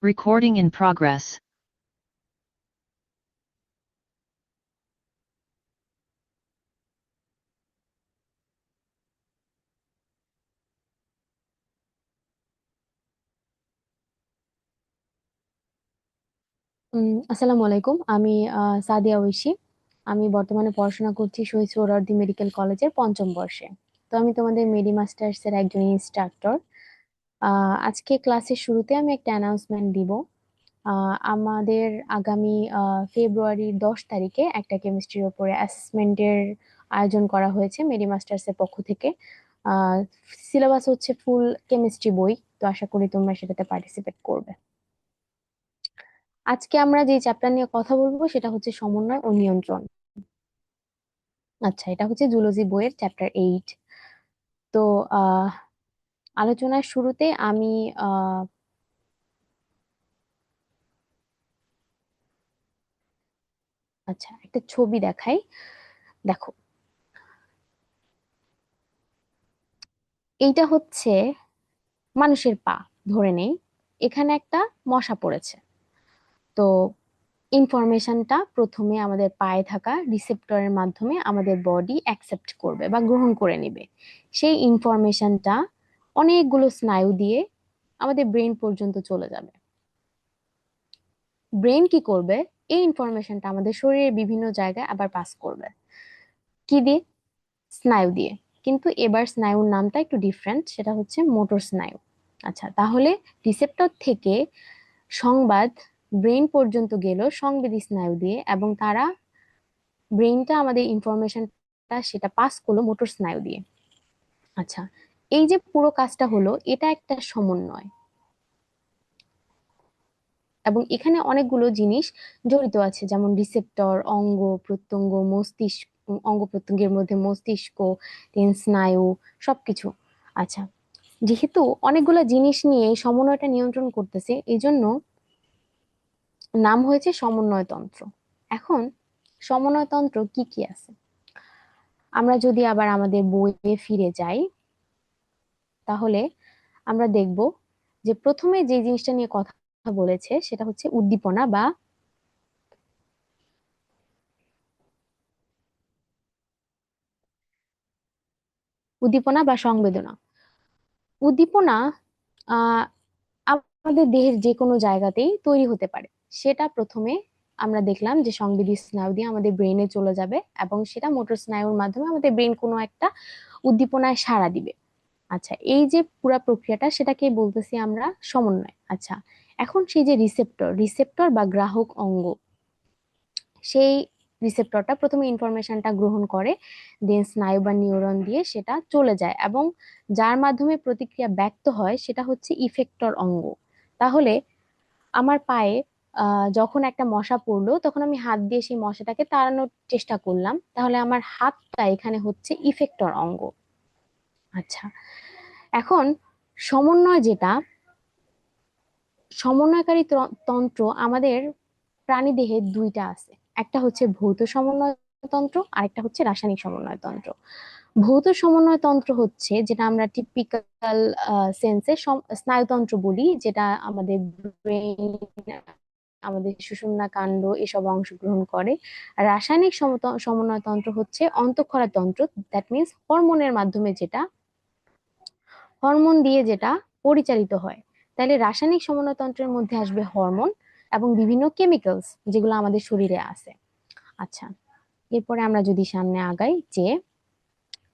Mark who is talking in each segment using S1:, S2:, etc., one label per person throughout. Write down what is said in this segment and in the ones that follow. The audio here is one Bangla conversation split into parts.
S1: Recording in progress.
S2: আসসালামু আলাইকুম। আমি সাদিয়া ঐশী। আমি বর্তমানে পড়াশোনা করছি শহীদ সোহরাওয়ার্দী মেডিকেল কলেজের পঞ্চম বর্ষে। তো আমি তোমাদের মেডি মাস্টার্স এর একজন ইনস্ট্রাক্টর। আজকে ক্লাসের শুরুতে আমি একটা অ্যানাউন্সমেন্ট দিব। আমাদের আগামী ফেব্রুয়ারির 10 তারিখে একটা কেমিস্ট্রির উপরে অ্যাসেসমেন্টের আয়োজন করা হয়েছে মেডি মাস্টার্স এর পক্ষ থেকে। সিলেবাস হচ্ছে ফুল কেমিস্ট্রি বই। তো আশা করি তোমরা সেটাতে পার্টিসিপেট করবে। আজকে আমরা যে চ্যাপ্টার নিয়ে কথা বলবো সেটা হচ্ছে সমন্বয় ও নিয়ন্ত্রণ। আচ্ছা, এটা হচ্ছে জুলজি বইয়ের চ্যাপ্টার 8। তো আহ আলোচনার শুরুতে আমি আহ আচ্ছা, একটা ছবি দেখাই। দেখো, এইটা হচ্ছে মানুষের পা। ধরে নেই এখানে একটা মশা পড়েছে। তো ইনফরমেশনটা প্রথমে আমাদের পায়ে থাকা রিসেপ্টরের মাধ্যমে আমাদের বডি অ্যাকসেপ্ট করবে বা গ্রহণ করে নেবে। সেই ইনফরমেশনটা অনেকগুলো স্নায়ু দিয়ে আমাদের ব্রেন পর্যন্ত চলে যাবে। ব্রেন কি করবে? এই ইনফরমেশনটা আমাদের শরীরের বিভিন্ন জায়গায় আবার পাস করবে। কি দিয়ে? স্নায়ু দিয়ে। কিন্তু এবার স্নায়ুর নামটা একটু ডিফারেন্ট, সেটা হচ্ছে মোটর স্নায়ু। আচ্ছা, তাহলে রিসেপ্টর থেকে সংবাদ ব্রেন পর্যন্ত গেল সংবেদী স্নায়ু দিয়ে, এবং তারা ব্রেনটা আমাদের ইনফরমেশনটা সেটা পাস করলো মোটর স্নায়ু দিয়ে। আচ্ছা, এই যে পুরো কাজটা হলো, এটা একটা সমন্বয়। এবং এখানে অনেকগুলো জিনিস জড়িত আছে, যেমন রিসেপ্টর, অঙ্গ প্রত্যঙ্গ, মস্তিষ্ক, অঙ্গ প্রত্যঙ্গের মধ্যে মস্তিষ্ক, স্নায়ু, সবকিছু। আচ্ছা, যেহেতু অনেকগুলো জিনিস নিয়ে এই সমন্বয়টা নিয়ন্ত্রণ করতেছে, এই জন্য নাম হয়েছে সমন্বয়তন্ত্র। এখন সমন্বয়তন্ত্র কি কি আছে, আমরা যদি আবার আমাদের বইয়ে ফিরে যাই, তাহলে আমরা দেখব যে প্রথমে যে জিনিসটা নিয়ে কথা বলেছে সেটা হচ্ছে উদ্দীপনা বা সংবেদনা। উদ্দীপনা আহ আমাদের দেহের যে কোনো জায়গাতেই তৈরি হতে পারে। সেটা প্রথমে আমরা দেখলাম যে সংবেদী স্নায়ু দিয়ে আমাদের ব্রেনে চলে যাবে, এবং সেটা মোটর স্নায়ুর মাধ্যমে আমাদের ব্রেন কোনো একটা উদ্দীপনায় সাড়া দিবে। আচ্ছা, এই যে পুরা প্রক্রিয়াটা, সেটাকে বলতেছি আমরা সমন্বয়। আচ্ছা, এখন সেই যে রিসেপ্টর রিসেপ্টর বা গ্রাহক অঙ্গ, সেই রিসেপ্টরটা প্রথমে ইনফরমেশনটা গ্রহণ করে, দেন স্নায়ু বা নিউরন দিয়ে সেটা চলে যায়, এবং যার মাধ্যমে প্রতিক্রিয়া ব্যক্ত হয় সেটা হচ্ছে ইফেক্টর অঙ্গ। তাহলে আমার পায়ে যখন একটা মশা পড়লো, তখন আমি হাত দিয়ে সেই মশাটাকে তাড়ানোর চেষ্টা করলাম, তাহলে আমার হাতটা এখানে হচ্ছে ইফেক্টর অঙ্গ। আচ্ছা, এখন সমন্বয় যেটা, সমন্বয়কারী তন্ত্র আমাদের প্রাণী দেহে দুইটা আছে। একটা হচ্ছে ভৌত সমন্বয় তন্ত্র, আর একটা হচ্ছে রাসায়নিক সমন্বয় তন্ত্র। ভৌত সমন্বয় তন্ত্র হচ্ছে যেটা আমরা টিপিক্যাল সেন্সে স্নায়ুতন্ত্র বলি, যেটা আমাদের ব্রেন, আমাদের সুষুম্না কাণ্ড এসব অংশগ্রহণ করে। আর রাসায়নিক সমন্বয় তন্ত্র হচ্ছে অন্তঃক্ষরা তন্ত্র, দ্যাট মিনস হরমোনের মাধ্যমে, যেটা হরমোন দিয়ে যেটা পরিচালিত হয়। তাহলে রাসায়নিক সমন্বয়তন্ত্রের মধ্যে আসবে হরমোন এবং বিভিন্ন কেমিক্যালস যেগুলো আমাদের শরীরে আছে। আচ্ছা, এরপরে আমরা যদি সামনে আগাই, যে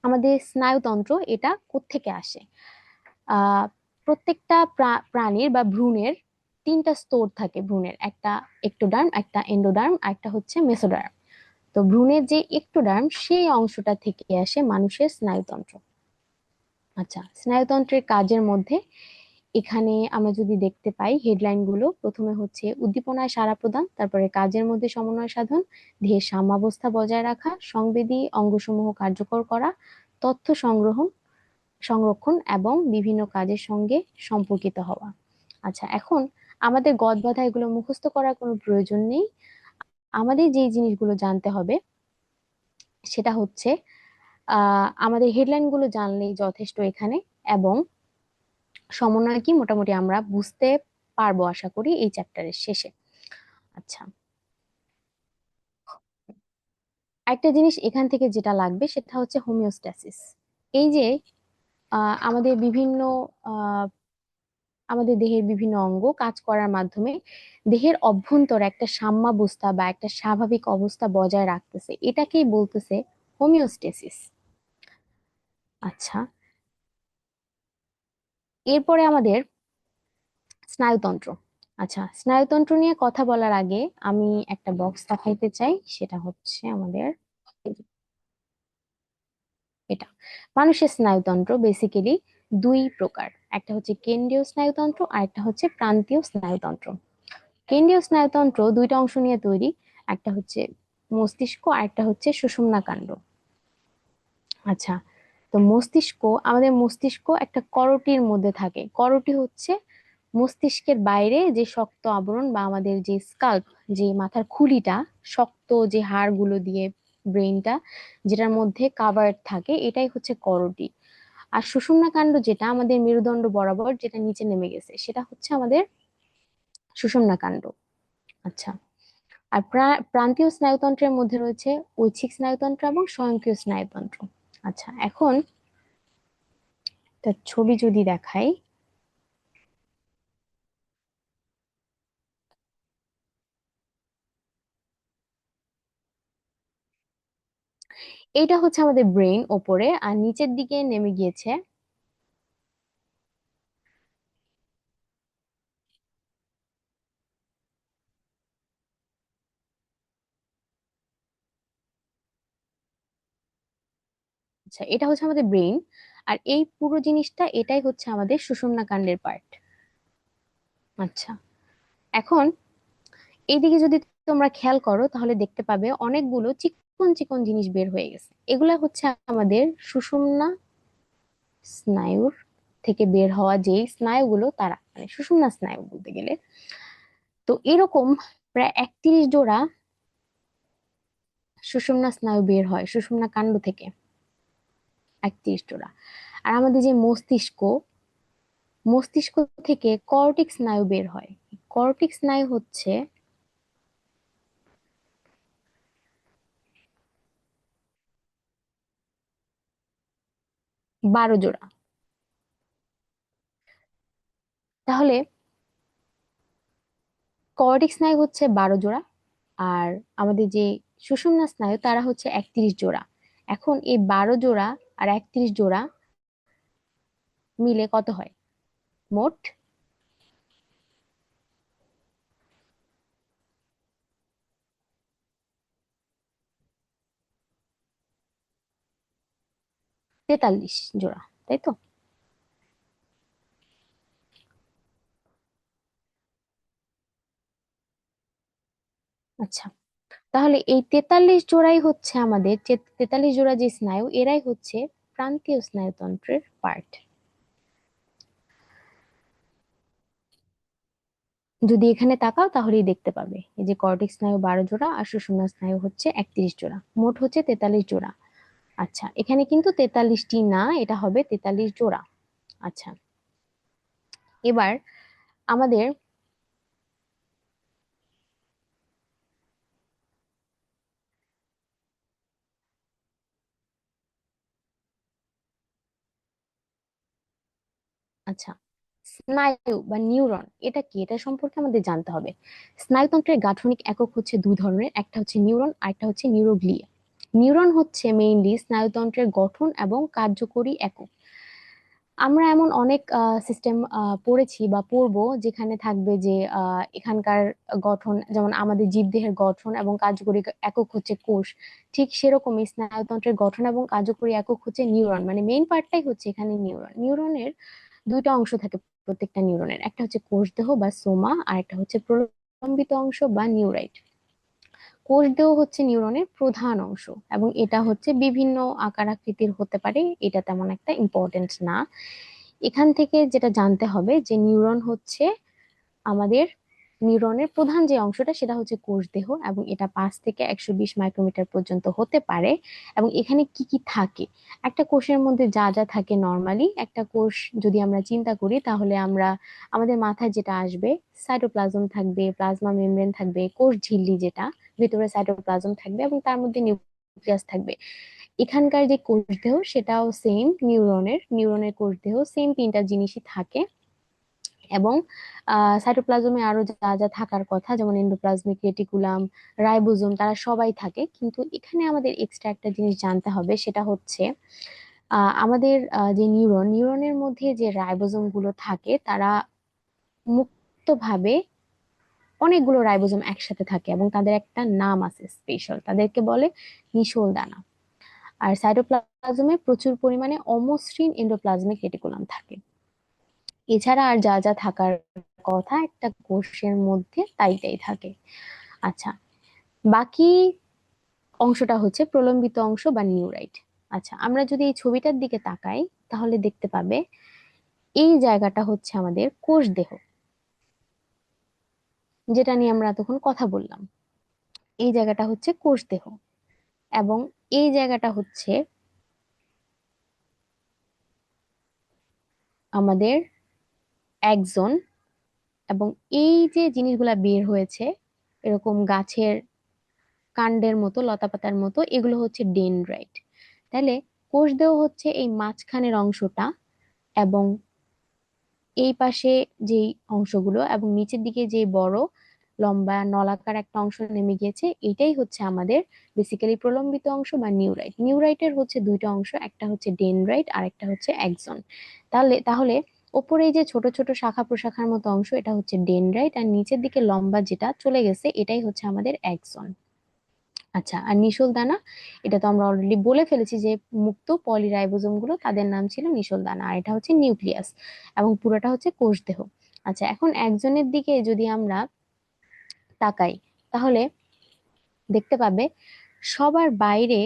S2: আমাদের স্নায়ুতন্ত্র এটা কোত্থেকে আসে। আহ প্রত্যেকটা প্রাণীর বা ভ্রূণের তিনটা স্তর থাকে। ভ্রূণের একটা একটোডার্ম, একটা এন্ডোডার্ম, আর একটা হচ্ছে মেসোডার্ম। তো ভ্রূণের যে একটোডার্ম, সেই অংশটা থেকে আসে মানুষের স্নায়ুতন্ত্র। আচ্ছা, স্নায়ুতন্ত্রের কাজের মধ্যে এখানে আমরা যদি দেখতে পাই হেডলাইন গুলো, প্রথমে হচ্ছে উদ্দীপনায় সাড়া প্রদান, তারপরে কাজের মধ্যে সমন্বয় সাধন, দেহের সাম্যাবস্থা বজায় রাখা, সংবেদী অঙ্গসমূহ কার্যকর করা, তথ্য সংরক্ষণ এবং বিভিন্ন কাজের সঙ্গে সম্পর্কিত হওয়া। আচ্ছা, এখন আমাদের গদ বাঁধা এগুলো মুখস্থ করার কোনো প্রয়োজন নেই। আমাদের যে জিনিসগুলো জানতে হবে সেটা হচ্ছে আমাদের হেডলাইন গুলো জানলেই যথেষ্ট এখানে, এবং সমন্বয় কি মোটামুটি আমরা বুঝতে পারবো আশা করি এই চ্যাপ্টারের শেষে। আচ্ছা, একটা জিনিস এখান থেকে যেটা লাগবে সেটা হচ্ছে হোমিওস্ট্যাসিস। এই যে আমাদের বিভিন্ন আহ আমাদের দেহের বিভিন্ন অঙ্গ কাজ করার মাধ্যমে দেহের অভ্যন্তরে একটা সাম্যাবস্থা বা একটা স্বাভাবিক অবস্থা বজায় রাখতেছে, এটাকেই বলতেছে হোমিওস্টেসিস। আচ্ছা, এরপরে আমাদের স্নায়ুতন্ত্র। আচ্ছা, স্নায়ুতন্ত্র নিয়ে কথা বলার আগে আমি একটা বক্স দেখাইতে চাই, সেটা হচ্ছে আমাদের এই যে এটা। মানুষের স্নায়ুতন্ত্র বেসিক্যালি দুই প্রকার, একটা হচ্ছে কেন্দ্রীয় স্নায়ুতন্ত্র আর একটা হচ্ছে প্রান্তীয় স্নায়ুতন্ত্র। কেন্দ্রীয় স্নায়ুতন্ত্র দুইটা অংশ নিয়ে তৈরি, একটা হচ্ছে মস্তিষ্ক আর একটা হচ্ছে সুষুম্না কাণ্ড। আচ্ছা, তো মস্তিষ্ক, আমাদের মস্তিষ্ক একটা করোটির মধ্যে থাকে। করোটি হচ্ছে মস্তিষ্কের বাইরে যে শক্ত আবরণ বা আমাদের যে স্কাল্প, যে মাথার খুলিটা, শক্ত যে হাড়গুলো দিয়ে ব্রেইনটা যেটার মধ্যে কাভার্ড থাকে, এটাই হচ্ছে করোটি। আর সুষুম্না কাণ্ড যেটা আমাদের মেরুদণ্ড বরাবর যেটা নিচে নেমে গেছে, সেটা হচ্ছে আমাদের সুষুম্না কাণ্ড। আচ্ছা, আর প্রান্তীয় স্নায়ুতন্ত্রের মধ্যে রয়েছে ঐচ্ছিক স্নায়ুতন্ত্র এবং স্বয়ংক্রিয় স্নায়ুতন্ত্র। আচ্ছা, এখন তার ছবি যদি দেখাই, এইটা হচ্ছে আমাদের ব্রেন ওপরে, আর নিচের দিকে নেমে গিয়েছে। আচ্ছা, এটা হচ্ছে আমাদের ব্রেন, আর এই পুরো জিনিসটা এটাই হচ্ছে আমাদের সুষুম্না কাণ্ডের পার্ট। আচ্ছা, এখন এইদিকে যদি তোমরা খেয়াল করো তাহলে দেখতে পাবে অনেকগুলো চিকন চিকন জিনিস বের হয়ে গেছে। এগুলা হচ্ছে আমাদের সুষুম্না স্নায়ুর থেকে বের হওয়া যেই স্নায়ুগুলো, তারা মানে সুষুম্না স্নায়ু বলতে গেলে। তো এরকম প্রায় 31 জোড়া সুষুম্না স্নায়ু বের হয় সুষুম্না কাণ্ড থেকে, 31 জোড়া। আর আমাদের যে মস্তিষ্ক, মস্তিষ্ক থেকে কর্টিক স্নায়ু বের হয়। কর্টিক স্নায়ু হচ্ছে 12 জোড়া। তাহলে কর্টিক স্নায়ু হচ্ছে 12 জোড়া, আর আমাদের যে সুষুম্না স্নায়ু তারা হচ্ছে 31 জোড়া। এখন এই 12 জোড়া আর 31 জোড়া মিলে কত হয় মোট? 43 জোড়া, তাই তো? আচ্ছা, তাহলে এই 43 জোড়াই হচ্ছে আমাদের 43 জোড়া যে স্নায়ু, এরাই হচ্ছে প্রান্তীয় স্নায়ুতন্ত্রের পার্ট। যদি এখানে তাকাও তাহলেই দেখতে পাবে এই যে কর্টিক স্নায়ু 12 জোড়া আর সুষুম্না স্নায়ু হচ্ছে 31 জোড়া, মোট হচ্ছে 43 জোড়া। আচ্ছা, এখানে কিন্তু 43টি না, এটা হবে 43 জোড়া। আচ্ছা, এবার আমাদের, আচ্ছা, স্নায়ু বা নিউরন এটা কি, এটা সম্পর্কে আমাদের জানতে হবে। স্নায়ুতন্ত্রের গাঠনিক একক হচ্ছে দুই ধরনের, একটা হচ্ছে নিউরন আর একটা হচ্ছে নিউরোগ্লিয়া। নিউরন হচ্ছে মেইনলি স্নায়ুতন্ত্রের গঠন এবং কার্যকরী একক। আমরা এমন অনেক সিস্টেম পড়েছি বা পড়বো যেখানে থাকবে যে এখানকার গঠন, যেমন আমাদের জীবদেহের গঠন এবং কার্যকরী একক হচ্ছে কোষ, ঠিক সেরকমই স্নায়ুতন্ত্রের গঠন এবং কার্যকরী একক হচ্ছে নিউরন, মানে মেইন পার্টটাই হচ্ছে এখানে নিউরন। নিউরনের দুইটা অংশ থাকে প্রত্যেকটা নিউরনের, একটা হচ্ছে কোষদেহ বা সোমা আর একটা হচ্ছে প্রলম্বিত অংশ বা নিউরাইট। কোষদেহ হচ্ছে নিউরনের প্রধান অংশ এবং এটা হচ্ছে বিভিন্ন আকার আকৃতির হতে পারে, এটা তেমন একটা ইম্পর্টেন্ট না। এখান থেকে যেটা জানতে হবে যে নিউরন হচ্ছে আমাদের নিউরনের প্রধান যে অংশটা সেটা হচ্ছে কোষ দেহ, এবং এটা 5 থেকে 120 মাইক্রোমিটার পর্যন্ত হতে পারে। এবং এখানে কি কি থাকে, একটা কোষের মধ্যে যা যা থাকে নর্মালি, একটা কোষ যদি আমরা চিন্তা করি তাহলে আমরা আমাদের মাথায় যেটা আসবে, সাইটোপ্লাজম থাকবে, প্লাজমা মেমব্রেন থাকবে, কোষ ঝিল্লি যেটা ভেতরে সাইটোপ্লাজম থাকবে, এবং তার মধ্যে নিউক্লিয়াস থাকবে। এখানকার যে কোষ দেহ সেটাও সেম, নিউরনের কোষ দেহ সেম, তিনটা জিনিসই থাকে। এবং সাইটোপ্লাজমে আরো যা যা থাকার কথা, যেমন এন্ডোপ্লাজমিক রেটিকুলাম, রাইবোজোম, তারা সবাই থাকে। কিন্তু এখানে আমাদের এক্সট্রা একটা জিনিস জানতে হবে, সেটা হচ্ছে আমাদের যে নিউরনের মধ্যে যে রাইবোজোম গুলো থাকে, তারা মুক্তভাবে অনেকগুলো রাইবোজোম একসাথে থাকে এবং তাদের একটা নাম আছে স্পেশাল, তাদেরকে বলে নিশোল দানা। আর সাইটোপ্লাজমে প্রচুর পরিমাণে অমসৃণ এন্ডোপ্লাজমিক রেটিকুলাম থাকে। এছাড়া আর যা যা থাকার কথা একটা কোষের মধ্যে তাই তাই থাকে। আচ্ছা, বাকি অংশটা হচ্ছে প্রলম্বিত অংশ বা নিউরাইট। আচ্ছা, আমরা যদি এই ছবিটার দিকে তাকাই তাহলে দেখতে পাবে এই জায়গাটা হচ্ছে আমাদের কোষ দেহ, যেটা নিয়ে আমরা এতক্ষণ কথা বললাম। এই জায়গাটা হচ্ছে কোষ দেহ, এবং এই জায়গাটা হচ্ছে আমাদের একজন। এবং এই যে জিনিসগুলা বের হয়েছে এরকম গাছের কাণ্ডের মতো, লতাপাতার মতো, এগুলো হচ্ছে ডেনড্রাইট। তাহলে কোষ দেহ হচ্ছে এই মাঝখানের অংশটা, এবং এই পাশে যেই অংশগুলো এবং নিচের দিকে যে বড় লম্বা নলাকার একটা অংশ নেমে গিয়েছে, এটাই হচ্ছে আমাদের বেসিক্যালি প্রলম্বিত অংশ বা নিউরাইট। নিউরাইটের হচ্ছে দুইটা অংশ, একটা হচ্ছে ডেনড্রাইট আর একটা হচ্ছে একজন। তাহলে তাহলে ওপরে এই যে ছোট ছোট শাখা প্রশাখার মতো অংশ, এটা হচ্ছে ডেনড্রাইট, আর নিচের দিকে লম্বা যেটা চলে গেছে এটাই হচ্ছে আমাদের একজন। আচ্ছা, আর নিশোল দানা, এটা তো আমরা অলরেডি বলে ফেলেছি যে মুক্ত পলিরাইবোজোম গুলো তাদের নাম ছিল নিশোল দানা, আর এটা হচ্ছে নিউক্লিয়াস, এবং পুরোটা হচ্ছে কোষ দেহ। আচ্ছা, এখন একজনের দিকে যদি আমরা তাকাই তাহলে দেখতে পাবে সবার বাইরে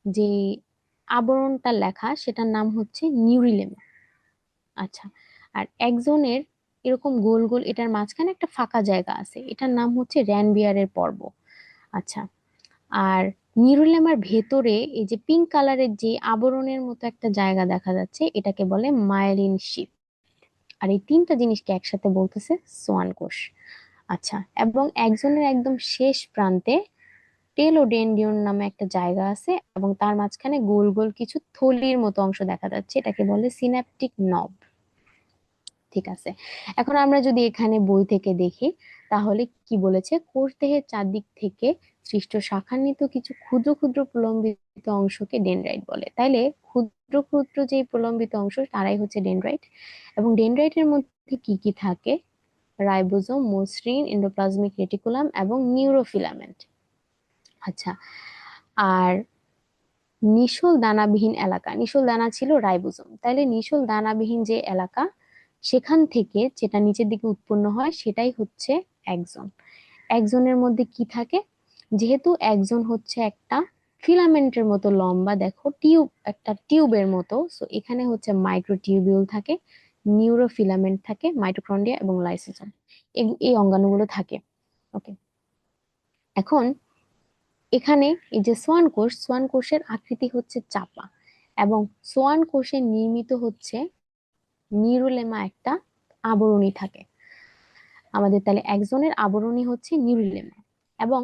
S2: যে আবরণটা লেখা সেটার নাম হচ্ছে নিউরিলেমা। আচ্ছা, আর একজনের এরকম গোল গোল এটার মাঝখানে একটা ফাঁকা জায়গা আছে, এটার নাম হচ্ছে র্যানবিয়ারের পর্ব। আচ্ছা, আর নিউরোলেমার ভেতরে এই যে পিঙ্ক কালারের যে আবরণের মতো একটা জায়গা দেখা যাচ্ছে, এটাকে বলে মায়েলিন শিট। আর এই তিনটা জিনিসকে একসাথে বলতেছে সোয়ান কোষ। আচ্ছা, এবং একজনের একদম শেষ প্রান্তে টেলোডেনডিয়ন নামে একটা জায়গা আছে, এবং তার মাঝখানে গোল গোল কিছু থলির মতো অংশ দেখা যাচ্ছে, এটাকে বলে সিন্যাপটিক নব। ঠিক আছে, এখন আমরা যদি এখানে বই থেকে দেখি তাহলে কি বলেছে, কোষ দেহের চারদিক থেকে সৃষ্ট শাখান্বিত কিছু ক্ষুদ্র ক্ষুদ্র প্রলম্বিত অংশকে ডেনড্রাইট বলে। তাইলে ক্ষুদ্র ক্ষুদ্র যে প্রলম্বিত অংশ তারাই হচ্ছে ডেনড্রাইট। এবং ডেনড্রাইটের মধ্যে কি কি থাকে, রাইবোজোম, মসৃণ এন্ডোপ্লাজমিক রেটিকুলাম এবং নিউরোফিলামেন্ট। আচ্ছা, আর নিশোল দানাবিহীন এলাকা, নিশোল দানা ছিল রাইবোজোম, তাইলে নিশোল দানাবিহীন যে এলাকা সেখান থেকে যেটা নিচের দিকে উৎপন্ন হয় সেটাই হচ্ছে একজন। একজনের মধ্যে কি থাকে, যেহেতু একজন হচ্ছে একটা ফিলামেন্টের মতো লম্বা, দেখো টিউব, একটা টিউবের মতো, সো এখানে হচ্ছে মাইক্রোটিউবিউল থাকে, নিউরোফিলামেন্ট থাকে, মাইটোকন্ড্রিয়া এবং লাইসোসোম, এই অঙ্গাণুগুলো থাকে। ওকে, এখন এখানে এই যে সোয়ান কোষ, সোয়ান কোষের আকৃতি হচ্ছে চাপা, এবং সোয়ান কোষে নির্মিত হচ্ছে নিউরোলেমা একটা আবরণী থাকে। আমাদের তাহলে একজনের আবরণী হচ্ছে নিউরোলেমা, এবং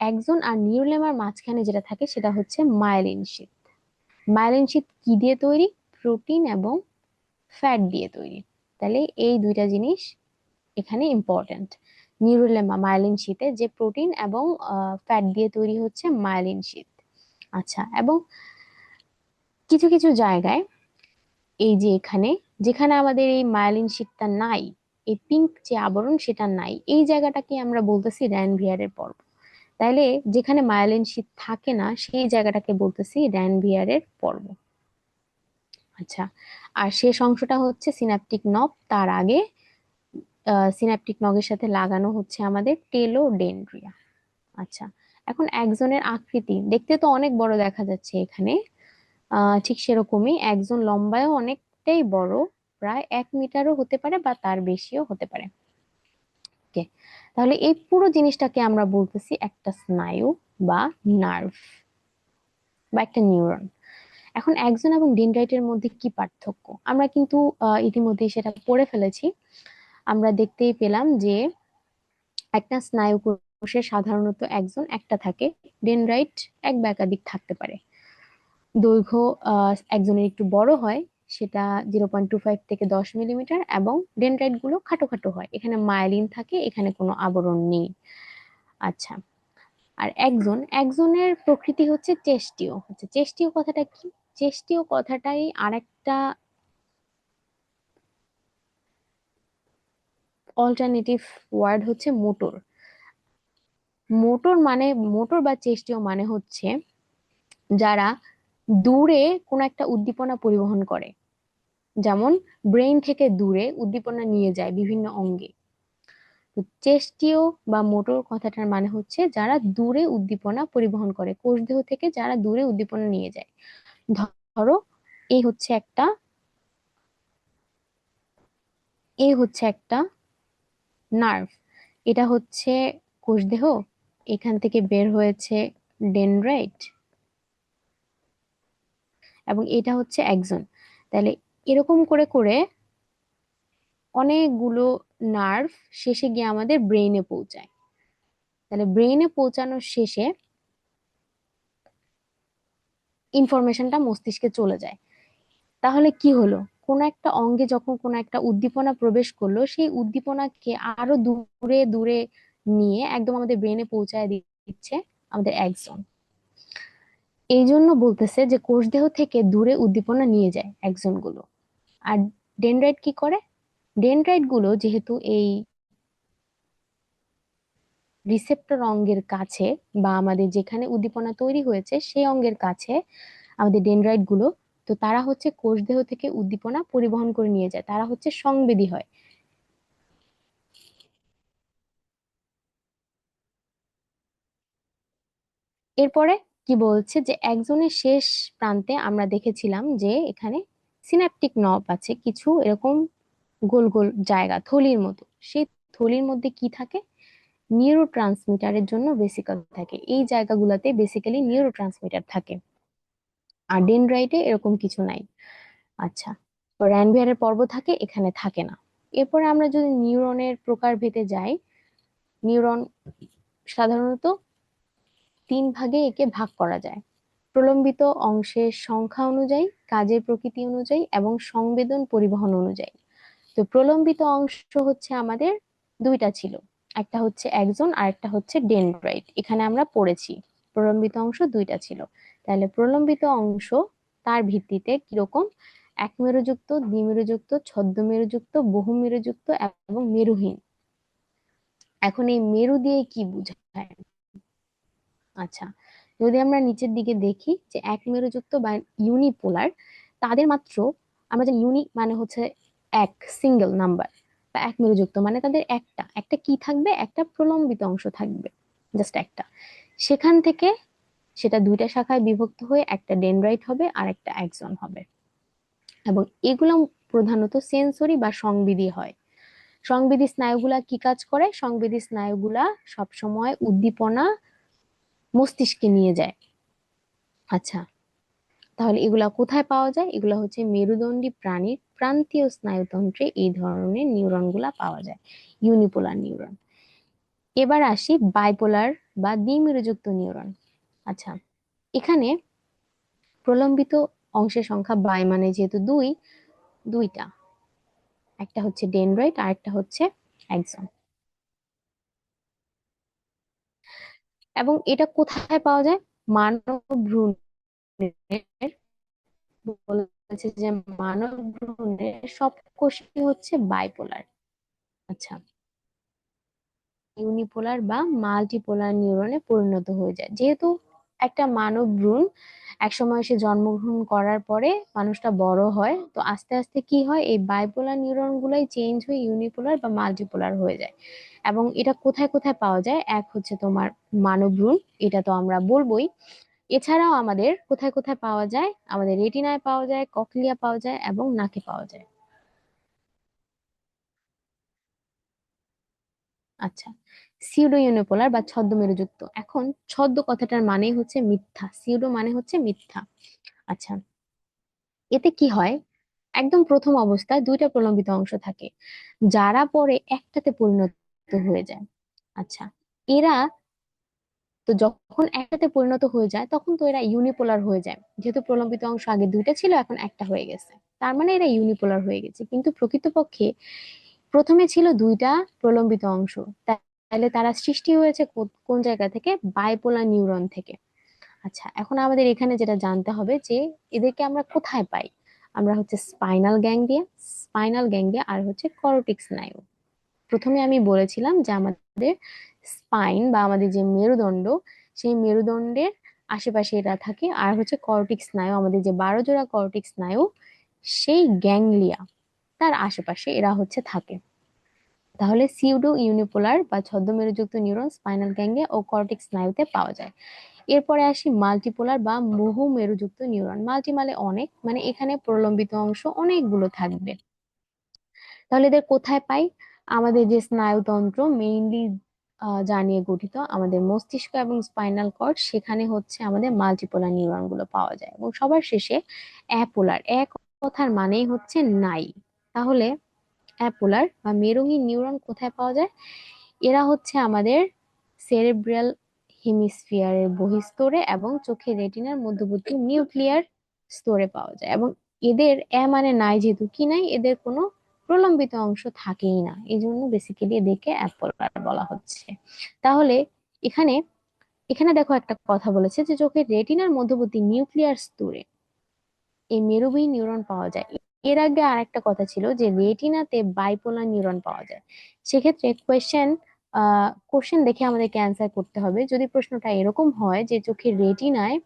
S2: একজন আর নিউরোলেমার মাঝখানে যেটা থাকে সেটা হচ্ছে মায়েলিন শীথ। মায়েলিন শীথ কি দিয়ে তৈরি, প্রোটিন এবং ফ্যাট দিয়ে তৈরি। তাহলে এই দুইটা জিনিস এখানে ইম্পর্ট্যান্ট। নিউরোলেমা মায়েলিন শীথে যে প্রোটিন এবং ফ্যাট দিয়ে তৈরি হচ্ছে মায়েলিন শীথ। আচ্ছা, এবং কিছু কিছু জায়গায় এই যে এখানে, যেখানে আমাদের এই মায়েলিন শীটটা নাই, এই পিঙ্ক যে আবরণ সেটা নাই, এই জায়গাটাকে আমরা বলতেছি র্যানভিয়ারের পর্ব। তাইলে যেখানে মায়েলিন শীট থাকে না সেই জায়গাটাকে বলতেছি র্যানভিয়ারের পর্ব। আচ্ছা, আর শেষ অংশটা হচ্ছে সিনাপটিক নব, তার আগে সিনাপটিক নগের সাথে লাগানো হচ্ছে আমাদের টেলোডেনড্রিয়া। আচ্ছা, এখন একজনের আকৃতি দেখতে তো অনেক বড় দেখা যাচ্ছে এখানে, ঠিক সেরকমই একজন লম্বায়ও অনেকটাই বড়, প্রায় 1 মিটারও হতে পারে বা তার বেশিও হতে পারে। ওকে, তাহলে এই পুরো জিনিসটাকে আমরা বলতেছি একটা স্নায়ু বা নার্ভ বা একটা নিউরন। এখন অ্যাক্সন এবং ডেনড্রাইটের মধ্যে কি পার্থক্য আমরা কিন্তু ইতিমধ্যেই সেটা পড়ে ফেলেছি। আমরা দেখতেই পেলাম যে একটা স্নায়ু কোষে সাধারণত অ্যাক্সন একটা থাকে, ডেনড্রাইট এক বা একাধিক থাকতে পারে। দৈর্ঘ্য একজনের একটু বড় হয়, সেটা 0.25 থেকে 10 মিলিমিটার, এবং ডেনড্রাইট গুলো খাটো খাটো হয়, এখানে মায়োলিন থাকে, এখানে কোনো আবরণ নেই। আচ্ছা, আর একজনের প্রকৃতি হচ্ছে চেষ্টীয়। আচ্ছা, চেষ্টীয় কথাটা কি? চেষ্টীয় কথাটাই আরেকটা অল্টারনেটিভ ওয়ার্ড হচ্ছে মোটর। মোটর মানে, মোটর বা চেষ্টীয় মানে হচ্ছে যারা দূরে কোনো একটা উদ্দীপনা পরিবহন করে, যেমন ব্রেইন থেকে দূরে উদ্দীপনা নিয়ে যায় বিভিন্ন অঙ্গে। তো চেষ্টীয় বা মোটর কথাটার মানে হচ্ছে যারা দূরে উদ্দীপনা পরিবহন করে, কোষদেহ থেকে যারা দূরে উদ্দীপনা নিয়ে যায়। ধরো, এই হচ্ছে একটা এই হচ্ছে একটা নার্ভ, এটা হচ্ছে কোষদেহ, এখান থেকে বের হয়েছে ডেনড্রাইট, এবং এটা হচ্ছে একজন। তাহলে এরকম করে করে অনেকগুলো নার্ভ শেষে গিয়ে আমাদের ব্রেইনে পৌঁছায়। তাহলে ব্রেইনে পৌঁছানোর শেষে ইনফরমেশনটা মস্তিষ্কে চলে যায়। তাহলে কি হলো, কোন একটা অঙ্গে যখন কোন একটা উদ্দীপনা প্রবেশ করলো, সেই উদ্দীপনাকে আরো দূরে দূরে নিয়ে একদম আমাদের ব্রেনে পৌঁছায় দিচ্ছে আমাদের একজন। এই জন্য বলতেছে যে কোষদেহ থেকে দূরে উদ্দীপনা নিয়ে যায় একজন গুলো। আর ডেনড্রাইট কি করে? ডেনড্রাইট গুলো যেহেতু এই রিসেপ্টর অঙ্গের কাছে, বা আমাদের যেখানে উদ্দীপনা তৈরি হয়েছে সেই অঙ্গের কাছে আমাদের ডেনড্রাইট গুলো, তো তারা হচ্ছে কোষদেহ থেকে উদ্দীপনা পরিবহন করে নিয়ে যায়, তারা হচ্ছে সংবেদী হয়। এরপরে কি বলছে যে একজনের শেষ প্রান্তে আমরা দেখেছিলাম যে এখানে সিন্যাপটিক নব আছে, কিছু এরকম গোল গোল জায়গা থলির মতো। সেই থলির মধ্যে কি থাকে? নিউরো ট্রান্সমিটারের জন্য বেসিক্যাল থাকে, এই জায়গাগুলোতে বেসিক্যালি নিউরো ট্রান্সমিটার থাকে। আর ডেনড্রাইটে এরকম কিছু নাই। আচ্ছা, তো র্যানভিয়ারের পর্ব থাকে, এখানে থাকে না। এরপরে আমরা যদি নিউরনের প্রকারভেদে যাই, নিউরন সাধারণত তিন ভাগে একে ভাগ করা যায়: প্রলম্বিত অংশের সংখ্যা অনুযায়ী, কাজের প্রকৃতি অনুযায়ী, এবং সংবেদন পরিবহন অনুযায়ী। তো প্রলম্বিত অংশ হচ্ছে আমাদের দুইটা ছিল, একটা হচ্ছে একজন আর একটা হচ্ছে ডেনড্রাইট, এখানে আমরা পড়েছি প্রলম্বিত অংশ দুইটা ছিল। তাহলে প্রলম্বিত অংশ তার ভিত্তিতে কিরকম: এক মেরুযুক্ত, দ্বিমেরুযুক্ত, ছদ্মমেরুযুক্ত, বহুমেরুযুক্ত এবং মেরুহীন। এখন এই মেরু দিয়ে কি বোঝায়? আচ্ছা, যদি আমরা নিচের দিকে দেখি যে এক মেরুযুক্ত বা ইউনিপোলার, তাদের মাত্র, আমরা জানি ইউনি মানে হচ্ছে এক, সিঙ্গেল নাম্বার, বা এক মেরুযুক্ত মানে তাদের একটা একটা কি থাকবে, একটা প্রলম্বিত অংশ থাকবে, জাস্ট একটা। সেখান থেকে সেটা দুইটা শাখায় বিভক্ত হয়ে একটা ডেনড্রাইট হবে আর একটা অ্যাক্সন হবে। এবং এগুলো প্রধানত সেন্সরি বা সংবেদী হয়। সংবেদী স্নায়ুগুলা কি কাজ করে? সংবেদী স্নায়ুগুলা সবসময় উদ্দীপনা মস্তিষ্কে নিয়ে যায়। আচ্ছা, তাহলে এগুলা কোথায় পাওয়া যায়? এগুলা হচ্ছে মেরুদণ্ডী প্রাণীর প্রান্তীয় স্নায়ুতন্ত্রে এই ধরনের নিউরন গুলা পাওয়া যায়, ইউনিপোলার নিউরন। এবার আসি বাইপোলার বা দ্বিমেরুযুক্ত নিউরন। আচ্ছা, এখানে প্রলম্বিত অংশের সংখ্যা বাই মানে যেহেতু দুই, দুইটা, একটা হচ্ছে ডেনড্রাইট আর একটা হচ্ছে একজন। এবং এটা কোথায় পাওয়া যায়? মানব ভ্রূণের, বলেছে যে মানব ভ্রূণের সব কোষই হচ্ছে বাইপোলার। আচ্ছা, ইউনিপোলার বা মাল্টিপোলার নিউরনে পরিণত হয়ে যায়, যেহেতু একটা মানব ভ্রূণ একসময় সে জন্মগ্রহণ করার পরে মানুষটা বড় হয়, তো আস্তে আস্তে কি হয়, এই বাইপোলার নিউরন গুলাই চেঞ্জ হয়ে ইউনিপোলার বা মাল্টিপোলার হয়ে যায়। এবং এটা কোথায় কোথায় পাওয়া যায়? এক হচ্ছে তোমার মানব ভ্রূণ, এটা তো আমরা বলবোই। এছাড়াও আমাদের কোথায় কোথায় পাওয়া যায়? আমাদের রেটিনায় পাওয়া যায়, ককলিয়া পাওয়া যায়, এবং নাকে পাওয়া যায়। আচ্ছা, সিউডো ইউনিপোলার বা ছদ্ম মেরুযুক্ত। এখন ছদ্ম কথাটার মানে হচ্ছে মিথ্যা, সিউডো মানে হচ্ছে মিথ্যা। আচ্ছা, এতে কি হয়, একদম প্রথম অবস্থায় দুইটা প্রলম্বিত অংশ থাকে, যারা পরে একটাতে পরিণত হয়ে যায়। আচ্ছা, এরা তো যখন একটাতে পরিণত হয়ে যায় তখন তো এরা ইউনিপোলার হয়ে যায়, যেহেতু প্রলম্বিত অংশ আগে দুইটা ছিল এখন একটা হয়ে গেছে, তার মানে এরা ইউনিপোলার হয়ে গেছে। কিন্তু প্রকৃতপক্ষে প্রথমে ছিল দুইটা প্রলম্বিত অংশ, তাহলে তারা সৃষ্টি হয়েছে কোন জায়গা থেকে? বাইপোলার নিউরন থেকে। আচ্ছা, এখন আমাদের এখানে যেটা জানতে হবে যে এদেরকে আমরা কোথায় পাই। আমরা হচ্ছে স্পাইনাল গ্যাংলিয়া আর হচ্ছে করটেক্স স্নায়ু। প্রথমে আমি বলেছিলাম যে আমাদের স্পাইন বা আমাদের যে মেরুদণ্ড, সেই মেরুদণ্ডের আশেপাশে এরা থাকে। আর হচ্ছে কর্টিক স্নায়ু, আমাদের যে 12 জোড়া কর্টিক স্নায়ু, সেই গ্যাংলিয়া তার আশেপাশে এরা হচ্ছে থাকে। তাহলে সিউডো ইউনিপোলার বা ছদ্মমেরুযুক্ত নিউরন স্পাইনাল গ্যাংলিয়া ও কর্টিক স্নায়ুতে পাওয়া যায়। এরপরে আসি মাল্টিপোলার বা বহু মেরুযুক্ত নিউরন। মাল্টি মানে অনেক, মানে এখানে প্রলম্বিত অংশ অনেকগুলো থাকবে। তাহলে এদের কোথায় পাই? আমাদের যে স্নায়ুতন্ত্র মেইনলি যা নিয়ে গঠিত, আমাদের মস্তিষ্ক এবং স্পাইনাল কর্ড, সেখানে হচ্ছে আমাদের মাল্টিপোলার নিউরন গুলো পাওয়া যায়। এবং সবার শেষে অ্যাপোলার, এক কথার মানেই হচ্ছে নাই। তাহলে অ্যাপোলার বা মেরুহীন নিউরন কোথায় পাওয়া যায়? এরা হচ্ছে আমাদের সেরেব্রাল হেমিস্ফিয়ারের বহিঃস্তরে এবং চোখের রেটিনার মধ্যবর্তী নিউক্লিয়ার স্তরে পাওয়া যায়। এবং এদের মানে নাই, যেহেতু কি নাই, এদের কোনো প্রলম্বিত অংশ থাকেই না, এই জন্য বেসিক্যালি এদেরকে অ্যাপোলার বলা হচ্ছে। তাহলে এখানে এখানে দেখো একটা কথা বলেছে যে চোখের রেটিনার মধ্যবর্তী নিউক্লিয়ার স্তরে এই মেরুবীয় নিউরন পাওয়া যায়। এর আগে আর একটা কথা ছিল যে রেটিনাতে বাইপোলার নিউরন পাওয়া যায়। সেক্ষেত্রে কোশ্চেন দেখে আমাদেরকে অ্যান্সার করতে হবে। যদি প্রশ্নটা এরকম হয় যে চোখের রেটিনায়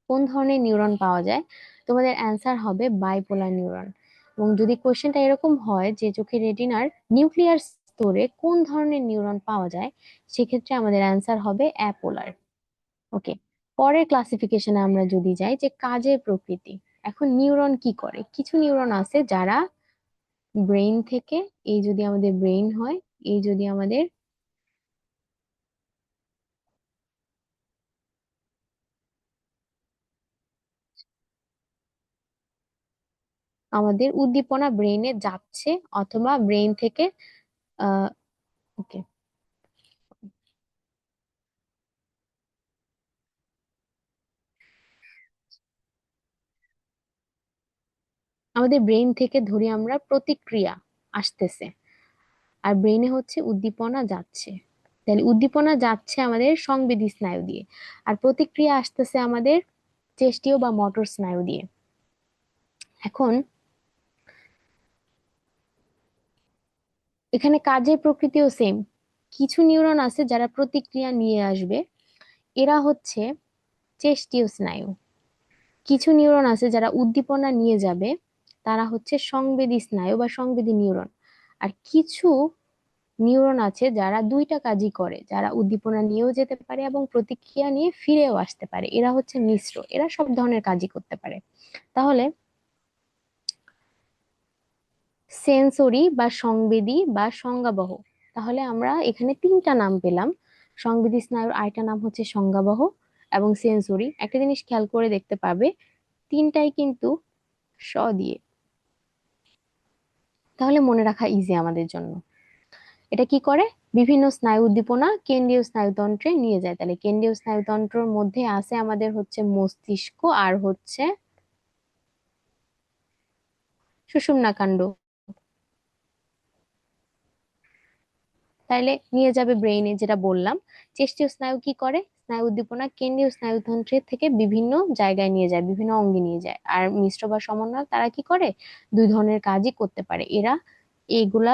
S2: কোন ধরনের নিউরন পাওয়া যায়, তোমাদের অ্যান্সার হবে বাইপোলার নিউরন। এবং যদি কোশ্চেনটা এরকম হয় যে চোখের রেটিনার নিউক্লিয়ার স্তরে কোন ধরনের নিউরন পাওয়া যায়, সেক্ষেত্রে আমাদের অ্যান্সার হবে অ্যাপোলার। ওকে, পরের ক্লাসিফিকেশনে আমরা যদি যাই যে কাজের প্রকৃতি। এখন নিউরন কি করে? কিছু নিউরন আছে যারা ব্রেইন থেকে, এই যদি আমাদের ব্রেইন হয়, এই যদি আমাদের উদ্দীপনা ব্রেইনে যাচ্ছে অথবা ব্রেইন থেকে আহ ওকে, আমাদের ব্রেইন থেকে ধরি আমরা প্রতিক্রিয়া আসতেছে, আর ব্রেইনে হচ্ছে উদ্দীপনা যাচ্ছে। তাহলে উদ্দীপনা যাচ্ছে আমাদের সংবেদী স্নায়ু দিয়ে, আর প্রতিক্রিয়া আসতেছে আমাদের চেস্টীয় বা মোটর স্নায়ু দিয়ে। এখন এখানে কাজের প্রকৃতিও সেম। কিছু নিউরন আছে যারা প্রতিক্রিয়া নিয়ে আসবে, এরা হচ্ছে চেস্টীয় স্নায়ু। কিছু নিউরন আছে যারা উদ্দীপনা নিয়ে যাবে, তারা হচ্ছে সংবেদী স্নায়ু বা সংবেদী নিউরন। আর কিছু নিউরন আছে যারা দুইটা কাজই করে, যারা উদ্দীপনা নিয়েও যেতে পারে এবং প্রতিক্রিয়া নিয়ে ফিরেও আসতে পারে, এরা হচ্ছে মিশ্র, এরা সব ধরনের কাজই করতে পারে। তাহলে সেন্সরি বা সংবেদী বা সংজ্ঞাবহ, তাহলে আমরা এখানে তিনটা নাম পেলাম। সংবেদী স্নায়ুর আরেকটা নাম হচ্ছে সংজ্ঞাবহ এবং সেন্সরি। একটা জিনিস খেয়াল করে দেখতে পাবে, তিনটাই কিন্তু স দিয়ে, তাহলে মনে রাখা ইজি আমাদের জন্য। এটা কি করে? বিভিন্ন স্নায়ু উদ্দীপনা কেন্দ্রীয় স্নায়ুতন্ত্রে নিয়ে যায়। তাহলে কেন্দ্রীয় স্নায়ুতন্ত্রের মধ্যে আছে আমাদের হচ্ছে মস্তিষ্ক আর হচ্ছে সুষুম্না কাণ্ড। তাইলে নিয়ে যাবে ব্রেইনে, যেটা বললাম। চেস্টীয় স্নায়ু কি করে? স্নায়ু উদ্দীপনা কেন্দ্রীয় স্নায়ুতন্ত্রের থেকে বিভিন্ন জায়গায় নিয়ে যায়, বিভিন্ন অঙ্গে নিয়ে যায়। আর মিশ্র বা সমন্বয় তারা কি করে? দুই ধরনের কাজই করতে পারে এরা। এইগুলা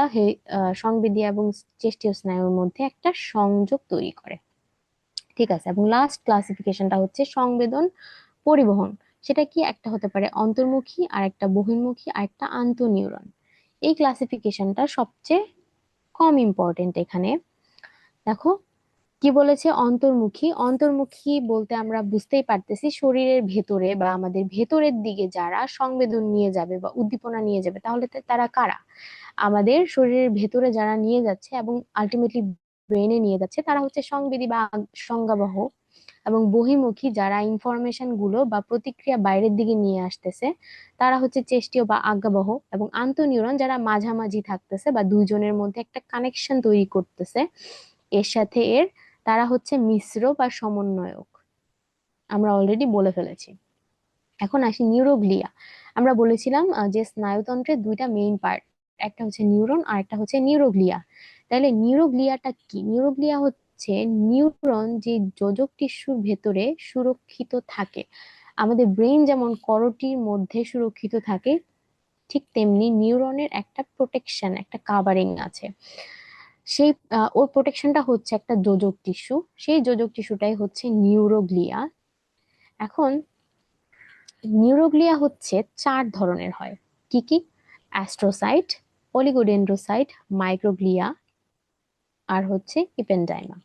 S2: সংবেদী এবং চেস্টীয় স্নায়ুর মধ্যে একটা সংযোগ তৈরি করে। ঠিক আছে, এবং লাস্ট ক্লাসিফিকেশনটা হচ্ছে সংবেদন পরিবহন। সেটা কি? একটা হতে পারে অন্তর্মুখী, আর একটা বহির্মুখী, আর একটা আন্তঃনিউরন। এই ক্লাসিফিকেশনটা সবচেয়ে কম ইম্পর্টেন্ট এখানে। দেখো, কি বলেছে অন্তর্মুখী? অন্তর্মুখী বলতে আমরা বুঝতেই পারতেছি শরীরের ভেতরে বা আমাদের ভেতরের দিকে যারা সংবেদন নিয়ে যাবে বা উদ্দীপনা নিয়ে যাবে, তাহলে তারা কারা? আমাদের শরীরের ভেতরে যারা নিয়ে যাচ্ছে এবং আলটিমেটলি ব্রেনে নিয়ে যাচ্ছে, তারা হচ্ছে সংবেদী বা সংজ্ঞাবহ। এবং বহির্মুখী যারা ইনফরমেশন গুলো বা প্রতিক্রিয়া বাইরের দিকে নিয়ে আসতেছে, তারা হচ্ছে চেষ্টীয় বা আজ্ঞাবহ। এবং আন্তঃনিউরন যারা মাঝামাঝি থাকতেছে বা দুইজনের মধ্যে একটা কানেকশন তৈরি করতেছে এর সাথে এর, তারা হচ্ছে মিশ্র বা সমন্বয়ক। আমরা অলরেডি বলে ফেলেছি। এখন আসি নিউরোগ্লিয়া। আমরা বলেছিলাম যে স্নায়ুতন্ত্রের দুইটা মেইন পার্ট, একটা হচ্ছে নিউরন আর একটা হচ্ছে নিউরোগ্লিয়া। তাহলে নিউরোগ্লিয়াটা কি? নিউরোগ্লিয়া হচ্ছে নিউরন যে যোজক টিস্যুর ভেতরে সুরক্ষিত থাকে। আমাদের ব্রেন যেমন করোটির মধ্যে সুরক্ষিত থাকে, ঠিক তেমনি নিউরনের একটা প্রোটেকশন, একটা কাভারিং আছে। সেই ওর প্রোটেকশনটা হচ্ছে একটা যোজক টিস্যু। সেই যোজক টিস্যুটাই হচ্ছে নিউরোগ্লিয়া। এখন নিউরোগ্লিয়া হচ্ছে চার ধরনের হয়। কি কি? অ্যাস্ট্রোসাইট, অলিগোডেন্ড্রোসাইট, মাইক্রোগ্লিয়া, আর হচ্ছে ইপেনডাইমা।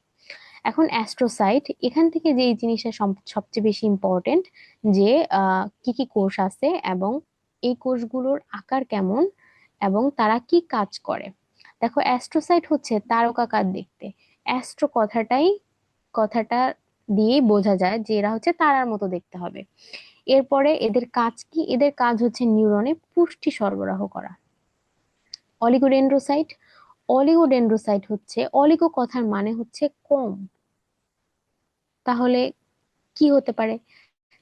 S2: এখন অ্যাস্ট্রোসাইট, এখান থেকে যে এই জিনিসটা সবচেয়ে বেশি ইম্পর্টেন্ট, যে কি কি কোষ আছে এবং এই কোষগুলোর আকার কেমন এবং তারা কি কাজ করে। দেখো, অ্যাস্ট্রোসাইট হচ্ছে তারকাকার দেখতে। অ্যাস্ট্রো কথাটা দিয়েই বোঝা যায় যে এরা হচ্ছে তারার মতো দেখতে হবে। এরপরে এদের কাজ কি? এদের কাজ হচ্ছে নিউরনে পুষ্টি সরবরাহ করা। অলিগোডেন্ড্রোসাইট, অলিগোডেন্ড্রোসাইট হচ্ছে, অলিগো কথার মানে হচ্ছে কম। তাহলে কি হতে পারে?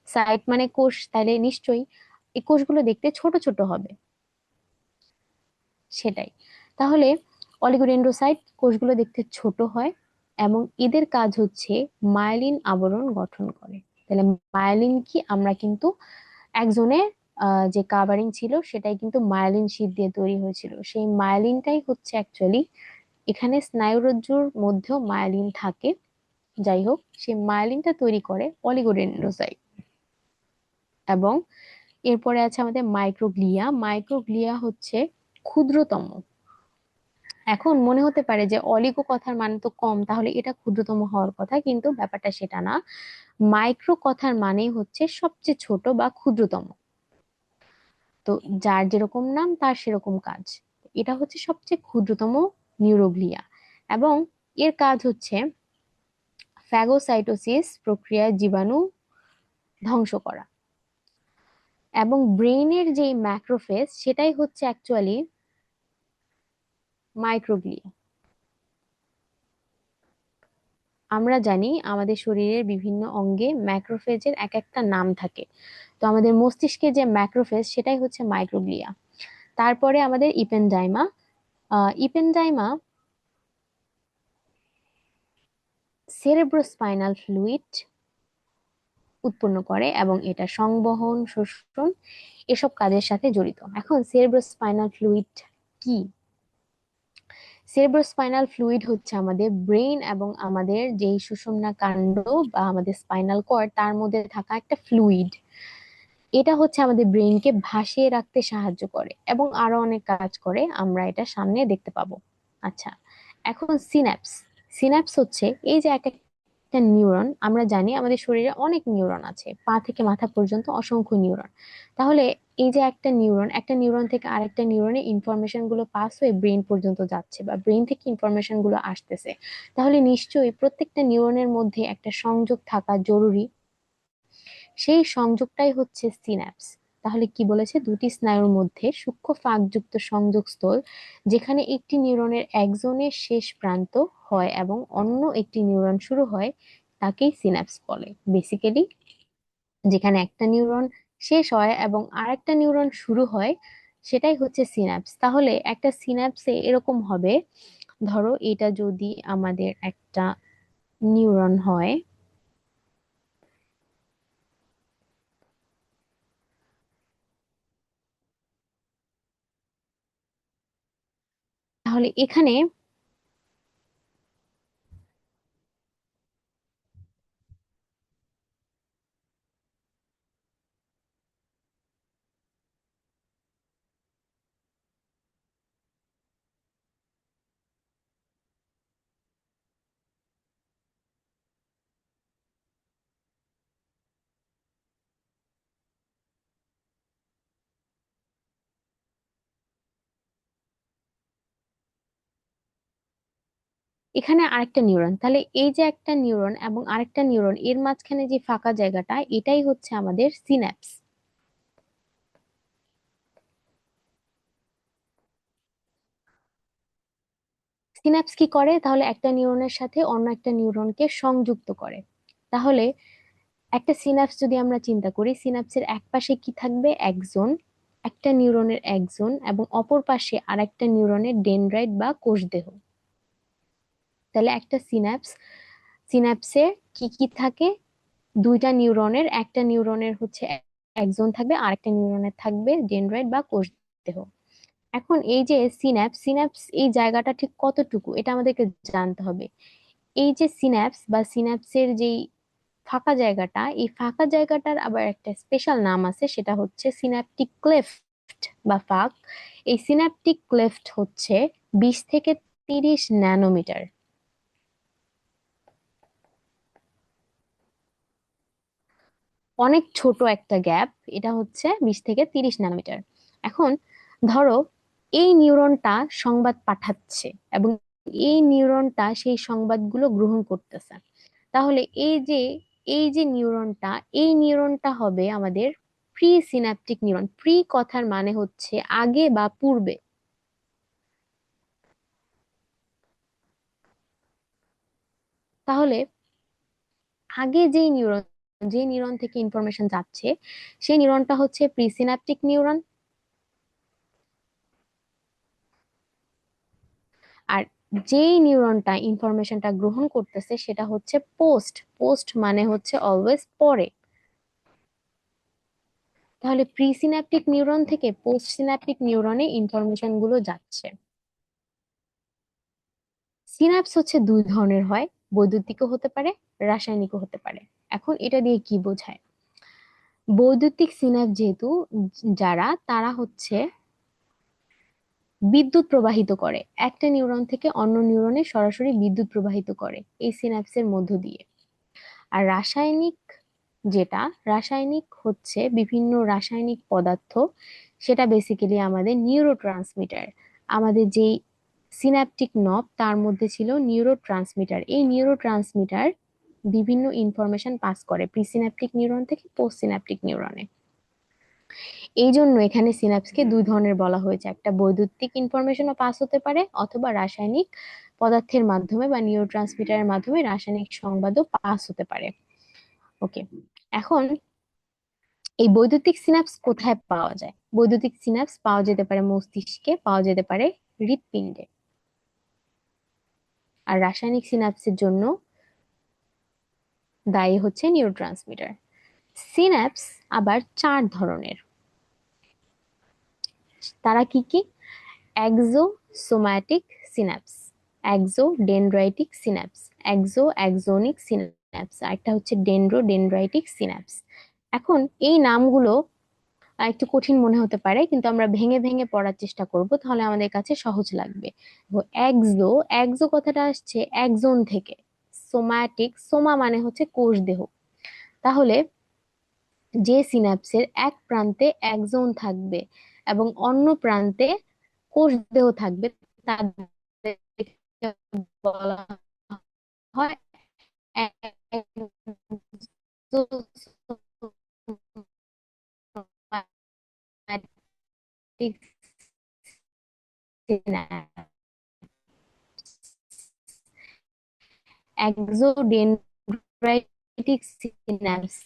S2: সাইট মানে কোষ, তাহলে নিশ্চয়ই এই কোষগুলো দেখতে ছোট ছোট হবে। সেটাই। তাহলে অলিগোডেন্ড্রোসাইট কোষগুলো দেখতে ছোট হয় এবং এদের কাজ হচ্ছে মায়েলিন আবরণ গঠন করে। তাহলে মায়েলিন কি? আমরা কিন্তু একজনের যে কাভারিং ছিল সেটাই কিন্তু মায়েলিন শীট দিয়ে তৈরি হয়েছিল। সেই মায়েলিনটাই হচ্ছে অ্যাকচুয়ালি, এখানে স্নায়ুরজ্জুর মধ্যেও মায়েলিন থাকে। যাই হোক, সেই মায়েলিনটা তৈরি করে অলিগোডেন্ড্রোসাইট। এবং এরপরে আছে আমাদের মাইক্রোগ্লিয়া। মাইক্রোগ্লিয়া হচ্ছে ক্ষুদ্রতম। এখন মনে হতে পারে যে অলিগো কথার মানে তো কম, তাহলে এটা ক্ষুদ্রতম হওয়ার কথা, কিন্তু ব্যাপারটা সেটা না। মাইক্রো কথার মানে হচ্ছে সবচেয়ে ছোট বা ক্ষুদ্রতম। তো যার যেরকম নাম তার সেরকম কাজ। এটা হচ্ছে সবচেয়ে ক্ষুদ্রতম নিউরোগ্লিয়া। এবং এর কাজ হচ্ছে ফ্যাগোসাইটোসিস প্রক্রিয়ায় জীবাণু ধ্বংস করা। এবং ব্রেইনের যে ম্যাক্রোফেজ সেটাই হচ্ছে অ্যাকচুয়ালি মাইক্রোগ্লিয়া। আমরা জানি আমাদের শরীরের বিভিন্ন অঙ্গে ম্যাক্রোফেজের এক একটা নাম থাকে। তো আমাদের মস্তিষ্কে যে ম্যাক্রোফেজ সেটাই হচ্ছে মাইক্রোগ্লিয়া। তারপরে আমাদের ইপেনডাইমা। ইপেনডাইমা সেরেব্রোস্পাইনাল ফ্লুইড উৎপন্ন করে এবং এটা সংবহন, শোষণ এসব কাজের সাথে জড়িত। এখন সেরেব্রোস্পাইনাল ফ্লুইড কি? সেরেব্রোস্পাইনাল ফ্লুইড হচ্ছে আমাদের ব্রেন এবং আমাদের যেই সুষুম্না কাণ্ড বা আমাদের স্পাইনাল কর্ড, তার মধ্যে থাকা একটা ফ্লুইড। এটা হচ্ছে আমাদের ব্রেনকে ভাসিয়ে রাখতে সাহায্য করে এবং আরো অনেক কাজ করে, আমরা এটা সামনে দেখতে পাবো। আচ্ছা, এখন সিন্যাপস। সিন্যাপস হচ্ছে এই যে এক একটা নিউরন। আমরা জানি আমাদের শরীরে অনেক নিউরন আছে, পা থেকে মাথা পর্যন্ত অসংখ্য নিউরন। তাহলে এই যে একটা নিউরন থেকে আরেকটা নিউরনে ইনফরমেশন গুলো পাস হয়ে ব্রেন পর্যন্ত যাচ্ছে বা ব্রেন থেকে ইনফরমেশন গুলো আসতেছে, তাহলে নিশ্চয়ই প্রত্যেকটা নিউরনের মধ্যে একটা সংযোগ থাকা জরুরি। সেই সংযোগটাই হচ্ছে সিন্যাপস। তাহলে কি বলেছে? দুটি স্নায়ুর মধ্যে সূক্ষ্ম ফাঁকযুক্ত সংযোগস্থল, যেখানে একটি নিউরনের একজনের শেষ প্রান্ত হয় এবং অন্য একটি নিউরন শুরু হয়, তাকেই সিন্যাপস বলে। বেসিক্যালি যেখানে একটা নিউরন শেষ হয় এবং আরেকটা নিউরন শুরু হয়, সেটাই হচ্ছে সিন্যাপস। তাহলে একটা সিন্যাপসে এরকম হবে, ধরো এটা যদি আমাদের একটা নিউরন হয়, তাহলে এখানে এখানে আরেকটা নিউরন, তাহলে এই যে একটা নিউরন এবং আরেকটা নিউরন এর মাঝখানে যে ফাঁকা জায়গাটা, এটাই হচ্ছে আমাদের সিন্যাপস। সিন্যাপস কি করে, তাহলে একটা নিউরনের সাথে অন্য একটা নিউরনকে সংযুক্ত করে। তাহলে একটা সিন্যাপস যদি আমরা চিন্তা করি, সিন্যাপসের এক পাশে কি থাকবে, একজন, একটা নিউরনের একজন, এবং অপর পাশে আরেকটা নিউরনের ডেনড্রাইট বা কোষদেহ। তাহলে একটা সিন্যাপসে কি কি থাকে, দুইটা নিউরনের, একটা নিউরনের হচ্ছে একজন থাকবে, আরেকটা নিউরনের থাকবে ডেনড্রাইট বা কোষদেহ। এখন এই যে সিন্যাপস এই জায়গাটা ঠিক কতটুকু এটা আমাদেরকে জানতে হবে। এই যে সিন্যাপস বা সিন্যাপসের যেই ফাঁকা জায়গাটা, এই ফাঁকা জায়গাটার আবার একটা স্পেশাল নাম আছে, সেটা হচ্ছে সিন্যাপটিক ক্লেফট বা ফাঁক। এই সিন্যাপটিক ক্লেফট হচ্ছে 20 থেকে 30 ন্যানোমিটার। অনেক ছোট একটা গ্যাপ, এটা হচ্ছে 20 থেকে 30 ন্যানোমিটার। এখন ধরো এই নিউরনটা সংবাদ পাঠাচ্ছে এবং এই নিউরনটা সেই সংবাদগুলো গ্রহণ করতেছে। তাহলে এই যে নিউরনটা, এই নিউরনটা হবে আমাদের প্রি সিন্যাপটিক নিউরন। প্রি কথার মানে হচ্ছে আগে বা পূর্বে। তাহলে আগে যে নিউরন থেকে ইনফরমেশন যাচ্ছে, সেই নিউরনটা হচ্ছে প্রি সিন্যাপটিক নিউরন। আর যেই নিউরনটা ইনফরমেশনটা গ্রহণ করতেছে সেটা হচ্ছে পোস্ট মানে হচ্ছে অলওয়েজ পরে। তাহলে প্রি সিন্যাপটিক নিউরন থেকে পোস্ট সিন্যাপটিক নিউরনে ইনফরমেশন গুলো যাচ্ছে। সিনাপস হচ্ছে দুই ধরনের হয়, বৈদ্যুতিকও হতে পারে, রাসায়নিকও হতে পারে। এখন এটা দিয়ে কি বোঝায়, বৈদ্যুতিক সিনাপস যেহেতু, যারা তারা হচ্ছে বিদ্যুৎ প্রবাহিত করে, একটা নিউরন থেকে অন্য নিউরনে সরাসরি বিদ্যুৎ প্রবাহিত করে এই সিনাপসের মধ্য দিয়ে। আর যেটা রাসায়নিক হচ্ছে বিভিন্ন রাসায়নিক পদার্থ, সেটা বেসিক্যালি আমাদের নিউরোট্রান্সমিটার। আমাদের যেই সিন্যাপটিক নব তার মধ্যে ছিল নিউরোট্রান্সমিটার। এই নিউরোট্রান্সমিটার বিভিন্ন ইনফরমেশন পাস করে প্রিসিন্যাপটিক নিউরন থেকে পোস্ট সিন্যাপটিক নিউরনে। এই জন্য এখানে সিনাপসকে দুই ধরনের বলা হয়েছে, একটা বৈদ্যুতিক ইনফরমেশনও পাস হতে পারে, অথবা রাসায়নিক পদার্থের মাধ্যমে বা নিউরোট্রান্সমিটারের মাধ্যমে রাসায়নিক সংবাদও পাস হতে পারে। ওকে, এখন এই বৈদ্যুতিক সিনাপস কোথায় পাওয়া যায়? বৈদ্যুতিক সিনাপস পাওয়া যেতে পারে মস্তিষ্কে, পাওয়া যেতে পারে হৃৎপিণ্ডে। আর রাসায়নিক সিনাপসের জন্য দায়ী হচ্ছে নিউরোট্রান্সমিটার। সিনাপস আবার চার ধরনের। তারা কি কি? এক্সোসোম্যাটিক সিনাপস, এক্সোডেনড্রাইটিক সিনাপস, এক্সোএক্সোনিক সিনাপস, আর একটা হচ্ছে ডেনড্রোডেনড্রাইটিক সিনাপস। এখন এই নামগুলো একটু কঠিন মনে হতে পারে, কিন্তু আমরা ভেঙে ভেঙে পড়ার চেষ্টা করব, তাহলে আমাদের কাছে সহজ লাগবে। এক্সো এক্সো কথাটা আসছে একজন থেকে। সোমা মানে হচ্ছে কোষ দেহ। তাহলে যে সিনাপসের এক প্রান্তে একজন থাকবে এবং অন্য প্রান্তে কোষ দেহ থাকবে, তাদেরকে বলা হয় এক্সোডেনড্রাইটিক সিনাপস।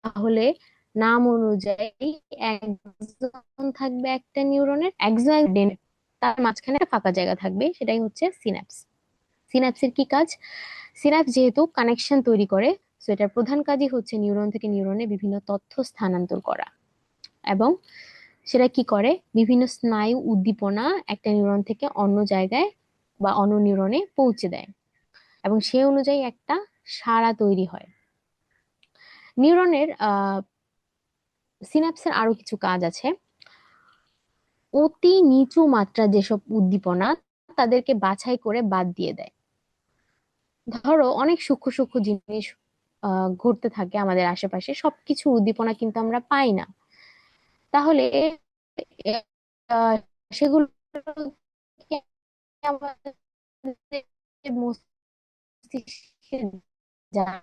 S2: তাহলে নাম অনুযায়ী একজন থাকবে একটা নিউরনের, তার মাঝখানে একটা ফাঁকা জায়গা থাকবে, সেটাই হচ্ছে সিনাপস। সিনাপসের কি কাজ? সিনাপস যেহেতু কানেকশন তৈরি করে, তো এটার প্রধান কাজই হচ্ছে নিউরন থেকে নিউরনে বিভিন্ন তথ্য স্থানান্তর করা। এবং সেটা কি করে, বিভিন্ন স্নায়ু উদ্দীপনা একটা নিউরন থেকে অন্য জায়গায় বা অন্য নিউরনে পৌঁছে দেয়, এবং সে অনুযায়ী একটা সাড়া তৈরি হয়। নিউরনের সিনাপসের আরো কিছু কাজ আছে। অতি নিচু মাত্রা যেসব উদ্দীপনা, তাদেরকে বাছাই করে বাদ দিয়ে দেয়। ধরো অনেক সূক্ষ্ম সূক্ষ্ম জিনিস ঘটতে থাকে আমাদের আশেপাশে, সবকিছু উদ্দীপনা কিন্তু আমরা পাই না। তাহলে আহ, সেগুলো আমাদের মস্তিষ্কে যায়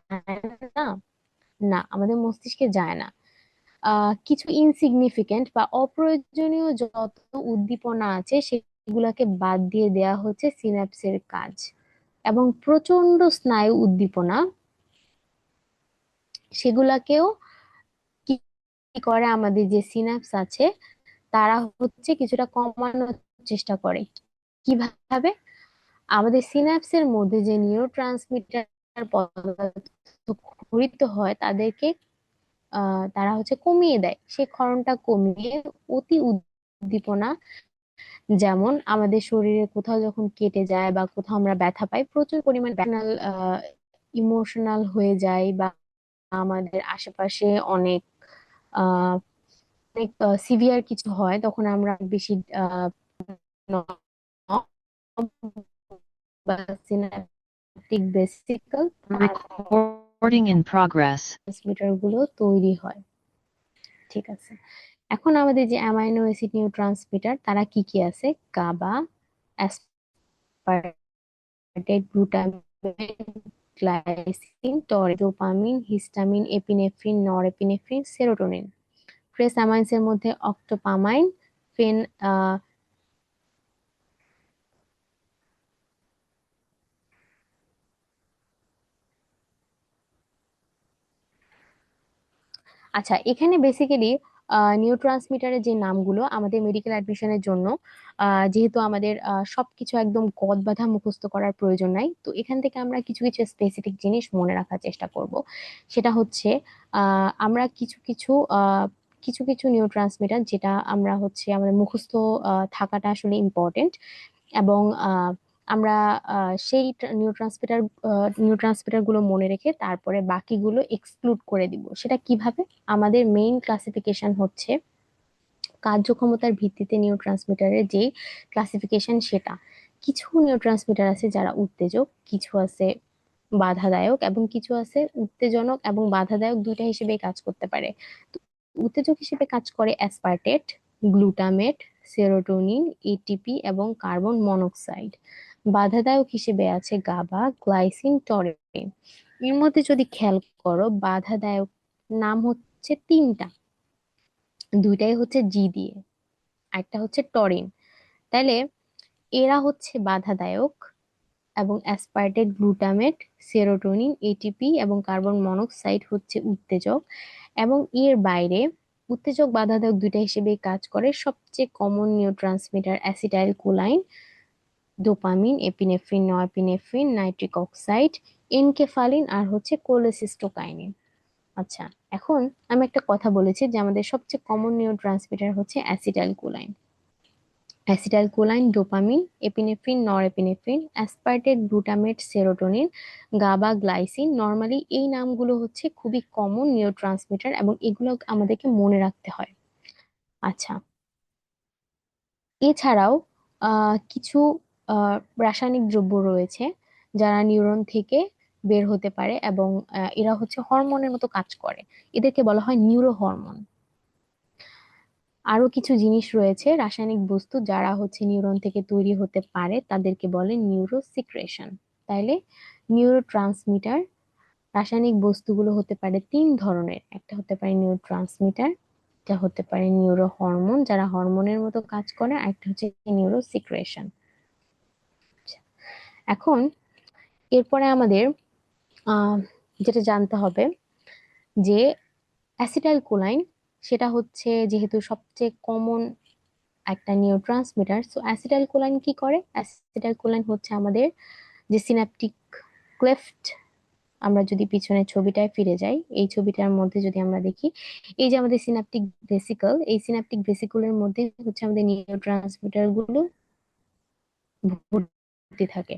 S2: না। না, আমাদের মস্তিষ্কে যায় না। কিছু ইনসিগনিফিকেন্ট বা অপ্রয়োজনীয় যত উদ্দীপনা আছে সেগুলোকে বাদ দিয়ে দেয়া হচ্ছে সিন্যাপসের কাজ। এবং প্রচন্ড স্নায়ু উদ্দীপনা সেগুলাকেও কি কি করে, আমাদের যে সিনাপস আছে তারা হচ্ছে কিছুটা কমানোর চেষ্টা করে। কিভাবে? আমাদের সিনাপসের মধ্যে যে নিউরো ট্রান্সমিটার পদার্থ ক্ষরিত হয় তাদেরকে তারা হচ্ছে কমিয়ে দেয়, সেই ক্ষরণটা কমিয়ে অতি উদ্দীপনা, যেমন আমাদের শরীরে কোথাও যখন কেটে যায় বা কোথাও আমরা ব্যথা পাই, প্রচুর পরিমাণ ইমোশনাল হয়ে যায়, বা আমাদের আশেপাশে অনেক আহ অনেক সিভিয়ার কিছু হয়, তখন আমরা বেশি বা synaptic vesicle
S1: Recording in progress.
S2: Transmitter গুলো তৈরি হয়। ঠিক আছে, এখন আমাদের যে অ্যামাইনো অ্যাসিড নিউ ট্রান্সমিটার তারা কি কি আছে? গাবা, অ্যাসপারটেট, গ্লুটামেট, গ্লাইসিন, টরিক, dopamine, histamine, epinephrine, norepinephrine, serotonin. Trace amines এর মধ্যে অক্টোপামাইন, ফেন আচ্ছা, এখানে বেসিক্যালি নিউরোট্রান্সমিটারের যে নামগুলো আমাদের মেডিকেল অ্যাডমিশনের জন্য, যেহেতু আমাদের সবকিছু একদম গদ বাঁধা মুখস্থ করার প্রয়োজন নাই, তো এখান থেকে আমরা কিছু কিছু স্পেসিফিক জিনিস মনে রাখার চেষ্টা করব। সেটা হচ্ছে আমরা কিছু কিছু নিউরোট্রান্সমিটার যেটা আমরা হচ্ছে আমাদের মুখস্থ থাকাটা আসলে ইম্পর্টেন্ট। এবং আমরা সেই নিউরোট্রান্সমিটার গুলো মনে রেখে তারপরে বাকিগুলো এক্সক্লুড করে দিব। সেটা কিভাবে? আমাদের মেইন ক্লাসিফিকেশন হচ্ছে কার্যক্ষমতার ভিত্তিতে নিউরোট্রান্সমিটারের যে ক্লাসিফিকেশন সেটা। কিছু নিউরোট্রান্সমিটার আছে যারা উত্তেজক, কিছু আছে বাধাদায়ক, এবং কিছু আছে উত্তেজনক এবং বাধাদায়ক দুইটা হিসেবে কাজ করতে পারে। তো উত্তেজক হিসেবে কাজ করে অ্যাসপার্টেট, গ্লুটামেট, সেরোটোনিন, এটিপি এবং কার্বন মনোক্সাইড। বাধাদায়ক হিসেবে আছে গাবা, গ্লাইসিন, টরিন। এর মধ্যে যদি খেয়াল করো, বাধাদায়ক নাম হচ্ছে তিনটা, দুইটাই হচ্ছে জি দিয়ে, একটা হচ্ছে টরিন। তাইলে এরা হচ্ছে বাধাদায়ক, এবং অ্যাসপার্টেট, গ্লুটামেট, সেরোটোনিন, এটিপি এবং কার্বন মনোক্সাইড হচ্ছে উত্তেজক। এবং এর বাইরে উত্তেজক বাধাদায়ক দুইটা হিসেবে কাজ করে সবচেয়ে common neurotransmitter acetylcholine, dopamine, epinephrine, norepinephrine, nitric oxide, enkephalin আর হচ্ছে কোলেসিস্টোকাইনিন। আচ্ছা, এখন আমি একটা কথা বলেছি যে আমাদের সবচেয়ে কমন নিউরোট্রান্সমিটার হচ্ছে acetylcholine. Acetylcholine, dopamine, epinephrine, norepinephrine, aspartate, glutamate, serotonin, GABA, glycine. Normally এই নামগুলো হচ্ছে খুবই কমন নিউরোট্রান্সমিটার এবং এগুলো আমাদেরকে মনে রাখতে হয়। আচ্ছা, এছাড়াও কিছু আহ, রাসায়নিক দ্রব্য রয়েছে যারা নিউরন থেকে বের হতে পারে, এবং এরা হচ্ছে হরমোনের মতো কাজ করে। এদেরকে বলা হয় নিউরো হরমোন। আরো কিছু জিনিস রয়েছে, রাসায়নিক বস্তু যারা হচ্ছে নিউরন থেকে তৈরি হতে পারে, তাদেরকে বলে নিউরো সিক্রেশন। তাইলে নিউরো ট্রান্সমিটার রাসায়নিক বস্তুগুলো হতে পারে তিন ধরনের। একটা হতে পারে নিউরো ট্রান্সমিটার, একটা হতে পারে নিউরো হরমোন যারা হরমোনের মতো কাজ করে, আর একটা হচ্ছে নিউরো সিক্রেশন। এখন এরপরে আমাদের আহ যেটা জানতে হবে যে অ্যাসিটাইল কোলাইন, সেটা হচ্ছে যেহেতু সবচেয়ে কমন একটা নিউরোট্রান্সমিটার, সো অ্যাসিটাইল কোলাইন কি করে? অ্যাসিটাইল কোলাইন হচ্ছে আমাদের যে সিনাপটিক ক্লেফট, আমরা যদি পিছনের ছবিটায় ফিরে যাই, এই ছবিটার মধ্যে যদি আমরা দেখি, এই যে আমাদের সিনাপটিক ভেসিকল, এই সিনাপটিক ভেসিকলের মধ্যে হচ্ছে আমাদের নিউরোট্রান্সমিটার গুলো ভর্তি থাকে।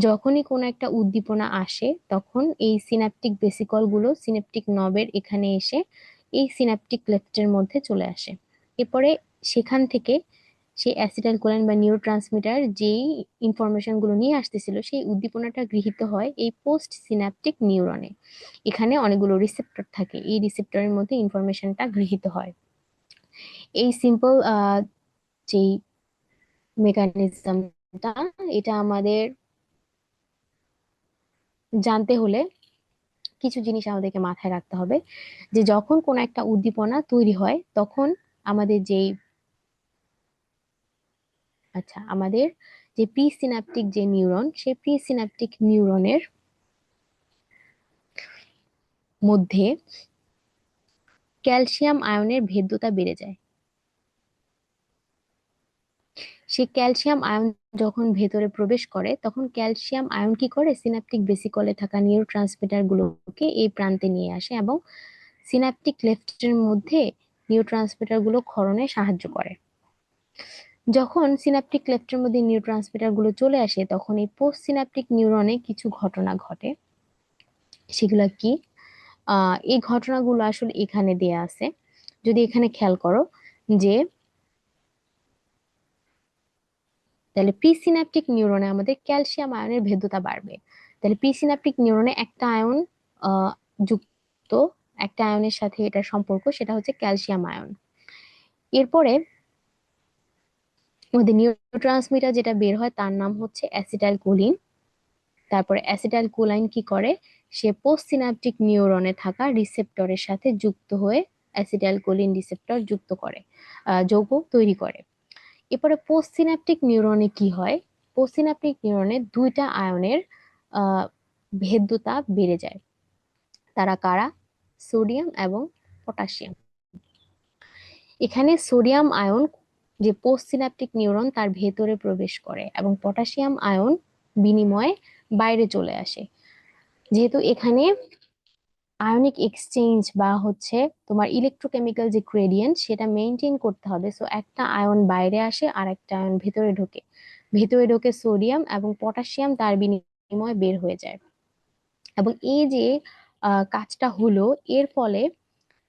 S2: যখনই কোনো একটা উদ্দীপনা আসে তখন এই সিনাপটিক ভেসিকল গুলো সিনাপটিক নবের এখানে এসে এই সিনাপটিক ক্লেফটের মধ্যে চলে আসে। এরপরে সেখান থেকে সেই অ্যাসিটাইল কোলাইন বা নিউরোট্রান্সমিটার যেই ইনফরমেশন গুলো নিয়ে আসতেছিল সেই উদ্দীপনাটা গৃহীত হয় এই পোস্ট সিনাপটিক নিউরনে। এখানে অনেকগুলো রিসেপ্টর থাকে, এই রিসেপ্টরের মধ্যে ইনফরমেশনটা গৃহীত হয়। এই সিম্পল যেই মেকানিজমটা, এটা আমাদের জানতে হলে কিছু জিনিস আমাদেরকে মাথায় রাখতে হবে, যে যখন কোনো একটা উদ্দীপনা তৈরি হয় তখন আমাদের যেই আমাদের যে প্রি সিনাপটিক যে নিউরন, সেই প্রি সিনাপটিক নিউরনের মধ্যে ক্যালসিয়াম আয়নের ভেদ্যতা বেড়ে যায়। সেই ক্যালসিয়াম আয়ন যখন ভেতরে প্রবেশ করে তখন ক্যালসিয়াম আয়ন কি করে, সিনাপটিক ভেসিকলে থাকা নিউরো ট্রান্সমিটার গুলোকে এই প্রান্তে নিয়ে আসে এবং সিনাপটিক ক্লেফটের মধ্যে নিউরো ট্রান্সমিটার গুলো ক্ষরণে সাহায্য করে। যখন সিনাপটিক ক্লেফটের মধ্যে নিউরো ট্রান্সমিটার গুলো চলে আসে তখন এই পোস্ট সিনাপটিক নিউরনে কিছু ঘটনা ঘটে। সেগুলা কি? এই ঘটনাগুলো আসলে এখানে দেয়া আছে। যদি এখানে খেয়াল করো যে তাহলে প্রিসিনাপটিক নিউরনে আমাদের ক্যালসিয়াম আয়নের ভেদ্যতা বাড়বে। তাহলে প্রিসিনাপটিক নিউরনে একটা আয়ন যুক্ত, একটা আয়নের সাথে এটা সম্পর্ক, সেটা হচ্ছে ক্যালসিয়াম আয়ন। এরপরে আমাদের নিউরোট্রান্সমিটার যেটা বের হয় তার নাম হচ্ছে অ্যাসিটাইল কোলিন। তারপরে অ্যাসিটাইল কোলাইন কি করে, সে পোস্ট সিনাপটিক নিউরনে থাকা রিসেপ্টরের সাথে যুক্ত হয়ে অ্যাসিটাইল কোলিন রিসেপ্টর যুক্ত করে, যৌগ তৈরি করে। এরপরে পোস্ট সিন্যাপটিক নিউরনে কি হয়, পোস্ট সিন্যাপটিক নিউরনে দুইটা আয়নের আহ ভেদ্যতা বেড়ে যায়। তারা কারা? সোডিয়াম এবং পটাশিয়াম। এখানে সোডিয়াম আয়ন যে পোস্ট সিন্যাপটিক নিউরন তার ভেতরে প্রবেশ করে এবং পটাশিয়াম আয়ন বিনিময়ে বাইরে চলে আসে। যেহেতু এখানে আয়নিক এক্সচেঞ্জ বা তোমার ইলেকট্রোকেমিক্যাল যে গ্রেডিয়েন্ট সেটা মেনটেন করতে হবে, সো একটা আয়ন বাইরে আসে আর একটা আয়ন ভেতরে ঢোকে। ভেতরে ঢোকে সোডিয়াম এবং পটাশিয়াম তার বিনিময়ে বের হয়ে যায়। এবং এই যে কাজটা হলো, এর ফলে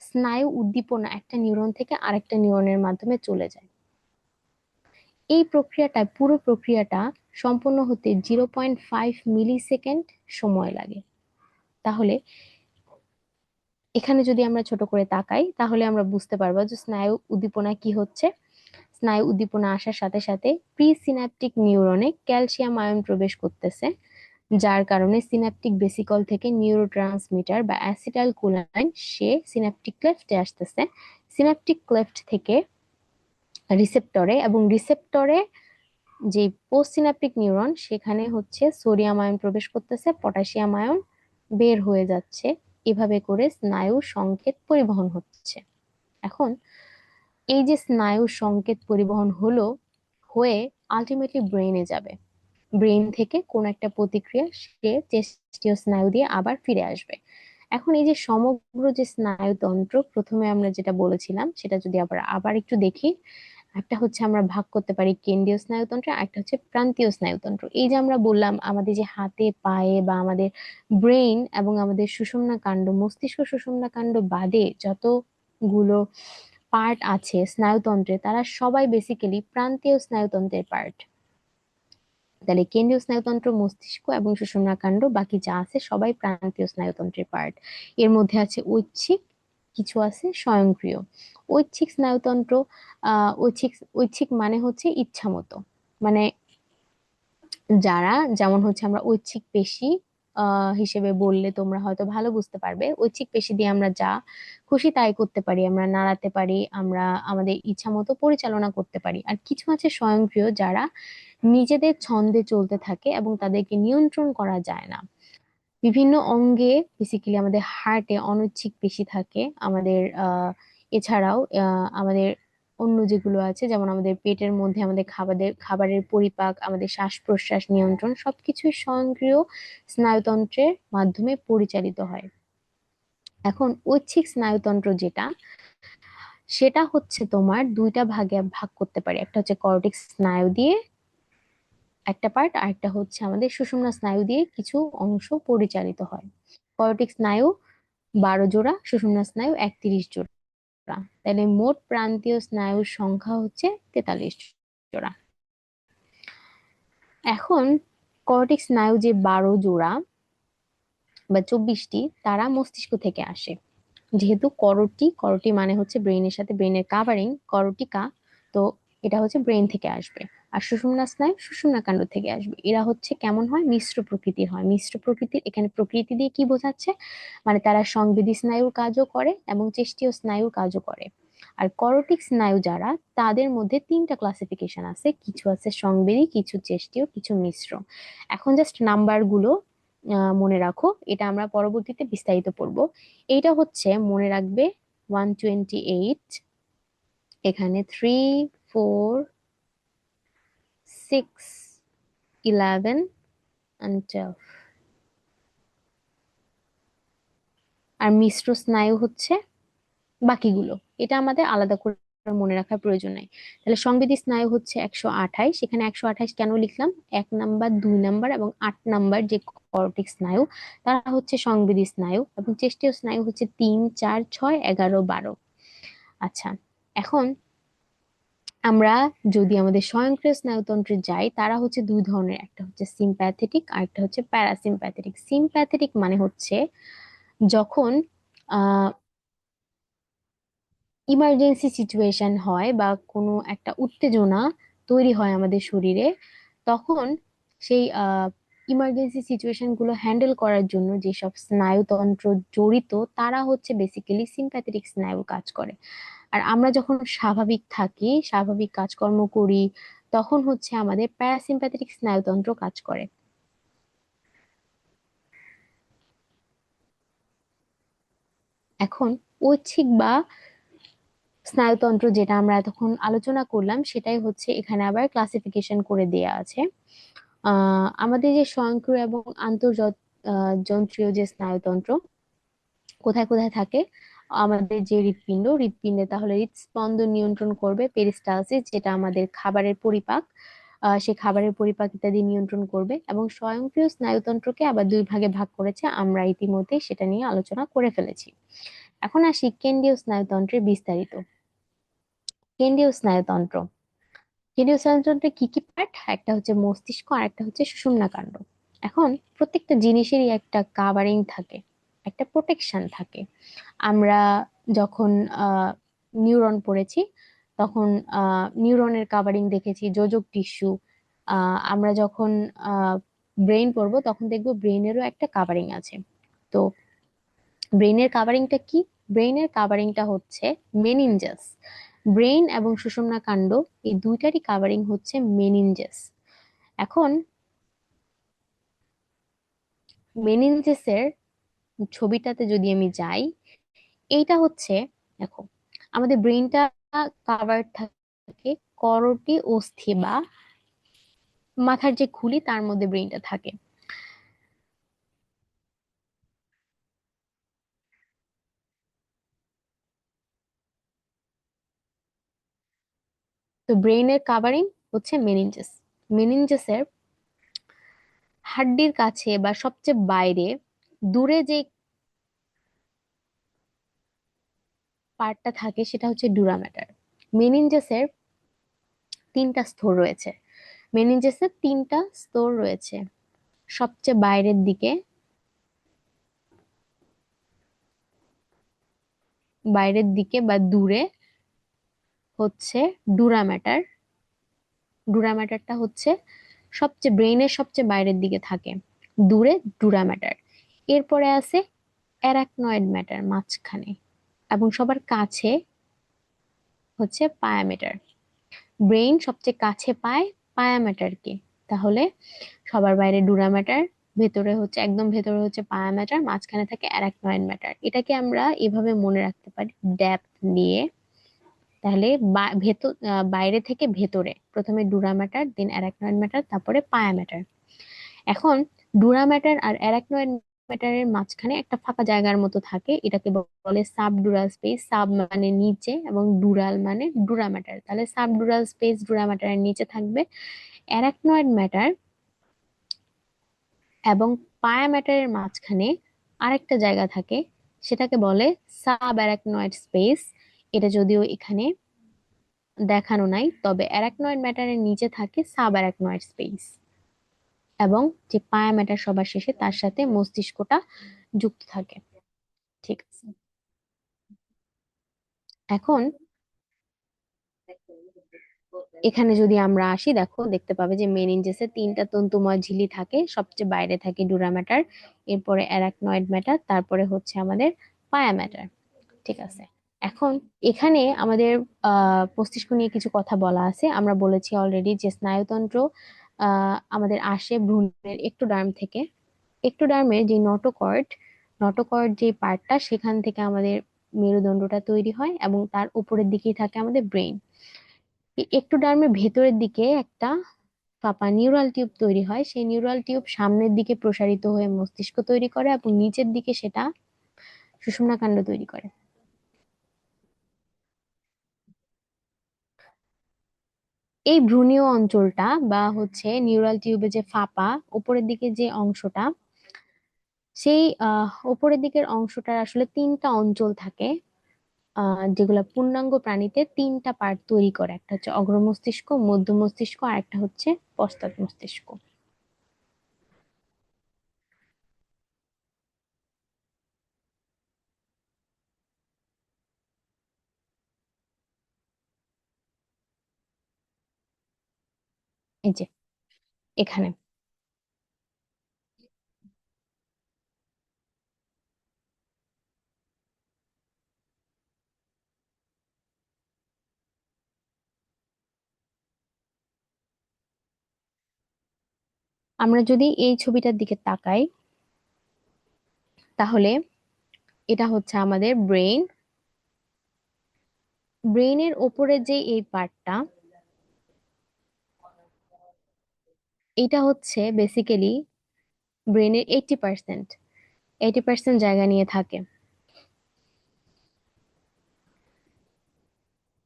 S2: স্নায়ু উদ্দীপনা একটা নিউরন থেকে আরেকটা নিউরনের মাধ্যমে চলে যায়। এই প্রক্রিয়াটা, পুরো প্রক্রিয়াটা সম্পন্ন হতে 0.5 মিলি সেকেন্ড সময় লাগে। তাহলে এখানে যদি আমরা ছোট করে তাকাই তাহলে আমরা বুঝতে পারবো যে স্নায়ু উদ্দীপনা কি হচ্ছে। স্নায়ু উদ্দীপনা আসার সাথে সাথে প্রি সিন্যাপটিক নিউরনে ক্যালসিয়াম আয়ন প্রবেশ করতেছে, যার কারণে সিন্যাপটিক ভেসিকল থেকে নিউরোট্রান্সমিটার বা অ্যাসিটাইল কোলাইন সে সিন্যাপটিক ক্লেফটে আসতেছে। সিন্যাপটিক ক্লেফট থেকে রিসেপ্টরে, এবং রিসেপ্টরে যে পোস্ট সিন্যাপটিক নিউরন সেখানে সোডিয়াম আয়ন প্রবেশ করতেছে, পটাশিয়াম আয়ন বের হয়ে যাচ্ছে। এভাবে করে স্নায়ু সংকেত পরিবহন হচ্ছে। এখন এই যে স্নায়ু সংকেত পরিবহন হলো, হয়ে আলটিমেটলি ব্রেইনে যাবে। ব্রেইন থেকে কোন একটা প্রতিক্রিয়া সে চেস্টীয় স্নায়ু দিয়ে আবার ফিরে আসবে। এখন এই যে সমগ্র যে স্নায়ুতন্ত্র, প্রথমে আমরা যেটা বলেছিলাম সেটা যদি আবার আবার একটু দেখি, একটা আমরা ভাগ করতে পারি কেন্দ্রীয় স্নায়ুতন্ত্র, আর একটা প্রান্তীয় স্নায়ুতন্ত্র। এই যে আমরা বললাম আমাদের যে হাতে পায়ে বা আমাদের ব্রেইন এবং আমাদের সুষুম্না কাণ্ড, মস্তিষ্ক সুষুম্না কাণ্ড বাদে যতগুলো পার্ট আছে স্নায়ুতন্ত্রে, তারা সবাই বেসিক্যালি প্রান্তীয় স্নায়ুতন্ত্রের পার্ট। তাহলে কেন্দ্রীয় স্নায়ুতন্ত্র, মস্তিষ্ক এবং সুষুম্না কাণ্ড বাকি যা আছে সবাই প্রান্তীয় স্নায়ুতন্ত্রের পার্ট। এর মধ্যে আছে ঐচ্ছিক, কিছু আছে স্বয়ংক্রিয়। ঐচ্ছিক স্নায়ুতন্ত্র, ঐচ্ছিক ঐচ্ছিক মানে ইচ্ছা মতো, মানে যারা যেমন আমরা ঐচ্ছিক পেশি হিসেবে বললে তোমরা হয়তো ভালো বুঝতে পারবে। ঐচ্ছিক পেশি দিয়ে আমরা যা খুশি তাই করতে পারি, আমরা নাড়াতে পারি, আমরা আমাদের ইচ্ছা মতো পরিচালনা করতে পারি। আর কিছু আছে স্বয়ংক্রিয়, যারা নিজেদের ছন্দে চলতে থাকে এবং তাদেরকে নিয়ন্ত্রণ করা যায় না। বিভিন্ন অঙ্গে, বেসিক্যালি আমাদের হার্টে অনৈচ্ছিক পেশি থাকে আমাদের। এছাড়াও আমাদের অন্য যেগুলো আছে, যেমন আমাদের পেটের মধ্যে আমাদের খাবারের পরিপাক, আমাদের শ্বাস প্রশ্বাস নিয়ন্ত্রণ, সবকিছুই স্বয়ংক্রিয় স্নায়ুতন্ত্রের মাধ্যমে পরিচালিত হয়। এখন ঐচ্ছিক স্নায়ুতন্ত্র যেটা, সেটা তোমার দুইটা ভাগে ভাগ করতে পারি। একটা কর্টেক্স স্নায়ু দিয়ে একটা পার্ট, আর একটা আমাদের সুষুম্না স্নায়ু দিয়ে কিছু অংশ পরিচালিত হয়। কর্টেক্স স্নায়ু 12 জোড়া, সুষুম্না স্নায়ু 31 জোড়া। তাহলে মোট প্রান্তীয় স্নায়ুর সংখ্যা 43 জোড়া। এখন কর্টেক্স স্নায়ু যে 12 জোড়া বা 24টি, তারা মস্তিষ্ক থেকে আসে। যেহেতু করটি, করটি মানে ব্রেইনের সাথে ব্রেইনের কাভারিং, করটিকা, তো এটা ব্রেইন থেকে আসবে। আর সুষুম্না স্নায়ু সুষুম্না কাণ্ড থেকে আসবে। এরা হচ্ছে কেমন হয়, মিশ্র প্রকৃতির হয়। মিশ্র প্রকৃতির এখানে প্রকৃতি দিয়ে কি বোঝাচ্ছে, মানে তারা সংবেদী স্নায়ুর কাজও করে এবং চেষ্টীয় স্নায়ুর কাজও করে। আর করোটিক স্নায়ু যারা, তাদের মধ্যে তিনটা ক্লাসিফিকেশন আছে, কিছু আছে সংবেদী, কিছু চেষ্টীয়, কিছু মিশ্র। এখন জাস্ট নাম্বার গুলো মনে রাখো, এটা আমরা পরবর্তীতে বিস্তারিত পড়বো। এইটা হচ্ছে মনে রাখবে 128, এখানে 3, 4, 6, 11 and 12। আর মিশ্র স্নায়ু হচ্ছে বাকিগুলো। এটা আমাদের আলাদা করে মনে রাখার প্রয়োজন নাই। তাহলে সংবেদী স্নায়ু হচ্ছে 128, এখানে 128 কেন লিখলাম, 1 নাম্বার, 2 নাম্বার এবং 8 নাম্বার যে করটিক স্নায়ু, তারা হচ্ছে সংবেদী স্নায়ু, এবং চেষ্টীয় স্নায়ু হচ্ছে 3, 4, 6, 11, 12। আচ্ছা, এখন আমরা যদি আমাদের স্বয়ংক্রিয় স্নায়ুতন্ত্রে যাই, তারা হচ্ছে দুই ধরনের, একটা হচ্ছে সিম্প্যাথেটিক আর একটা হচ্ছে প্যারাসিম্প্যাথেটিক। সিম্প্যাথেটিক মানে হচ্ছে যখন ইমার্জেন্সি সিচুয়েশন হয় বা কোনো একটা উত্তেজনা তৈরি হয় আমাদের শরীরে, তখন সেই ইমার্জেন্সি সিচুয়েশন গুলো হ্যান্ডেল করার জন্য যেসব স্নায়ুতন্ত্র জড়িত, তারা হচ্ছে বেসিক্যালি সিম্প্যাথেটিক স্নায়ু কাজ করে। আর আমরা যখন স্বাভাবিক থাকি, স্বাভাবিক কাজকর্ম করি, তখন হচ্ছে আমাদের প্যারাসিম্প্যাথেটিক স্নায়ুতন্ত্র কাজ করে। এখন ঐচ্ছিক বা স্নায়ুতন্ত্র যেটা আমরা এতক্ষণ আলোচনা করলাম, সেটাই হচ্ছে এখানে আবার ক্লাসিফিকেশন করে দেয়া আছে। আমাদের যে স্বয়ংক্রিয় এবং যন্ত্রীয় যে স্নায়ুতন্ত্র কোথায় কোথায় থাকে, আমাদের যে হৃৎপিণ্ডে তাহলে হৃদস্পন্দন নিয়ন্ত্রণ করবে পেরিস্টালসিস, যেটা আমাদের খাবারের পরিপাক, সে খাবারের পরিপাক ইত্যাদি নিয়ন্ত্রণ করবে। এবং স্বয়ংক্রিয় স্নায়ুতন্ত্রকে আবার দুই ভাগে ভাগ করেছে, আমরা ইতিমধ্যে সেটা নিয়ে আলোচনা করে ফেলেছি। এখন আসি কেন্দ্রীয় স্নায়ুতন্ত্রের বিস্তারিত। কেন্দ্রীয় স্নায়ুতন্ত্র, কেন্দ্রীয় স্নায়ুতন্ত্রের কি কি পার্ট, একটা হচ্ছে মস্তিষ্ক আর একটা হচ্ছে সুষুম্না কাণ্ড। এখন প্রত্যেকটা জিনিসেরই একটা কাভারিং থাকে, একটা প্রোটেকশন থাকে। আমরা যখন নিউরন পড়েছি, তখন নিউরনের কাভারিং দেখেছি, যোজক টিস্যু। আমরা যখন ব্রেন পড়বো, তখন দেখবো ব্রেনেরও একটা কাভারিং আছে। তো ব্রেনের কাভারিংটা কি, ব্রেনের কাভারিংটা হচ্ছে মেনিনজাস। ব্রেন এবং সুষুম্না কাণ্ড, এই দুইটারই কাভারিং হচ্ছে মেনিনজাস। এখন মেনিনজাসের ছবিটাতে যদি আমি যাই, এইটা হচ্ছে, দেখো, আমাদের ব্রেনটা কাভার থাকে করোটি অস্থি বা মাথার যে খুলি, তার মধ্যে ব্রেনটা থাকে। তো ব্রেনের কাভারিং হচ্ছে মেনিনজাস। মেনিনজাসের হাড্ডির কাছে বা সবচেয়ে বাইরে, দূরে যে পার্টটা থাকে, সেটা হচ্ছে ডুরা ম্যাটার। মেনিনজাসের তিনটা স্তর রয়েছে। মেনিনজাসের তিনটা স্তর রয়েছে। সবচেয়ে বাইরের দিকে, বাইরের দিকে বা দূরে হচ্ছে ডুরা ম্যাটার। ডুরা ম্যাটারটা হচ্ছে সবচেয়ে ব্রেনের সবচেয়ে বাইরের দিকে থাকে, দূরে ডুরা ম্যাটার। এরপরে আছে অ্যারাকনয়েড ম্যাটার মাঝখানে, এবং সবার কাছে হচ্ছে পায়ামেটার। ব্রেন সবচেয়ে কাছে পায় পায়ামেটারকে। তাহলে সবার বাইরে ডুরা ম্যাটার, ভেতরে হচ্ছে, একদম ভেতরে হচ্ছে পায়া ম্যাটার, মাঝখানে থাকে অ্যারাকনয়েড ম্যাটার। এটাকে আমরা এভাবে মনে রাখতে পারি ডেপথ দিয়ে। তাহলে বাইরে থেকে ভেতরে প্রথমে ডুরা ম্যাটার, দেন অ্যারাকনয়েড ম্যাটার, তারপরে পায়া ম্যাটার। এখন ডুরা ম্যাটার আর অ্যারাকনয়েড ম্যাটারের মাঝখানে একটা ফাঁকা জায়গার মতো থাকে, এটাকে বলে সাবডুরাল স্পেস। সাব মানে নিচে এবং ডুরাল মানে ডুরা ম্যাটার। তাহলে সাবডুরাল স্পেস ডুরা ম্যাটারের নিচে থাকবে অ্যারাকনয়েড ম্যাটার, এবং পায়া ম্যাটারের মাঝখানে আরেকটা জায়গা থাকে, সেটাকে বলে সাব অ্যারাকনয়েড স্পেস। এটা যদিও এখানে দেখানো নাই, তবে অ্যারাকনয়েড ম্যাটারের নিচে থাকে সাব অ্যারাকনয়েড স্পেস, এবং যে পায়া ম্যাটার সবার শেষে, তার সাথে মস্তিষ্কটা যুক্ত থাকে। ঠিক আছে, এখন এখানে যদি আমরা আসি, দেখো দেখতে পাবে যে মেনিনজেসে তিনটা তন্তুময় ঝিল্লি থাকে, সবচেয়ে বাইরে থাকে ডুরা ম্যাটার, এরপরে অ্যারাকনয়েড ম্যাটার, তারপরে হচ্ছে আমাদের পায়া ম্যাটার। ঠিক আছে। এখন এখানে আমাদের মস্তিষ্ক নিয়ে কিছু কথা বলা আছে। আমরা বলেছি অলরেডি যে স্নায়ুতন্ত্র আমাদের আসে ভ্রূণের একটোডার্ম থেকে। একটোডার্মের যে নটোকর্ড, নটোকর্ড যে পার্টটা, সেখান থেকে আমাদের মেরুদণ্ডটা তৈরি হয় এবং তার উপরের দিকেই থাকে আমাদের ব্রেন। একটোডার্মের ভেতরের দিকে একটা ফাঁপা নিউরাল টিউব তৈরি হয়, সেই নিউরাল টিউব সামনের দিকে প্রসারিত হয়ে মস্তিষ্ক তৈরি করে এবং নিচের দিকে সেটা সুষুম্না কাণ্ড তৈরি করে। এই ভ্রূণীয় অঞ্চলটা বা হচ্ছে নিউরাল টিউবে যে ফাঁপা উপরের দিকে যে অংশটা, সেই উপরের দিকের অংশটার আসলে তিনটা অঞ্চল থাকে, যেগুলা পূর্ণাঙ্গ প্রাণীতে তিনটা পার্ট তৈরি করে। একটা হচ্ছে অগ্র মস্তিষ্ক, মধ্য মস্তিষ্ক, আর একটা হচ্ছে পশ্চাৎ মস্তিষ্ক। এই যে এখানে আমরা যদি এই ছবিটার দিকে তাকাই, তাহলে এটা হচ্ছে আমাদের ব্রেন। ব্রেইনের ওপরে যে এই পার্টটা, এটা হচ্ছে বেসিক্যালি ব্রেনের 80%, 80% জায়গা নিয়ে থাকে।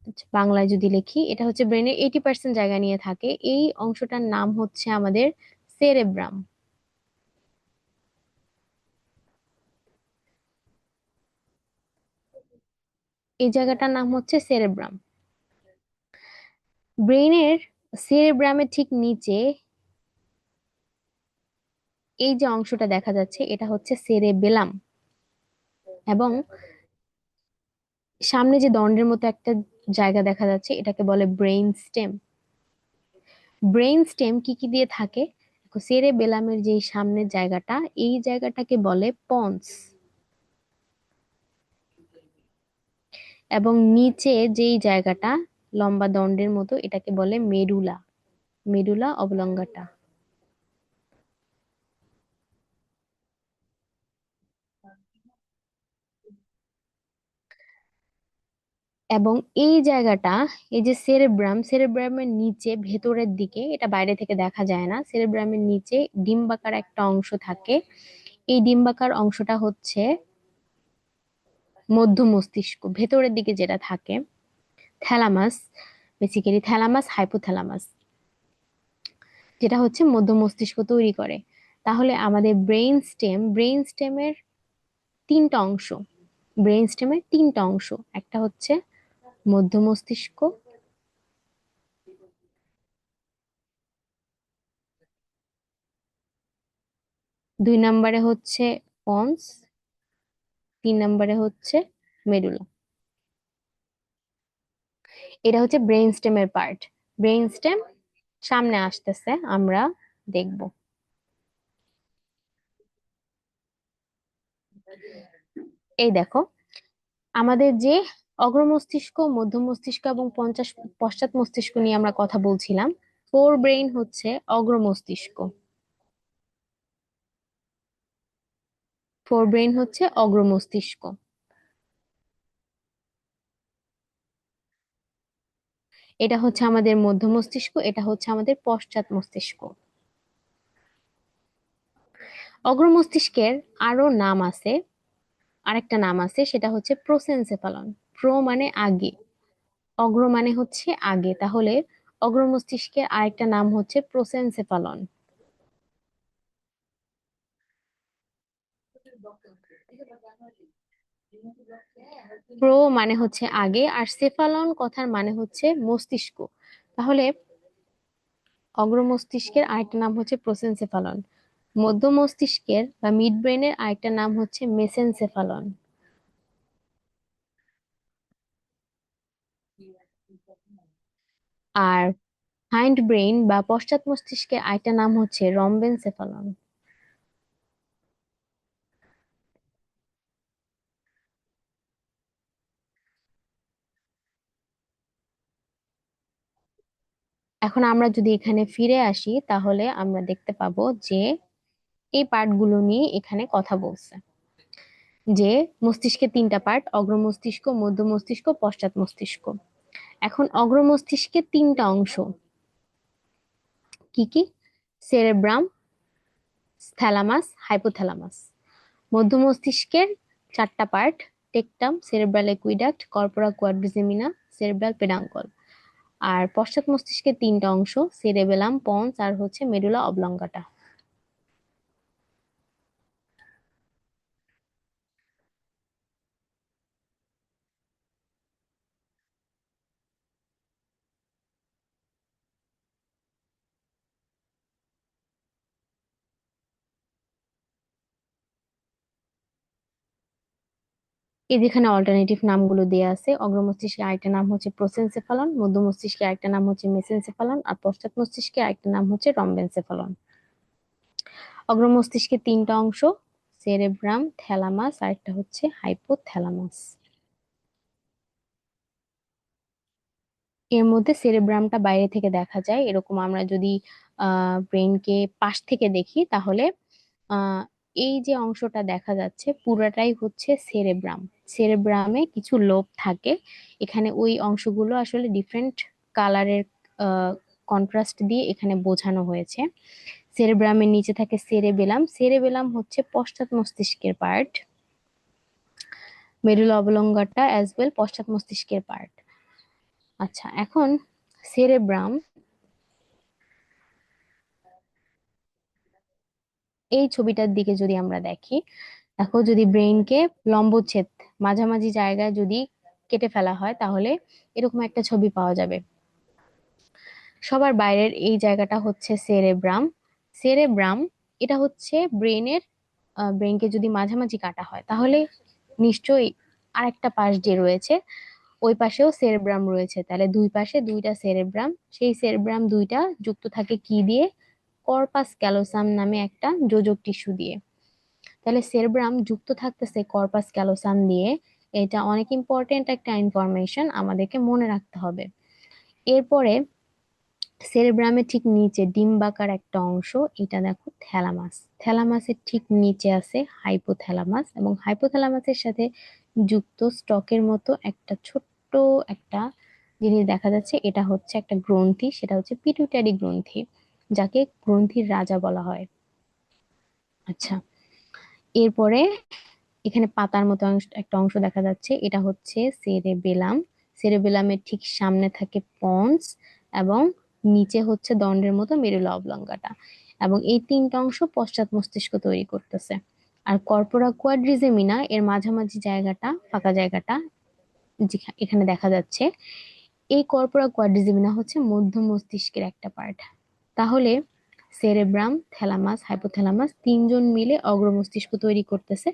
S2: আচ্ছা, বাংলায় যদি লিখি, এটা হচ্ছে ব্রেনের 80% জায়গা নিয়ে থাকে। এই অংশটার নাম হচ্ছে আমাদের সেরেব্রাম। এই জায়গাটার নাম হচ্ছে সেরেব্রাম। ব্রেনের সেরেব্রামের ঠিক নিচে এই যে অংশটা দেখা যাচ্ছে, এটা হচ্ছে সেরেবেলাম। এবং সামনে যে দণ্ডের মতো একটা জায়গা দেখা যাচ্ছে, এটাকে বলে ব্রেইন স্টেম। ব্রেইন স্টেম কি কি দিয়ে থাকে? সেরেবেলামের যে সামনের জায়গাটা, এই জায়গাটাকে বলে পন্স। এবং নিচে যেই জায়গাটা লম্বা দণ্ডের মতো, এটাকে বলে মেডুলা, মেডুলা অবলঙ্গাটা। এবং এই জায়গাটা, এই যে সেরেব্রাম, সেরেব্রামের নিচে ভেতরের দিকে, এটা বাইরে থেকে দেখা যায় না, সেরেব্রামের নিচে ডিম্বাকার একটা অংশ থাকে। এই ডিম্বাকার অংশটা হচ্ছে মধ্য মস্তিষ্ক, ভেতরের দিকে যেটা থাকে, থ্যালামাস। বেসিক্যালি থ্যালামাস, হাইপোথ্যালামাস, যেটা হচ্ছে মধ্য মস্তিষ্ক তৈরি করে। তাহলে আমাদের ব্রেইন স্টেম, ব্রেইন স্টেমের তিনটা অংশ, ব্রেইন স্টেমের তিনটা অংশ। একটা হচ্ছে মধ্য মস্তিষ্ক, দুই নম্বরে হচ্ছে পন্স, তিন নম্বরে হচ্ছে মেডুলা। এটা হচ্ছে ব্রেইন স্টেমের পার্ট। ব্রেইন স্টেম সামনে আসতেছে, আমরা দেখব। এই দেখো, আমাদের যে অগ্র মস্তিষ্ক, মধ্য মস্তিষ্ক এবং পশ্চাৎ মস্তিষ্ক নিয়ে আমরা কথা বলছিলাম। ফোর ব্রেইন হচ্ছে অগ্র মস্তিষ্ক, ফোর ব্রেইন হচ্ছে অগ্র মস্তিষ্ক। এটা হচ্ছে আমাদের মধ্য মস্তিষ্ক, এটা হচ্ছে আমাদের পশ্চাৎ মস্তিষ্ক। অগ্র মস্তিষ্কের আরো নাম আছে, আরেকটা নাম আছে, সেটা হচ্ছে প্রোসেনসেফালন। প্রো মানে আগে, অগ্র মানে হচ্ছে আগে, তাহলে অগ্র মস্তিষ্কের আরেকটা নাম হচ্ছে প্রোসেনসেফালন। প্রো মানে হচ্ছে আগে, আর সেফালন কথার মানে হচ্ছে মস্তিষ্ক। তাহলে অগ্র মস্তিষ্কের আরেকটা নাম হচ্ছে প্রোসেনসেফালন, মধ্য মস্তিষ্কের বা মিড ব্রেনের আরেকটা নাম হচ্ছে মেসেনসেফালন। আর হাইন্ড ব্রেইন বা পশ্চাৎ মস্তিষ্কের আরেকটা নাম হচ্ছে রম্বেনসেফালন। এখন আমরা যদি এখানে ফিরে আসি তাহলে আমরা দেখতে পাবো যে এই পার্টগুলো নিয়ে এখানে কথা বলছে, যে মস্তিষ্কের তিনটা পার্ট: অগ্র মস্তিষ্ক, মধ্য মস্তিষ্ক, পশ্চাৎ মস্তিষ্ক। এখন অগ্র মস্তিষ্কের তিনটা অংশ কি কি? Cerebrum, thalamus, hypothalamus. মধ্য মস্তিষ্কের চারটা part: tectum, cerebral aqueduct, corpora quadrigemina, cerebral peduncle. আর পশ্চাৎ মস্তিষ্কের তিনটা অংশ: সেরেবেলাম, পন্স আর হচ্ছে মেডুলা অবলঙ্গাটা। এই যেখানে অল্টারনেটিভ নামগুলো দেয়া আছে, অগ্র মস্তিষ্কের আরেকটা নাম হচ্ছে প্রোসেনসেফালন, মধ্য মস্তিষ্কের আরেকটা নাম হচ্ছে মেসেনসেফালন, আর পশ্চাৎ মস্তিষ্কের আরেকটা নাম হচ্ছে রম্বেনসেফালন। অগ্র মস্তিষ্কের তিনটা অংশ: সেরেব্রাম, থ্যালামাস আর একটা হচ্ছে হাইপোথ্যালামাস। এর মধ্যে সেরেব্রামটা বাইরে থেকে দেখা যায়, এরকম আমরা যদি ব্রেনকে পাশ থেকে দেখি তাহলে আহ এই যে অংশটা দেখা যাচ্ছে পুরাটাই হচ্ছে সেরেব্রাম। সেরেব্রামে কিছু লোব থাকে, এখানে ওই অংশগুলো আসলে ডিফারেন্ট কালারের কন্ট্রাস্ট দিয়ে এখানে বোঝানো হয়েছে। সেরেব্রামের নিচে থাকে সেরেবেলাম। সেরেবেলাম হচ্ছে পশ্চাৎ মস্তিষ্কের পার্ট। মেডুলা অবলঙ্গাটা অ্যাজ ওয়েল পশ্চাৎ মস্তিষ্কের পার্ট। আচ্ছা, এখন সেরেব্রাম, এই ছবিটার দিকে যদি আমরা দেখি, দেখো যদি ব্রেইনকে লম্বচ্ছেদ মাঝামাঝি জায়গায় যদি কেটে ফেলা হয় তাহলে এরকম একটা ছবি পাওয়া যাবে। সবার বাইরের এই জায়গাটা হচ্ছে সেরেব্রাম। সেরেব্রাম এটা হচ্ছে ব্রেনের, ব্রেনকে যদি মাঝামাঝি কাটা হয় তাহলে নিশ্চয়ই আরেকটা পাশ যে রয়েছে ওই পাশেও সেরেব্রাম রয়েছে, তাহলে দুই পাশে দুইটা সেরেব্রাম। সেই সেরেব্রাম দুইটা যুক্ত থাকে কি দিয়ে? কর্পাস ক্যালোসাম নামে একটা যোজক টিস্যু দিয়ে। তাহলে সেরেব্রাম যুক্ত থাকতেছে কর্পাস ক্যালোসাম দিয়ে। এটা অনেক ইম্পর্টেন্ট একটা ইনফরমেশন, আমাদেরকে মনে রাখতে হবে। এরপরে সেরেব্রামের ঠিক নিচে ডিম্বাকার একটা অংশ, এটা দেখো থ্যালামাস। থ্যালামাসের ঠিক নিচে আছে হাইপোথ্যালামাস, এবং হাইপোথ্যালামাসের সাথে যুক্ত স্টকের মতো একটা ছোট্ট একটা জিনিস দেখা যাচ্ছে, এটা হচ্ছে একটা গ্রন্থি, সেটা হচ্ছে পিটুইটারি গ্রন্থি, যাকে গ্রন্থির রাজা বলা হয়। আচ্ছা, এরপরে এখানে পাতার মতো একটা অংশ দেখা যাচ্ছে, এটা হচ্ছে সেরেবেলাম। সেরেবেলামের ঠিক সামনে থাকে পন্স, এবং নিচে হচ্ছে দণ্ডের মতো মেরুলা অবলঙ্গাটা, এবং এই তিনটা অংশ পশ্চাৎ মস্তিষ্ক তৈরি করতেছে। আর কর্পোরা কোয়াড্রিজেমিনা এর মাঝামাঝি জায়গাটা, ফাঁকা জায়গাটা এখানে দেখা যাচ্ছে, এই কর্পোরা কোয়াড্রিজেমিনা হচ্ছে মধ্য মস্তিষ্কের একটা পার্ট। তাহলে সেরেব্রাম, থ্যালামাস, হাইপোথ্যালামাস তিনজন মিলে অগ্র মস্তিষ্ক তৈরি করতেছে।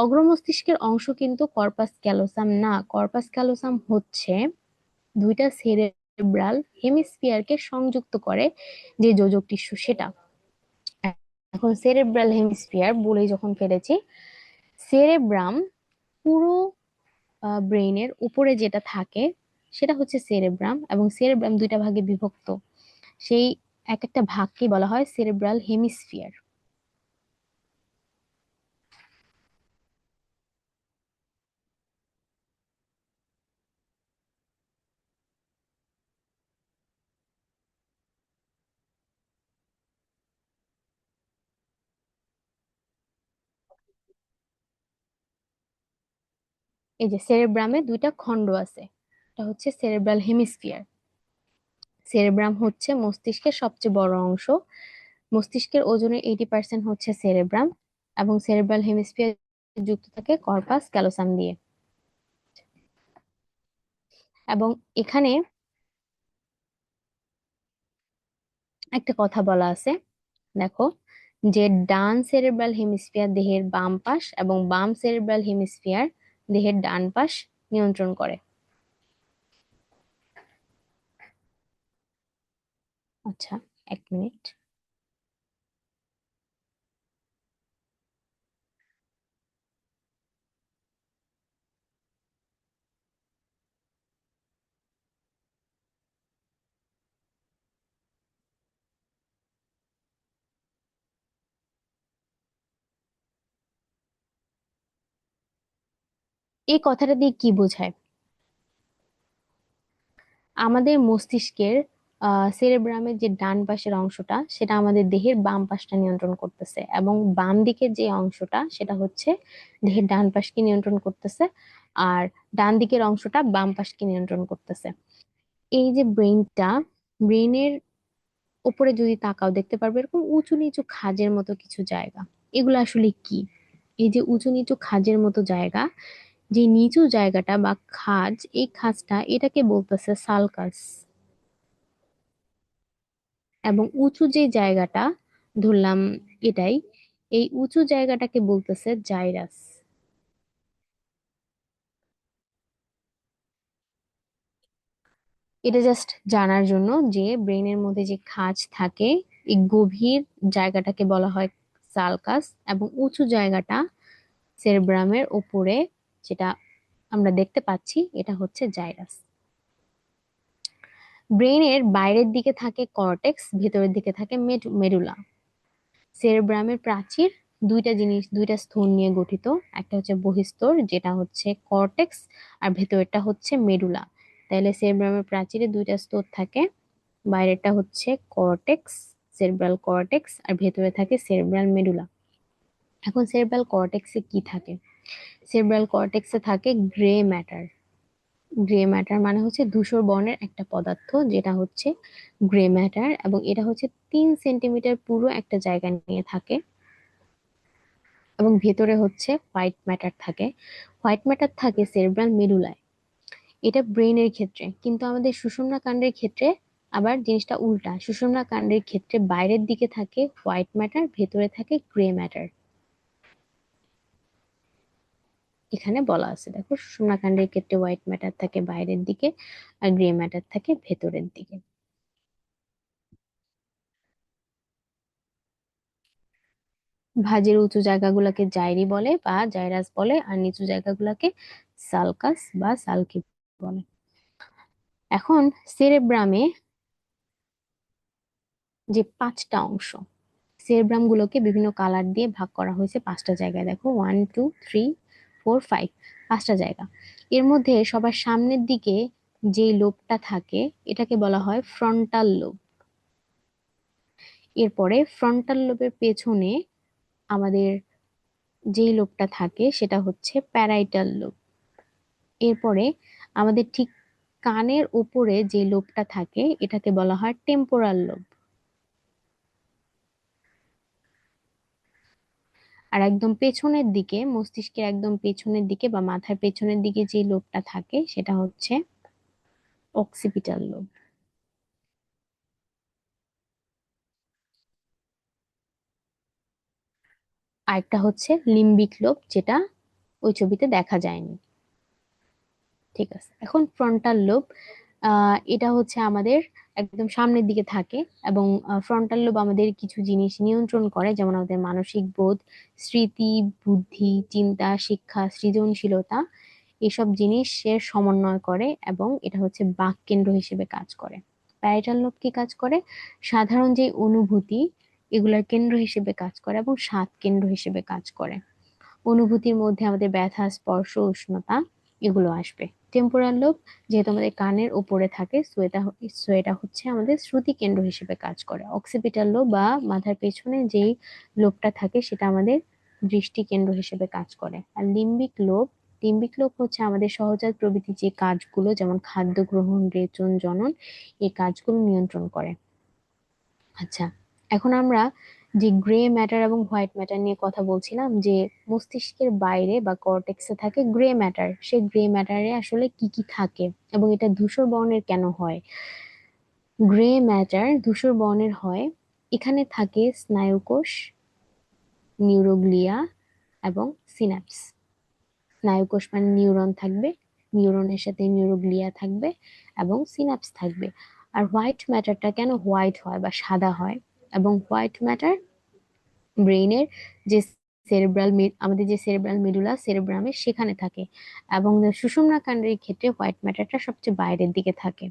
S2: অগ্র মস্তিষ্কের অংশ কিন্তু কর্পাস ক্যালোসাম না, কর্পাস ক্যালোসাম হচ্ছে দুইটা সেরেব্রাল হেমিস্ফিয়ারকে সংযুক্ত করে যে যোজক টিস্যু, সেটা। এখন সেরেব্রাল হেমিস্ফিয়ার বলেই যখন ফেলেছি, সেরেব্রাম পুরো ব্রেইনের উপরে যেটা থাকে সেটা হচ্ছে সেরেব্রাম, এবং সেরেব্রাম দুইটা ভাগে বিভক্ত। সেই এক একটা ভাগকে বলা হয় সেরেব্রাল হেমিস্ফিয়ার। এই যে সেরেব্রামে দুইটা খণ্ড আছে, এটা হচ্ছে সেরেব্রাল হেমিস্ফিয়ার। সেরেব্রাম হচ্ছে মস্তিষ্কের সবচেয়ে বড় অংশ। মস্তিষ্কের ওজনের 80% হচ্ছে সেরেব্রাম, এবং সেরেব্রাল হেমিস্ফিয়ার যুক্ত থাকে কর্পাস ক্যালোসাম দিয়ে। এবং এখানে একটা কথা বলা আছে, দেখো, যে ডান সেরেব্রাল হেমিস্ফিয়ার দেহের বাম পাশ এবং বাম সেরেব্রাল হেমিস্ফিয়ার দেহের ডান পাশ নিয়ন্ত্রণ করে। আচ্ছা, 1 মিনিট। এই কথাটা দিয়ে কি বোঝায়? আমাদের মস্তিষ্কের সেরেব্রামের যে ডান পাশের অংশটা সেটা আমাদের দেহের বাম পাশটা নিয়ন্ত্রণ করতেছে, এবং বাম দিকের যে অংশটা সেটা হচ্ছে দেহের ডান পাশকে নিয়ন্ত্রণ করতেছে, আর ডান দিকের অংশটা বাম পাশকে নিয়ন্ত্রণ করতেছে। এই যে ব্রেনের উপরে যদি তাকাও দেখতে পারবে এরকম উঁচু নিচু খাঁজের মতো কিছু জায়গা। এগুলো আসলে কি? এই যে উঁচু নিচু খাঁজের মতো জায়গা, যে নিচু জায়গাটা বা খাঁজ, এই খাঁজটা এটাকে বলতেছে সালকাস। এবং উঁচু যে জায়গাটা ধরলাম এটাই, এই উঁচু জায়গাটাকে বলতেছে জাইরাস। এটা জাস্ট জানার জন্য যে ব্রেনের মধ্যে যে খাঁজ থাকে, এই গভীর জায়গাটাকে বলা হয় সালকাস, এবং উঁচু জায়গাটা সেরেব্রামের ওপরে যেটা আমরা দেখতে পাচ্ছি এটা হচ্ছে জাইরাস। ব্রেনের বাইরের দিকে থাকে কর্টেক্স, ভেতরের দিকে থাকে মেডুলা। সেরেব্রামের প্রাচীর দুইটা স্তর নিয়ে গঠিত। একটা হচ্ছে বহিঃস্তর যেটা হচ্ছে কর্টেক্স, আর ভেতরেরটা হচ্ছে মেডুলা। তাহলে সেরেব্রামের প্রাচীরে দুইটা স্তর থাকে, বাইরেরটা হচ্ছে কর্টেক্স, সেরেব্রাল কর্টেক্স, আর ভেতরে থাকে সেরেব্রাল মেডুলা। এখন সেরেব্রাল কর্টেক্সে কি থাকে? সেরেব্রাল কর্টেক্সে থাকে গ্রে ম্যাটার। গ্রে ম্যাটার মানে হচ্ছে ধূসর বর্ণের একটা পদার্থ, যেটা হচ্ছে গ্রে ম্যাটার, এবং এটা হচ্ছে 3 সেন্টিমিটার পুরো একটা জায়গা নিয়ে থাকে। এবং ভেতরে হচ্ছে হোয়াইট ম্যাটার থাকে। হোয়াইট ম্যাটার থাকে সেরেব্রাল মেডুলায়। এটা ব্রেনের ক্ষেত্রে, কিন্তু আমাদের সুষুম্না কাণ্ডের ক্ষেত্রে আবার জিনিসটা উল্টা। সুষুম্না কাণ্ডের ক্ষেত্রে বাইরের দিকে থাকে হোয়াইট ম্যাটার, ভেতরে থাকে গ্রে ম্যাটার। এখানে বলা আছে দেখো, সুষুম্না কাণ্ডের ক্ষেত্রে হোয়াইট ম্যাটার থাকে বাইরের দিকে, আর গ্রে ম্যাটার থাকে ভেতরের দিকে। ভাঁজের উঁচু জায়গাগুলোকে জাইরি বলে বা জাইরাস বলে, আর নিচু জায়গাগুলোকে সালকাস বা সালকি বলে। এখন সেরেব্রামে যে 5টা অংশ, সেরেব্রাম গুলোকে বিভিন্ন কালার দিয়ে ভাগ করা হয়েছে 5টা জায়গায়। দেখো, 1 2 3 4 5, 5টা জায়গা। এর মধ্যে সবার সামনের দিকে যে লোবটা থাকে এটাকে বলা হয় ফ্রন্টাল লোব। এরপরে ফ্রন্টাল লোবের পেছনে আমাদের যেই লোবটা থাকে সেটা হচ্ছে প্যারাইটাল লোব। এরপরে আমাদের ঠিক কানের উপরে যে লোবটা থাকে এটাকে বলা হয় টেম্পোরাল লোব। আর একদম পেছনের দিকে, মস্তিষ্কের একদম পেছনের দিকে বা মাথার পেছনের দিকে যে লোবটা থাকে সেটা হচ্ছে অক্সিপিটাল লোব। আরেকটা হচ্ছে লিম্বিক লোব, যেটা ওই ছবিতে দেখা যায়নি। ঠিক আছে, এখন ফ্রন্টাল লোব। এটা হচ্ছে আমাদের একদম সামনের দিকে থাকে, এবং ফ্রন্টাল লোব আমাদের কিছু জিনিস নিয়ন্ত্রণ করে, যেমন আমাদের মানসিক বোধ, স্মৃতি, বুদ্ধি, চিন্তা, শিক্ষা, সৃজনশীলতা, এসব জিনিসের সমন্বয় করে, এবং এটা হচ্ছে বাক কেন্দ্র হিসেবে কাজ করে। প্যারিটাল লোব কি কাজ করে? সাধারণ যে অনুভূতি এগুলার কেন্দ্র হিসেবে কাজ করে, এবং স্বাদ কেন্দ্র হিসেবে কাজ করে। অনুভূতির মধ্যে আমাদের ব্যথা, স্পর্শ, উষ্ণতা এগুলো আসবে। টেম্পোরাল লোব যেহেতু আমাদের কানের উপরে থাকে, সো এটা হচ্ছে আমাদের শ্রুতি কেন্দ্র হিসেবে কাজ করে। অক্সিপিটাল লোব বা মাথার পেছনে যেই লোবটা থাকে সেটা আমাদের দৃষ্টি কেন্দ্র হিসেবে কাজ করে। আর লিম্বিক লোব হচ্ছে আমাদের সহজাত প্রবৃত্তির যে কাজগুলো, যেমন খাদ্য গ্রহণ, রেচন, জনন, এই কাজগুলো নিয়ন্ত্রণ করে। আচ্ছা, এখন আমরা যে গ্রে ম্যাটার এবং হোয়াইট ম্যাটার নিয়ে কথা বলছিলাম, যে মস্তিষ্কের বাইরে বা কর্টেক্সে থাকে গ্রে ম্যাটার, সেই গ্রে ম্যাটারে আসলে কি কি থাকে এবং এটা ধূসর বর্ণের কেন হয়? গ্রে ম্যাটার ধূসর বর্ণের হয়, এখানে থাকে স্নায়ুকোষ, নিউরোগ্লিয়া এবং সিনাপস। স্নায়ুকোষ মানে নিউরন থাকবে, নিউরনের সাথে নিউরোগ্লিয়া থাকবে, এবং সিনাপস থাকবে। আর হোয়াইট ম্যাটারটা কেন হোয়াইট হয় বা সাদা হয়, এবং হোয়াইট ম্যাটার ব্রেইনের যে আমাদের যে সেরেব্রাল মেডুলা সেরেব্রামে সেখানে থাকে, এবং সুষুম্না কাণ্ডের ক্ষেত্রে হোয়াইট ম্যাটারটা সবচেয়ে বাইরের দিকে থাকে।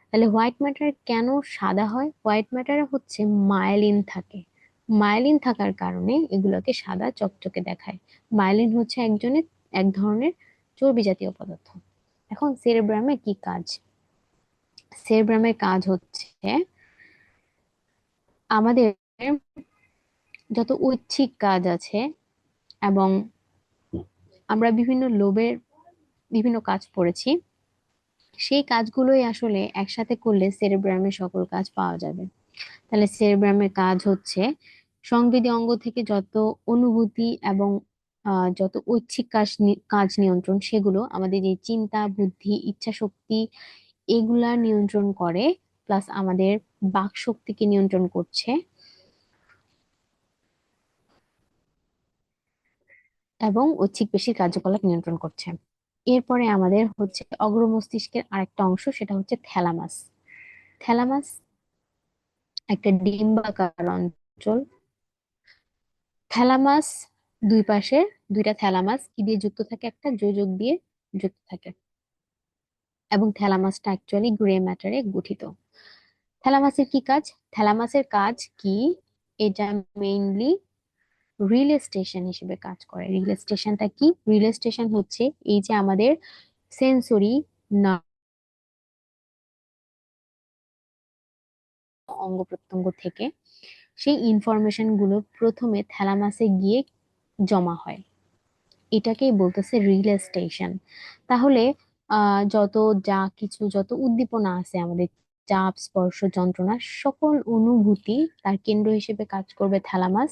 S2: তাহলে হোয়াইট ম্যাটার কেন সাদা হয়? হোয়াইট ম্যাটারে হচ্ছে মায়েলিন থাকে। মায়েলিন থাকার কারণে এগুলোকে সাদা চকচকে দেখায়। মায়েলিন হচ্ছে এক ধরনের চর্বি জাতীয় পদার্থ। এখন সেরেব্রামে কি কাজ? সেরেব্রামের কাজ হচ্ছে আমাদের যত ঐচ্ছিক কাজ আছে, এবং আমরা বিভিন্ন লোবের বিভিন্ন কাজ পড়েছি, সেই কাজগুলোই আসলে একসাথে করলে সেরেব্রামের সকল কাজ পাওয়া যাবে। তাহলে সেরেব্রামের কাজ হচ্ছে সংবেদী অঙ্গ থেকে যত অনুভূতি এবং যত ঐচ্ছিক কাজ নিয়ন্ত্রণ, সেগুলো আমাদের যে চিন্তা, বুদ্ধি, ইচ্ছা শক্তি, এগুলা নিয়ন্ত্রণ করে, প্লাস আমাদের বাক শক্তিকে নিয়ন্ত্রণ করছে, এবং ঐচ্ছিক পেশির কার্যকলাপ নিয়ন্ত্রণ করছে। এরপরে আমাদের হচ্ছে অগ্র মস্তিষ্কের আরেকটা অংশ, সেটা হচ্ছে থ্যালামাস। থ্যালামাস একটা ডিম্বাকার অঞ্চল। থ্যালামাস দুই পাশে দুইটা থ্যালামাস কি দিয়ে যুক্ত থাকে? একটা যোজক দিয়ে যুক্ত থাকে, এবং থ্যালামাসটা অ্যাকচুয়ালি গ্রে ম্যাটারে গঠিত। থ্যালামাসের কি কাজ? থ্যালামাসের কাজ কি? এটা মেইনলি রিলে স্টেশন হিসেবে কাজ করে। রিলে স্টেশনটা কি? রিলে স্টেশন হচ্ছে এই যে আমাদের সেন্সরি অঙ্গ প্রত্যঙ্গ থেকে সেই ইনফরমেশন গুলো প্রথমে থ্যালামাসে গিয়ে জমা হয়, এটাকেই বলতেছে রিলে স্টেশন। তাহলে যত যত উদ্দীপনা আছে আমাদের, চাপ, স্পর্শ, যন্ত্রণা, সকল অনুভূতি তার কেন্দ্র হিসেবে কাজ করবে থ্যালামাস।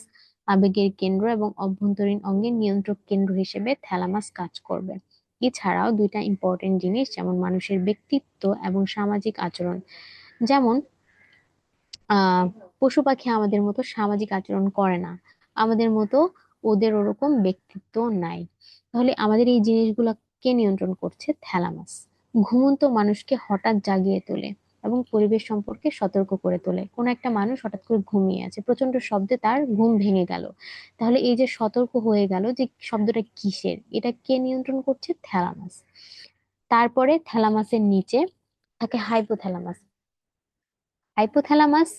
S2: আবেগের কেন্দ্র এবং অভ্যন্তরীণ অঙ্গের নিয়ন্ত্রক কেন্দ্র হিসেবে থ্যালামাস কাজ করবে। এছাড়াও দুইটা ইম্পর্টেন্ট জিনিস, যেমন মানুষের ব্যক্তিত্ব এবং সামাজিক আচরণ। যেমন আহ পশু পাখি আমাদের মতো সামাজিক আচরণ করে না, আমাদের মতো ওদের ওরকম ব্যক্তিত্ব নাই। তাহলে আমাদের এই জিনিসগুলা কে নিয়ন্ত্রণ করছে? থ্যালামাস। ঘুমন্ত মানুষকে হঠাৎ জাগিয়ে তোলে এবং পরিবেশ সম্পর্কে সতর্ক করে তোলে। কোন একটা মানুষ হঠাৎ করে ঘুমিয়ে আছে, প্রচন্ড শব্দে তার ঘুম ভেঙে গেল, তাহলে এই যে সতর্ক হয়ে গেল যে শব্দটা কিসের, এটা কে নিয়ন্ত্রণ করছে? থ্যালামাস। তারপরে থ্যালামাসের নিচে থাকে হাইপোথ্যালামাস। হাইপোথ্যালামাস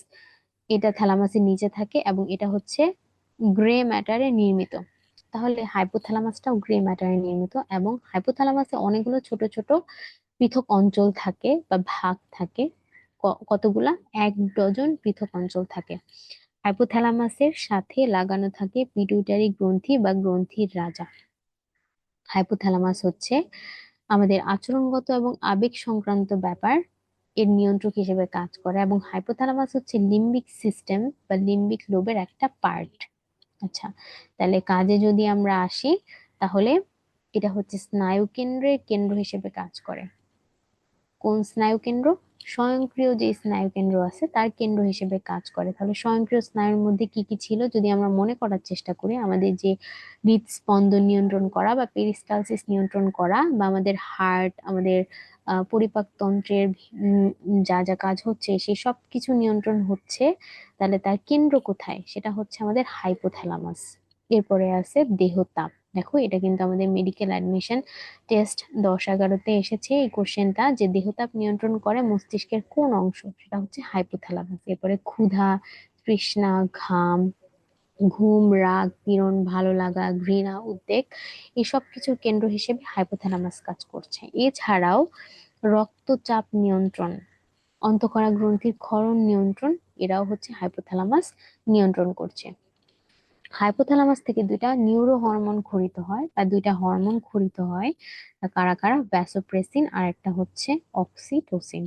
S2: এটা থ্যালামাসের নিচে থাকে, এবং এটা হচ্ছে গ্রে ম্যাটারে নির্মিত। তাহলে হাইপোথ্যালামাসটাও গ্রে ম্যাটারে নির্মিত, এবং হাইপোথ্যালামাসে অনেকগুলো ছোট ছোট পৃথক অঞ্চল থাকে বা ভাগ থাকে। কতগুলা? 1 ডজন পৃথক অঞ্চল থাকে। হাইপোথ্যালামাসের সাথে লাগানো থাকে পিটুইটারি গ্রন্থি বা গ্রন্থির রাজা। হাইপোথ্যালামাস হচ্ছে আমাদের আচরণগত এবং আবেগ সংক্রান্ত ব্যাপার এর নিয়ন্ত্রক হিসেবে কাজ করে, এবং হাইপোথ্যালামাস হচ্ছে লিম্বিক সিস্টেম বা লিম্বিক লোবের একটা পার্ট। আচ্ছা, তাহলে কাজে যদি আমরা আসি, তাহলে এটা হচ্ছে স্নায়ু কেন্দ্রের কেন্দ্র হিসেবে কাজ করে। কোন স্নায়ু কেন্দ্র? স্বয়ংক্রিয় যে স্নায়ু কেন্দ্র আছে তার কেন্দ্র হিসেবে কাজ করে। তাহলে স্বয়ংক্রিয় স্নায়ুর মধ্যে কি কি ছিল যদি আমরা মনে করার চেষ্টা করি, আমাদের যে হৃদস্পন্দন নিয়ন্ত্রণ করা বা পেরিস্টালসিস নিয়ন্ত্রণ করা, বা আমাদের হার্ট, আমাদের পরিপাক তন্ত্রের যা যা কাজ হচ্ছে সেই সব কিছু নিয়ন্ত্রণ হচ্ছে, তাহলে তার কেন্দ্র কোথায়? সেটা হচ্ছে আমাদের হাইপোথ্যালামাস। এরপরে আছে দেহতাপ। দেখো, এটা কিন্তু আমাদের মেডিকেল অ্যাডমিশন টেস্ট 10-11-তে এসেছে এই কোশ্চেনটা, যে দেহতাপ নিয়ন্ত্রণ করে মস্তিষ্কের কোন অংশ? সেটা হচ্ছে হাইপোথ্যালামাস। এরপরে ক্ষুধা, তৃষ্ণা, ঘাম, ঘুম, রাগ, পীড়ন, ভালো লাগা, ঘৃণা, উদ্বেগ, এসব কিছুর কেন্দ্র হিসেবে হাইপোথ্যালামাস কাজ করছে। এছাড়াও রক্তচাপ নিয়ন্ত্রণ, অন্তঃকরা গ্রন্থির ক্ষরণ নিয়ন্ত্রণ, এরাও হচ্ছে হাইপোথ্যালামাস নিয়ন্ত্রণ করছে। হাইপোথ্যালামাস থেকে দুইটা নিউরো হরমোন খরিত হয় বা দুইটা হরমোন খরিত হয়। তা কারা কারা? ভ্যাসোপ্রেসিন আর একটা হচ্ছে অক্সিটোসিন।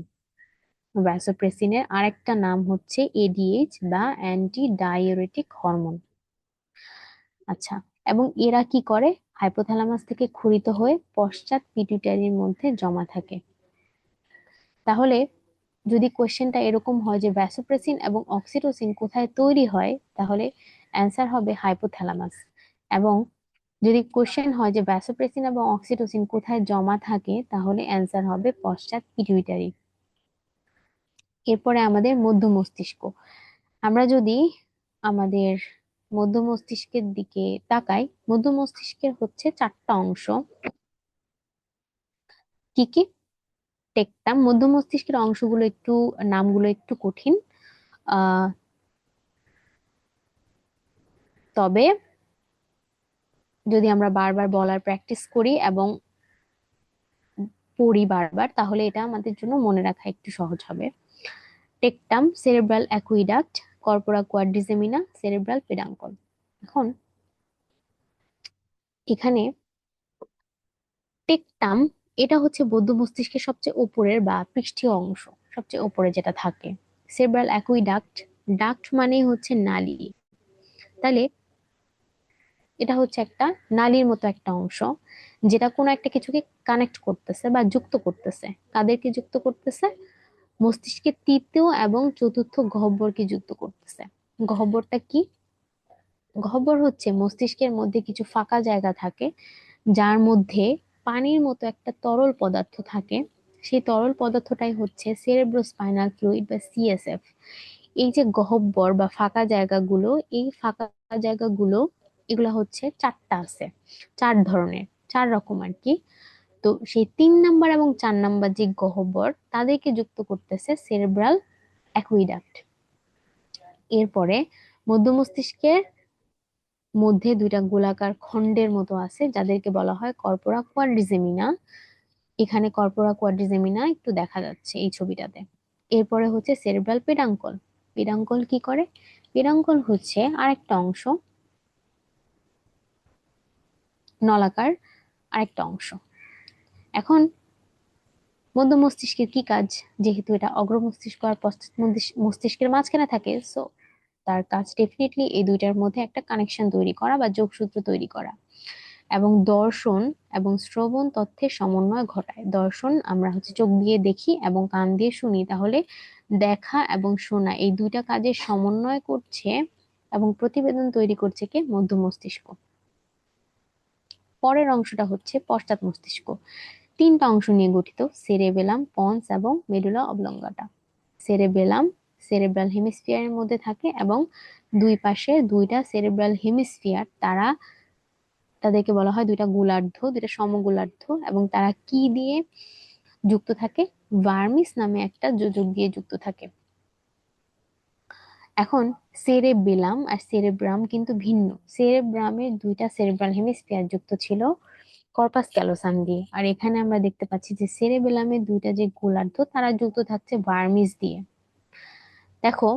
S2: ভ্যাসোপ্রেসিনের আরেকটা নাম হচ্ছে এডিএইচ বা অ্যান্টি ডাইউরেটিক হরমোন। আচ্ছা, এবং এরা কি করে? হাইপোথ্যালামাস থেকে ক্ষরিত হয়ে পশ্চাৎ পিটুইটারির মধ্যে জমা থাকে। তাহলে যদি কোশ্চেনটা এরকম হয় যে ভ্যাসোপ্রেসিন এবং অক্সিটোসিন কোথায় তৈরি হয়, তাহলে অ্যান্সার হবে হাইপোথ্যালামাস। এবং যদি কোশ্চেন হয় যে ভ্যাসোপ্রেসিন এবং অক্সিটোসিন কোথায় জমা থাকে, তাহলে অ্যান্সার হবে পশ্চাৎ পিটুইটারি। এরপরে আমাদের মধ্য মস্তিষ্ক। আমরা যদি আমাদের মধ্য মস্তিষ্কের দিকে তাকাই, মধ্য মস্তিষ্কের হচ্ছে চারটা অংশ। কি কি? টেকটাম। মধ্য মস্তিষ্কের অংশগুলো একটু, নামগুলো একটু কঠিন, আহ তবে যদি আমরা বারবার বলার প্র্যাকটিস করি এবং পড়ি বারবার, তাহলে এটা আমাদের জন্য মনে রাখা একটু সহজ হবে। Tectum, cerebral aqueduct, corpora quadrigemina, cerebral peduncle. এখন এখানে টেকটাম, এটা হচ্ছে বৌদ্ধ মস্তিষ্কের সবচেয়ে উপরের বা পৃষ্ঠীয় অংশ, সবচেয়ে উপরে যেটা থাকে। সেরেব্রাল অ্যাকুইডাক্ট, ডাক্ট মানেই হচ্ছে নালী, তাহলে এটা হচ্ছে একটা নালীর মতো একটা অংশ, যেটা কোনো একটা কিছুকে কানেক্ট করতেছে বা যুক্ত করতেছে। কাদেরকে যুক্ত করতেছে? মস্তিষ্কের তৃতীয় এবং চতুর্থ গহ্বরকে যুক্ত করতেছে। গহ্বরটা কি? গহ্বর হচ্ছে মস্তিষ্কের মধ্যে কিছু ফাঁকা জায়গা থাকে, যার মধ্যে পানির মতো একটা তরল পদার্থ থাকে। সেই তরল পদার্থটাই হচ্ছে সেরেব্রোস্পাইনাল ফ্লুইড বা সিএসএফ। এই যে গহ্বর বা ফাঁকা জায়গাগুলো, এই ফাঁকা জায়গাগুলো, এগুলা হচ্ছে চারটা আছে, চার ধরনের, চার রকম আর কি। তো সেই 3 নাম্বার এবং 4 নাম্বার যে গহ্বর, তাদেরকে যুক্ত করতেছে সেরেব্রাল অ্যাকুইডাক্ট। এরপরে মধ্য মস্তিষ্কের মধ্যে দুইটা গোলাকার খন্ডের মতো আছে, যাদেরকে বলা হয় কর্পোরা কোয়াড্রিজেমিনা। এখানে কর্পোরা কোয়াড্রিজেমিনা একটু দেখা যাচ্ছে এই ছবিটাতে। এরপরে হচ্ছে সেরেব্রাল পেডাঙ্কল। পেডাঙ্কল কি করে? পেডাঙ্কল হচ্ছে আরেকটা অংশ, নলাকার আরেকটা অংশ। এখন মধ্য মস্তিষ্কের কি কাজ? যেহেতু এটা অগ্র মস্তিষ্ক আর পশ্চাৎ মস্তিষ্কের মাঝখানে থাকে, সো তার কাজ ডেফিনেটলি এই দুইটার মধ্যে একটা কানেকশন তৈরি করা বা যোগসূত্র তৈরি করা, এবং দর্শন এবং শ্রবণ তথ্যের সমন্বয় ঘটায়। দর্শন আমরা হচ্ছে চোখ দিয়ে দেখি এবং কান দিয়ে শুনি, তাহলে দেখা এবং শোনা এই দুইটা কাজের সমন্বয় করছে এবং প্রতিবেদন তৈরি করছে কে? মধ্য মস্তিষ্ক। পরের অংশটা হচ্ছে পশ্চাৎ মস্তিষ্ক। 3টা অংশ নিয়ে গঠিত: সেরেবেলাম, পন্স এবং মেডুলা অবলঙ্গাটা। সেরেবেলাম সেরেব্রাল হেমিস্ফিয়ারের মধ্যে থাকে এবং দুই পাশে দুইটা সেরেব্রাল হেমিস্ফিয়ার, তাদেরকে বলা হয় দুইটা গোলার্ধ, দুইটা সমগোলার্ধ, এবং তারা কি দিয়ে যুক্ত থাকে? ভার্মিস নামে একটা যোজক দিয়ে যুক্ত থাকে। এখন সেরেবেলাম আর সেরেব্রাম কিন্তু ভিন্ন। সেরেব্রামের দুইটা সেরেব্রাল হেমিস্ফিয়ার যুক্ত ছিল কর্পাস ক্যালোসাম দিয়ে, আর এখানে আমরা দেখতে পাচ্ছি যে সেরেবেলামের দুইটা যে গোলার্ধ, তারা যুক্ত থাকছে ভার্মিস দিয়ে। দেখো,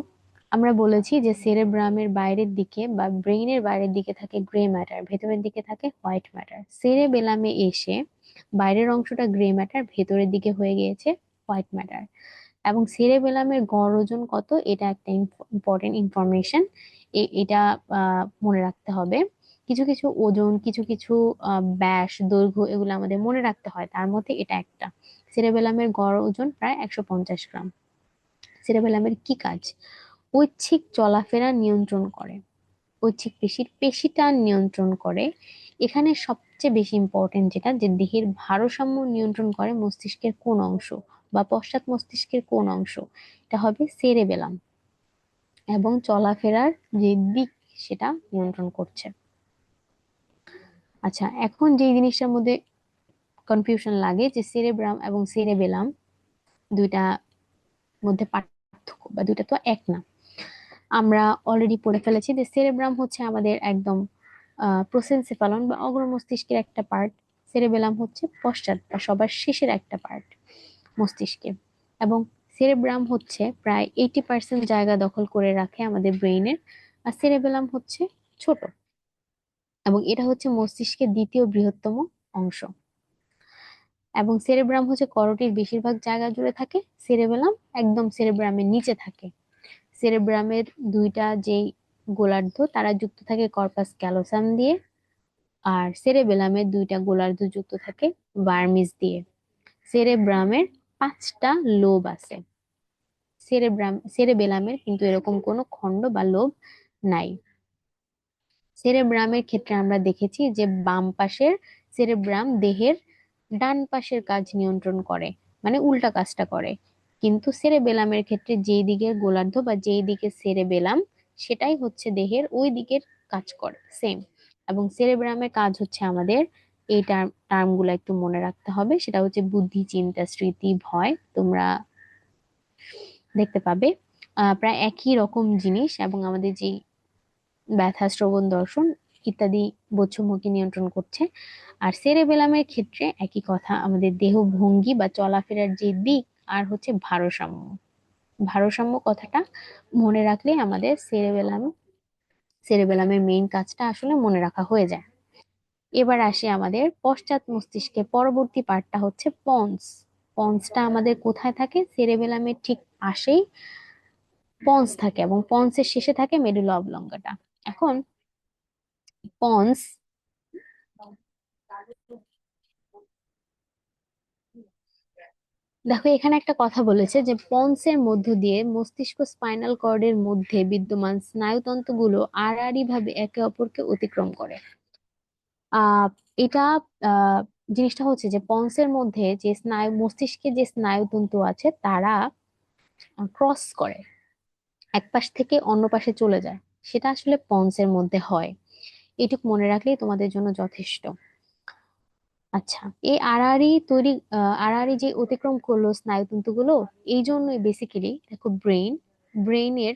S2: আমরা বলেছি যে সেরেব্রামের বাইরের দিকে বা ব্রেইনের বাইরের দিকে থাকে গ্রে ম্যাটার, ভেতরের দিকে থাকে হোয়াইট ম্যাটার। সেরেবেলামে এসে বাইরের অংশটা গ্রে ম্যাটার, ভেতরের দিকে হয়ে গিয়েছে হোয়াইট ম্যাটার। এবং সেরেবেলামের গড় ওজন কত, এটা একটা ইম্পর্টেন্ট ইনফরমেশন। এটা মনে রাখতে হবে। কিছু কিছু ওজন, কিছু কিছু ব্যাস, দৈর্ঘ্য, এগুলো আমাদের মনে রাখতে হয়, তার মধ্যে এটা একটা। সেরেবেলামের গড় ওজন প্রায় 150 গ্রাম। সেরেবেলামের কি কাজ? ঐচ্ছিক চলাফেরা নিয়ন্ত্রণ করে, ঐচ্ছিক পেশির পেশিটান নিয়ন্ত্রণ করে। এখানে সবচেয়ে বেশি ইম্পর্টেন্ট যেটা, যে দেহের ভারসাম্য নিয়ন্ত্রণ করে মস্তিষ্কের কোন অংশ বা পশ্চাৎ মস্তিষ্কের কোন অংশ, এটা হবে সেরেবেলাম। এবং চলাফেরার যে দিক, সেটা নিয়ন্ত্রণ করছে। আচ্ছা, এখন যে জিনিসটার মধ্যে কনফিউশন লাগে, যে সেরেব্রাম এবং সেরেবেলাম দুইটা মধ্যে পার্থক্য, বা দুইটা তো এক না। আমরা অলরেডি পড়ে ফেলেছি যে সেরেব্রাম হচ্ছে আমাদের একদম প্রোসেনসেফালন বা অগ্র মস্তিষ্কের একটা পার্ট। সেরেবেলাম হচ্ছে পশ্চাৎ বা সবার শেষের একটা পার্ট মস্তিষ্কে। এবং সেরেব্রাম হচ্ছে প্রায় 80% জায়গা দখল করে রাখে আমাদের ব্রেইনের, আর সেরেবেলাম হচ্ছে ছোট, এবং এটা হচ্ছে মস্তিষ্কের দ্বিতীয় বৃহত্তম অংশ। এবং সেরেব্রাম হচ্ছে করোটির বেশিরভাগ জায়গা জুড়ে থাকে, সেরেবেলাম একদম সেরেব্রামের নিচে থাকে। সেরেব্রামের দুইটা যেই গোলার্ধ, তারা যুক্ত থাকে কর্পাস ক্যালোসাম দিয়ে, আর সেরেবেলামের দুইটা গোলার্ধ যুক্ত থাকে ভার্মিস দিয়ে। সেরেব্রামের 5টা লোব আছে, সেরেবেলামের কিন্তু এরকম কোনো খন্ড বা লোব নাই। সেরেব্রামের ক্ষেত্রে আমরা দেখেছি যে বাম পাশের সেরেব্রাম দেহের ডান পাশের কাজ নিয়ন্ত্রণ করে, মানে উল্টা কাজটা করে। কিন্তু সেরেবেলামের ক্ষেত্রে যেই দিকের গোলার্ধ বা যেই দিকে সেরেবেলাম, সেটাই হচ্ছে দেহের ওই দিকের কাজ করে সেম। এবং সেরেবেলামের কাজ হচ্ছে আমাদের এই টার্মগুলো একটু মনে রাখতে হবে। সেটা হচ্ছে বুদ্ধি, চিন্তা, স্মৃতি, ভয়। তোমরা দেখতে পাবে প্রায় একই রকম জিনিস, এবং আমাদের যে ব্যথা, শ্রবণ, দর্শন ইত্যাদি বোধসমূহকে নিয়ন্ত্রণ করছে। আর সেরেবেলামের ক্ষেত্রে একই কথা, আমাদের দেহ ভঙ্গি বা চলাফেরার যে দিক, আর হচ্ছে ভারসাম্য। ভারসাম্য কথাটা মনে রাখলে আমাদের সেরেবেলামের মেইন কাজটা আসলে মনে রাখা হয়ে যায়। এবার আসি আমাদের পশ্চাৎ মস্তিষ্কে, পরবর্তী পার্টটা হচ্ছে পন্স। পন্সটা আমাদের কোথায় থাকে? সেরেবেলামের ঠিক পাশেই পন্স থাকে, এবং পন্সের শেষে থাকে মেডুলা অবলঙ্গাটা। এখন পন্স, দেখো এখানে একটা কথা বলেছে যে পন্সের মধ্য দিয়ে মস্তিষ্ক স্পাইনাল কর্ডের মধ্যে বিদ্যমান স্নায়ুতন্তুগুলো আড়াআড়ি ভাবে একে অপরকে অতিক্রম করে। আহ এটা আহ জিনিসটা হচ্ছে যে পন্সের মধ্যে যে স্নায়ু, মস্তিষ্কে যে স্নায়ুতন্তু আছে তারা ক্রস করে, এক পাশ থেকে অন্য পাশে চলে যায়। সেটা আসলে পন্সের মধ্যে হয়। এটুকু মনে রাখলেই তোমাদের জন্য যথেষ্ট। আচ্ছা, এই আড়াআড়ি যে অতিক্রম করলো স্নায়ুতন্তুগুলো, এই জন্যই বেসিক্যালি দেখো ব্রেইনের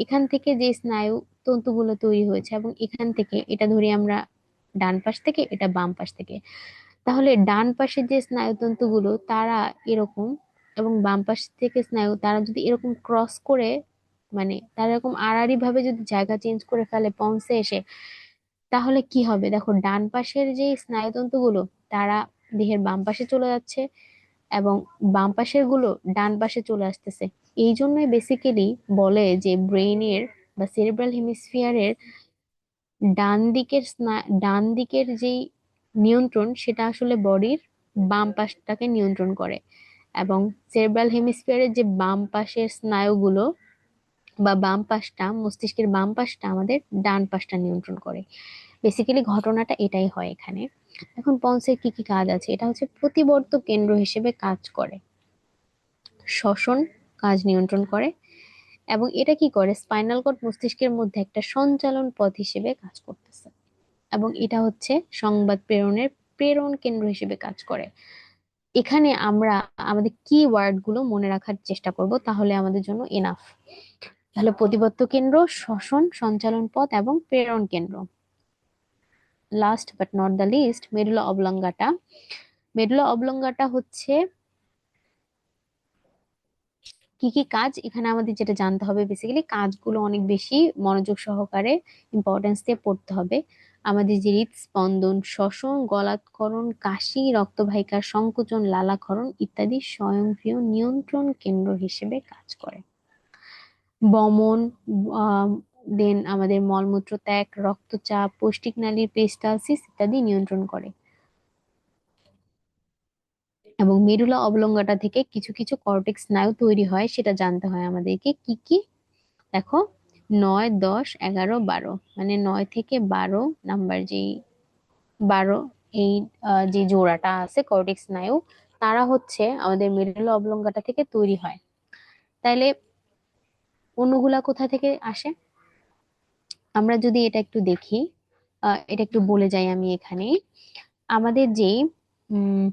S2: এখান থেকে যে স্নায়ু তন্তুগুলো তৈরি হয়েছে, এবং এখান থেকে, এটা ধরি আমরা ডান পাশ থেকে, এটা বাম পাশ থেকে, তাহলে ডান পাশের যে স্নায়ুতন্তুগুলো তারা এরকম, এবং বাম পাশ থেকে স্নায়ু তারা যদি এরকম ক্রস করে, মানে তারা এরকম আড়াআড়ি ভাবে যদি জায়গা চেঞ্জ করে ফেলে পন্সে এসে, তাহলে কি হবে? দেখো ডান পাশের যে স্নায়ুতন্তুগুলো তারা দেহের বাম পাশে চলে যাচ্ছে, এবং বাম পাশের গুলো ডান পাশে চলে আসতেছে। এই জন্যই বেসিক্যালি বলে যে ব্রেইনের বা সেরেব্রাল হেমিস্ফিয়ারের ডান দিকের যেই নিয়ন্ত্রণ, সেটা আসলে বডির বাম পাশটাকে নিয়ন্ত্রণ করে, এবং সেরেব্রাল হেমিস্ফিয়ারের যে বাম পাশের স্নায়ুগুলো বা বাম পাশটা, মস্তিষ্কের বাম পাশটা আমাদের ডান পাশটা নিয়ন্ত্রণ করে। বেসিক্যালি ঘটনাটা এটাই হয় এখানে। এখন পন্সের কি কি কাজ আছে? এটা হচ্ছে প্রতিবর্ত কেন্দ্র হিসেবে কাজ করে, শ্বসন কাজ নিয়ন্ত্রণ করে, এবং এটা কি করে? স্পাইনাল কর্ড মস্তিষ্কের মধ্যে একটা সঞ্চালন পথ হিসেবে কাজ করতেছে, এবং এটা হচ্ছে সংবাদ প্রেরণের প্রেরণ কেন্দ্র হিসেবে কাজ করে। এখানে আমরা আমাদের কি ওয়ার্ড গুলো মনে রাখার চেষ্টা করব, তাহলে আমাদের জন্য এনাফ। তাহলে প্রতিবর্ত কেন্দ্র, শ্বসন, সঞ্চালন পথ এবং প্রেরণ কেন্দ্র। Last but not the least, medulla oblongata. Medulla oblongata হচ্ছে কি কি কাজ? এখানে আমাদের যেটা জানতে হবে, বেসিক্যালি কাজগুলো অনেক বেশি মনোযোগ সহকারে ইম্পর্টেন্স দিয়ে পড়তে হবে। আমাদের যে হৃদস্পন্দন, শ্বসন, গলাৎকরণ, কাশি, রক্তবাহিকার সংকোচন, লালাক্ষরণ ইত্যাদি স্বয়ংক্রিয় নিয়ন্ত্রণ কেন্দ্র হিসেবে কাজ করে। বমন, দেন আমাদের মলমূত্র ত্যাগ, রক্তচাপ, পৌষ্টিক নালীর পেরিস্টালসিস ইত্যাদি নিয়ন্ত্রণ করে। এবং মেরুলা অবলঙ্গটা থেকে কিছু কিছু কর্টেক্স স্নায়ু তৈরি হয়, সেটা জানতে হয় আমাদেরকে। কি কি? দেখো, 9, 10, 11, 12, মানে 9 থেকে 12 নাম্বার যেই 12, এই যে জোড়াটা আছে কর্টেক্স স্নায়ু, তারা হচ্ছে আমাদের মেরুলা অবলঙ্গটা থেকে তৈরি হয়। তাইলে অন্যগুলা কোথা থেকে আসে? আমরা যদি এটা একটু দেখি, এটা একটু বলে যাই আমি এখানে। আমাদের যে উম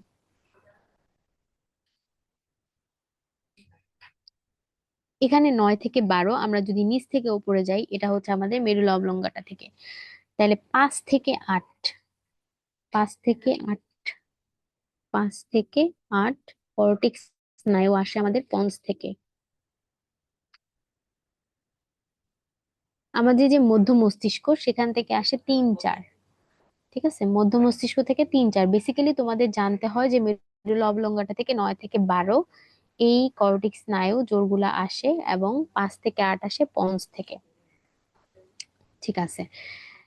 S2: এখানে 9 থেকে 12, আমরা যদি নিচ থেকে উপরে যাই, এটা হচ্ছে আমাদের মেরুলা অবলঙ্গটা থেকে। তাহলে 5 থেকে 8, 5 থেকে 8, 5 থেকে 8 কর্টেক্স স্নায়ু আসে আমাদের পন্স থেকে। আমাদের যে মধ্য মস্তিষ্ক, সেখান থেকে আসে 3, 4। ঠিক আছে, মধ্য মস্তিষ্ক থেকে 3, 4। বেসিক্যালি তোমাদের জানতে হয় যে মেরুলা অবলঙ্গটা থেকে 9 থেকে 12 এই কর্টেক্স স্নায়ু জোড়গুলা আসে, এবং 5 থেকে 8 আসে পন্স থেকে। ঠিক আছে,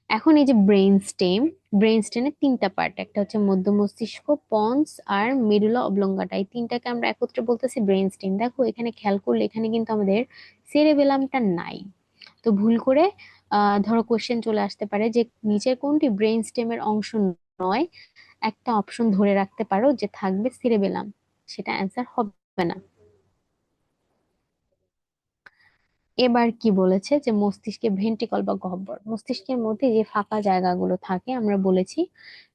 S2: এখন এই যে ব্রেন স্টেমের 3টা পার্ট, একটা হচ্ছে মধ্য মস্তিষ্ক, পন্স আর মেডুলা অবলঙ্গাটা, এই তিনটাকে আমরা একত্রে বলতেছি ব্রেন স্টেম। দেখো এখানে খেয়াল করলে এখানে কিন্তু আমাদের সেরেবেলামটা নাই। তো ভুল করে ধরো কোশ্চেন চলে আসতে পারে যে নিচের কোনটি ব্রেন স্টেমের অংশ নয়, একটা অপশন ধরে রাখতে পারো যে থাকবে সেরেবেলাম, সেটা অ্যান্সার হবে না। এবার কি বলেছে যে মস্তিষ্কে ভেন্ট্রিকল বা গহ্বর, মস্তিষ্কের মধ্যে যে ফাঁকা জায়গাগুলো থাকে আমরা বলেছি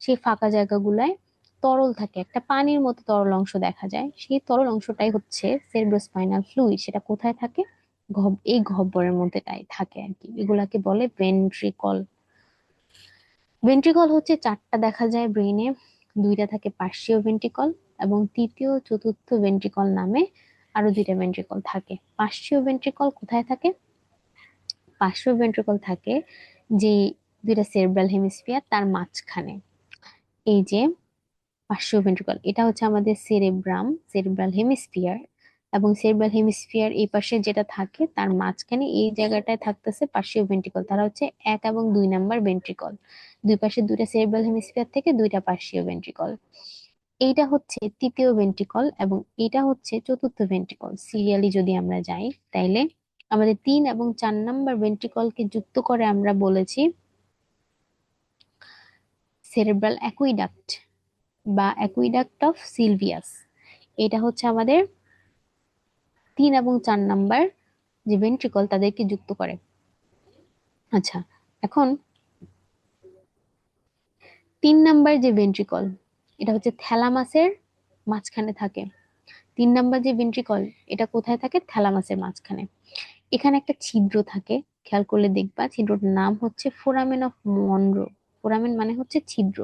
S2: সেই ফাঁকা জায়গাগুলায় তরল থাকে, একটা পানির মতো তরল অংশ দেখা যায়, সেই তরল অংশটাই হচ্ছে সেরেব্রোস্পাইনাল ফ্লুইড। সেটা কোথায় থাকে? এই গহ্বরের মধ্যেটাই থাকে আর কি, এগুলাকে বলে ভেন্ট্রিকল। ভেন্ট্রিকল হচ্ছে চারটা দেখা যায় ব্রেনে, দুইটা থাকে পার্শ্বীয় ভেন্ট্রিকল এবং তৃতীয় চতুর্থ ভেন্ট্রিকল নামে আরো দুইটা ভেন্ট্রিকল থাকে। পার্শ্বীয় ভেন্ট্রিকল কোথায় থাকে? পার্শ্বীয় ভেন্ট্রিকল থাকে যে দুইটা সেরেব্রাল হেমিস্ফিয়ার তার মাঝখানে। এই যে পার্শ্বীয় ভেন্ট্রিকল, এটা হচ্ছে আমাদের সেরেব্রাম, সেরেব্রাল হেমিস্ফিয়ার, এবং সেরেব্রাল হেমিস্ফিয়ার এই পাশে যেটা থাকে তার মাঝখানে এই জায়গাটায় থাকতেছে পার্শ্বীয় ভেন্ট্রিকল। তারা হচ্ছে 1 এবং 2 নাম্বার ভেন্ট্রিকল, দুই পাশে দুইটা সেরেব্রাল হেমিস্ফিয়ার থেকে দুইটা পার্শ্বীয় ভেন্ট্রিকল। এইটা হচ্ছে তৃতীয় ভেন্ট্রিকল এবং এটা হচ্ছে চতুর্থ ভেন্ট্রিকল। সিরিয়ালি যদি আমরা যাই তাইলে আমাদের 3 এবং 4 নাম্বার ভেন্ট্রিকলকে যুক্ত করে আমরা বলেছি সেরেব্রাল অ্যাকুইডাক্ট বা অ্যাকুইডাক্ট অফ সিলভিয়াস। এটা হচ্ছে আমাদের 3 এবং 4 নাম্বার যে ভেন্ট্রিকল তাদেরকে যুক্ত করে। আচ্ছা, এখন 3 নাম্বার যে ভেন্ট্রিকল, এটা হচ্ছে থ্যালামাসের মাঝখানে থাকে। 3 নাম্বার যে ভেন্ট্রিকল, এটা কোথায় থাকে? থ্যালামাসের মাঝখানে। এখানে একটা ছিদ্র থাকে, খেয়াল করলে দেখবা ছিদ্রটার নাম হচ্ছে ফোরামেন অফ মনরো। ফোরামেন মানে হচ্ছে ছিদ্র।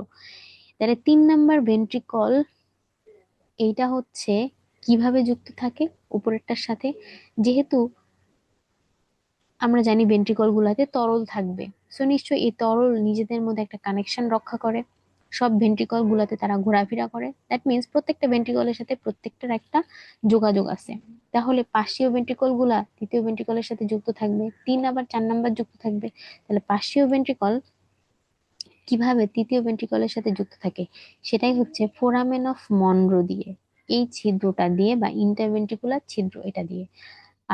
S2: তাহলে 3 নাম্বার ভেন্ট্রিকল এইটা হচ্ছে কিভাবে যুক্ত থাকে উপরেরটার সাথে? যেহেতু আমরা জানি ভেন্ট্রিকল গুলাতে তরল থাকবে, সো নিশ্চয়ই এই তরল নিজেদের মধ্যে একটা কানেকশন রক্ষা করে। সব ভেন্ট্রিকল গুলাতে তারা ঘোরাফেরা করে, দ্যাট মিন্স প্রত্যেকটা ভেন্ট্রিকলের সাথে প্রত্যেকটার একটা যোগাযোগ আছে। তাহলে পার্শ্বীয় ভেন্ট্রিকল গুলা তৃতীয় ভেন্ট্রিকলের সাথে যুক্ত থাকবে, 3 আবার 4 নাম্বার যুক্ত থাকবে। তাহলে পার্শ্বীয় ভেন্ট্রিকল কিভাবে তৃতীয় ভেন্ট্রিকলের সাথে যুক্ত থাকে? সেটাই হচ্ছে ফোরামেন অফ মনরো দিয়ে, এই ছিদ্রটা দিয়ে বা ইন্টারভেন্ট্রিকুলার ছিদ্র এটা দিয়ে।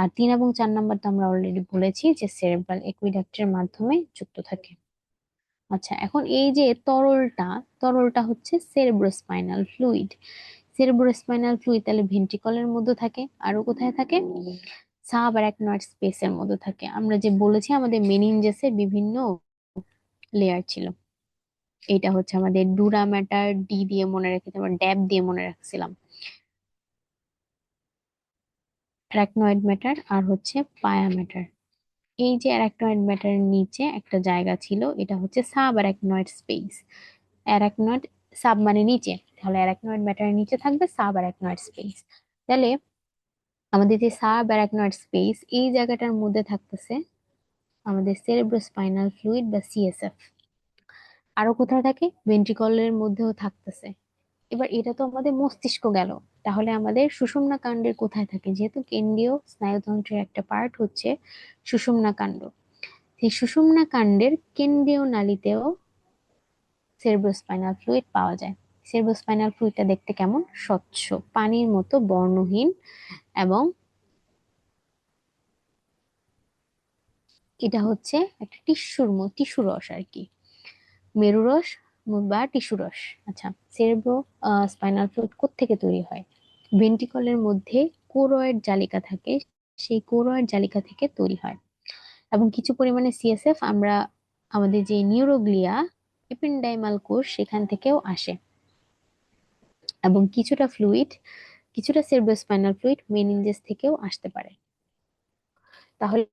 S2: আর 3 এবং 4 নাম্বার তো আমরা অলরেডি বলেছি যে সেরেব্রাল একুইডাক্টের মাধ্যমে যুক্ত থাকে। আচ্ছা, এখন এই যে তরলটা, তরলটা হচ্ছে সেরেব্রোস্পাইনাল ফ্লুইড। সেরেব্রোস্পাইনাল ফ্লুইড তাহলে ভেন্ট্রিকলের মধ্যে থাকে, আরো কোথায় থাকে? সাব আরাকনয়েড স্পেসের মধ্যে থাকে। আমরা যে বলেছি আমাদের মেনিনজেসের বিভিন্ন লেয়ার ছিল, এটা হচ্ছে আমাদের ডুরা ম্যাটার, ডি দিয়ে মনে রেখেছি, আমরা ড্যাব দিয়ে মনে রাখছিলাম, অ্যারাকনয়েড ম্যাটার আর হচ্ছে পায়া ম্যাটার। এই যে অ্যারাকনয়েড ম্যাটারের নিচে একটা জায়গা ছিল, এটা হচ্ছে sub arachnoid space. Arachnoid sub মানে নিচে, তাহলে অ্যারাকনয়েড ম্যাটারের নিচে থাকবে সাব অ্যারাকনয়েড স্পেস। তাহলে আমাদের যে সাব অ্যারাকনয়েড স্পেস এই জায়গাটার মধ্যে থাকতেছে আমাদের সেরেব্রোস্পাইনাল ফ্লুইড বা সিএসএফ। আরো কোথায় থাকে? ভেন্ট্রিকলের মধ্যেও থাকতেছে। এবার এটা তো আমাদের মস্তিষ্ক গেল, তাহলে আমাদের সুষুম্না কাণ্ডের কোথায় থাকে? যেহেতু কেন্দ্রীয় স্নায়ুতন্ত্রের একটা পার্ট হচ্ছে সুষুম্না কাণ্ড, সেই সুষুম্না কাণ্ডের কেন্দ্রীয় নালীতেও সেরেব্রোস্পাইনাল ফ্লুইড পাওয়া যায়। সেরেব্রোস্পাইনাল ফ্লুইডটা দেখতে কেমন? স্বচ্ছ পানির মতো বর্ণহীন, এবং এটা হচ্ছে একটা টিস্যু রস আর কি, মেরুরস বা টিস্যু রস। আচ্ছা, সেরেব্রো স্পাইনাল ফ্লুইড কোত্থেকে তৈরি হয়? ভেন্ট্রিকলের মধ্যে কোরয়েড জালিকা থাকে, সেই কোরয়েড জালিকা থেকে তৈরি হয়। এবং কিছু পরিমাণে সিএসএফ আমরা আমাদের যে নিউরোগ্লিয়া, এপিন্ডাইমাল কোষ সেখান থেকেও আসে। এবং কিছুটা সেরেব্রোস্পাইনাল ফ্লুইড মেনিনজেস থেকেও আসতে পারে। তাহলে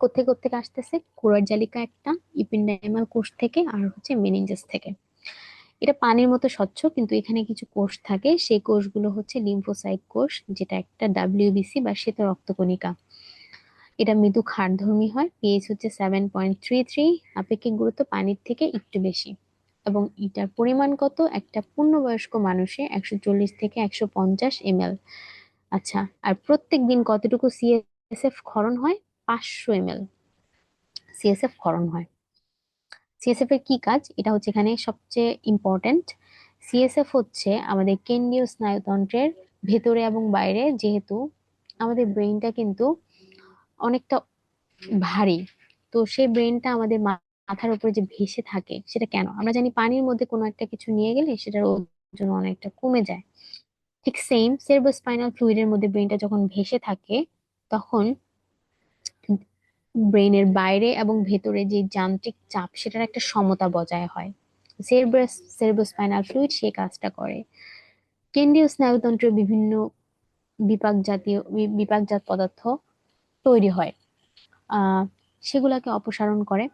S2: কোত্থেকে কোত্থেকে আসতেছে? কোরয়েড জালিকা একটা, ইপিন্ডাইমাল কোষ থেকে, আর হচ্ছে মেনিনজেস থেকে। এটা পানির মতো স্বচ্ছ, কিন্তু এখানে কিছু কোষ থাকে, সেই কোষগুলো হচ্ছে লিম্ফোসাইট কোষ, যেটা একটা ডাব্লিউবিসি বা শ্বেত রক্তকণিকা। এটা মৃদু ক্ষারধর্মী হয়, পিএইচ হচ্ছে 7.33, আপেক্ষিক গুরুত্ব পানির থেকে একটু বেশি। এবং এটার পরিমাণ কত? একটা পূর্ণবয়স্ক মানুষে 140 থেকে 150 ml। আচ্ছা, আর প্রত্যেক দিন কতটুকু সিএসএফ ক্ষরণ হয়? 500 ml সিএসএফ ক্ষরণ হয়। সিএসএফ এর কি কাজ? এটা হচ্ছে এখানে সবচেয়ে ইম্পর্টেন্ট। সিএসএফ হচ্ছে আমাদের কেন্দ্রীয় স্নায়ুতন্ত্রের ভেতরে এবং বাইরে, যেহেতু আমাদের ব্রেইনটা কিন্তু অনেকটা ভারী, তো সেই ব্রেনটা আমাদের মাথার উপরে যে ভেসে থাকে সেটা কেন? আমরা জানি পানির মধ্যে কোনো একটা কিছু নিয়ে গেলে সেটার ওজন অনেকটা কমে যায়। ঠিক সেম সেরেব্রোস্পাইনাল ফ্লুইডের মধ্যে ব্রেনটা যখন ভেসে থাকে তখন ব্রেনের বাইরে এবং ভেতরে যে যান্ত্রিক চাপ সেটার একটা সমতা বজায় হয়। সেরেব্রোস্পাইনাল ফ্লুইড সেই কাজটা করে। কেন্দ্রীয় স্নায়ুতন্ত্রে বিভিন্ন বিপাকজাত পদার্থ তৈরি হয়, আহ সেগুলাকে অপসারণ করে।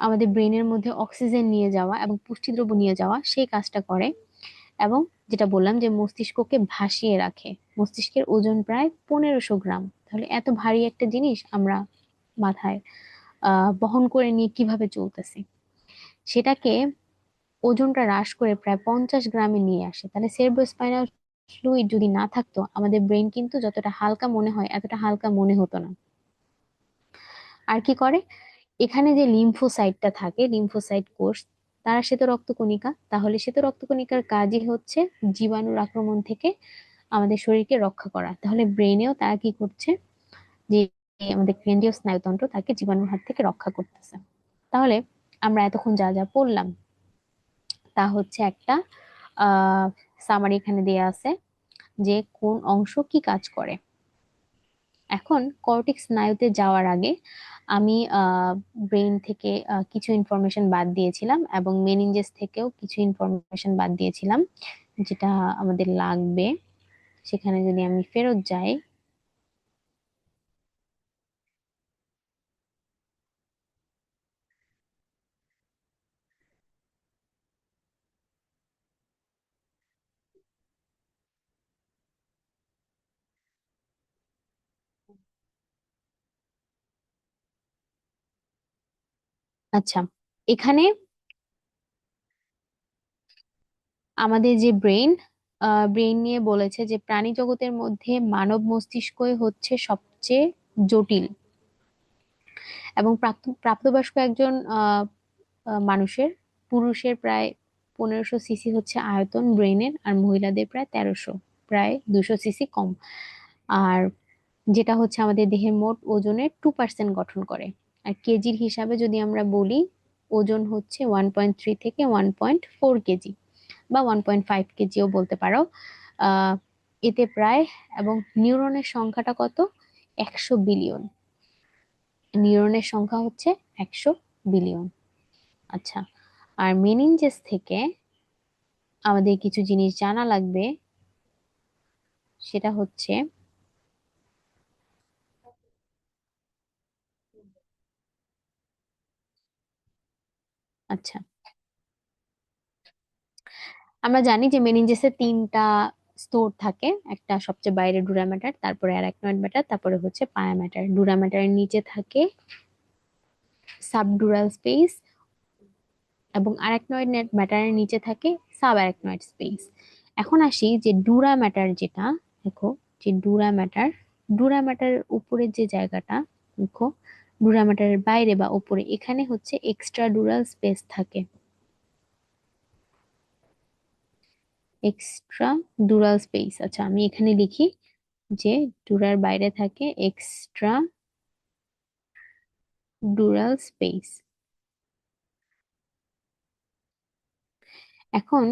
S2: আমাদের ব্রেনের মধ্যে অক্সিজেন নিয়ে যাওয়া এবং পুষ্টিদ্রব্য নিয়ে যাওয়া সেই কাজটা করে। এবং যেটা বললাম যে মস্তিষ্ককে ভাসিয়ে রাখে। মস্তিষ্কের ওজন প্রায় 1500 গ্রাম। তাহলে এত ভারী একটা জিনিস আমরা মাথায় বহন করে নিয়ে কিভাবে চলতেছি, সেটাকে ওজনটা হ্রাস করে প্রায় 50 গ্রামে নিয়ে আসে। তাহলে সেরেব্রোস্পাইনাল ফ্লুইড যদি না থাকতো আমাদের ব্রেন কিন্তু যতটা হালকা মনে হয় এতটা হালকা মনে হতো না। আর কি করে, এখানে যে লিম্ফোসাইটটা থাকে, লিম্ফোসাইট কোষ, তারা শ্বেত রক্তকণিকা। তাহলে শ্বেত রক্তকণিকার কাজই হচ্ছে জীবাণুর আক্রমণ থেকে আমাদের শরীরকে রক্ষা করা। তাহলে ব্রেনেও তারা কি করছে, যে আমাদের কেন্দ্রীয় স্নায়ুতন্ত্র তাকে জীবাণুর হাত থেকে রক্ষা করতেছে। তাহলে আমরা এতক্ষণ যা যা পড়লাম তা হচ্ছে একটা সামারি এখানে দেয়া আছে যে কোন অংশ কি কাজ করে। এখন কর্টেক্স স্নায়ুতে যাওয়ার আগে আমি ব্রেন থেকে কিছু ইনফরমেশন বাদ দিয়েছিলাম এবং মেনিনজেস থেকেও কিছু ইনফরমেশন বাদ দিয়েছিলাম, যেটা আমাদের লাগবে। সেখানে যদি আমি ফেরত যাই, আচ্ছা, এখানে আমাদের যে ব্রেন নিয়ে বলেছে যে প্রাণী জগতের মধ্যে মানব মস্তিষ্কই হচ্ছে সবচেয়ে জটিল। এবং প্রাপ্তবয়স্ক একজন মানুষের, পুরুষের প্রায় 1500 সিসি হচ্ছে আয়তন ব্রেনের, আর মহিলাদের প্রায় 1300, প্রায় 200 সিসি কম। আর যেটা হচ্ছে আমাদের দেহের মোট ওজনের 2% গঠন করে। আর কেজির হিসাবে যদি আমরা বলি, ওজন হচ্ছে 1.3 থেকে 1.4 কেজি, বা 1.5 কেজিও বলতে পারো। আহ এতে প্রায়, এবং নিউরনের সংখ্যাটা কত, 100 বিলিয়ন। নিউরনের সংখ্যা হচ্ছে 100 বিলিয়ন। আচ্ছা, আর মেনিনজেস থেকে আমাদের কিছু জিনিস জানা লাগবে। সেটা হচ্ছে, আচ্ছা, আমরা জানি যে মেনিনজেসের 3টা স্তর থাকে। একটা সবচেয়ে বাইরে ডুরা ম্যাটার, তারপরে অ্যারাকনয়েড ম্যাটার, তারপরে হচ্ছে পায়া ম্যাটার। ডুরা ম্যাটারের নিচে থাকে সাবডুরাল স্পেস, এবং আরাকনয়েড ম্যাটারের নিচে থাকে সাব আরাকনয়েড স্পেস। এখন আসি যে ডুরা ম্যাটার, যেটা দেখো, যে ডুরা ম্যাটার উপরের যে জায়গাটা, দেখো, ডুরা ম্যাটারের বাইরে বা উপরে এখানে হচ্ছে এক্সট্রা ডুরাল স্পেস থাকে। এক্সট্রা ডুরাল স্পেস, আচ্ছা আমি এখানে লিখি যে ডুরার বাইরে থাকে এক্সট্রা ডুরাল স্পেস। এখন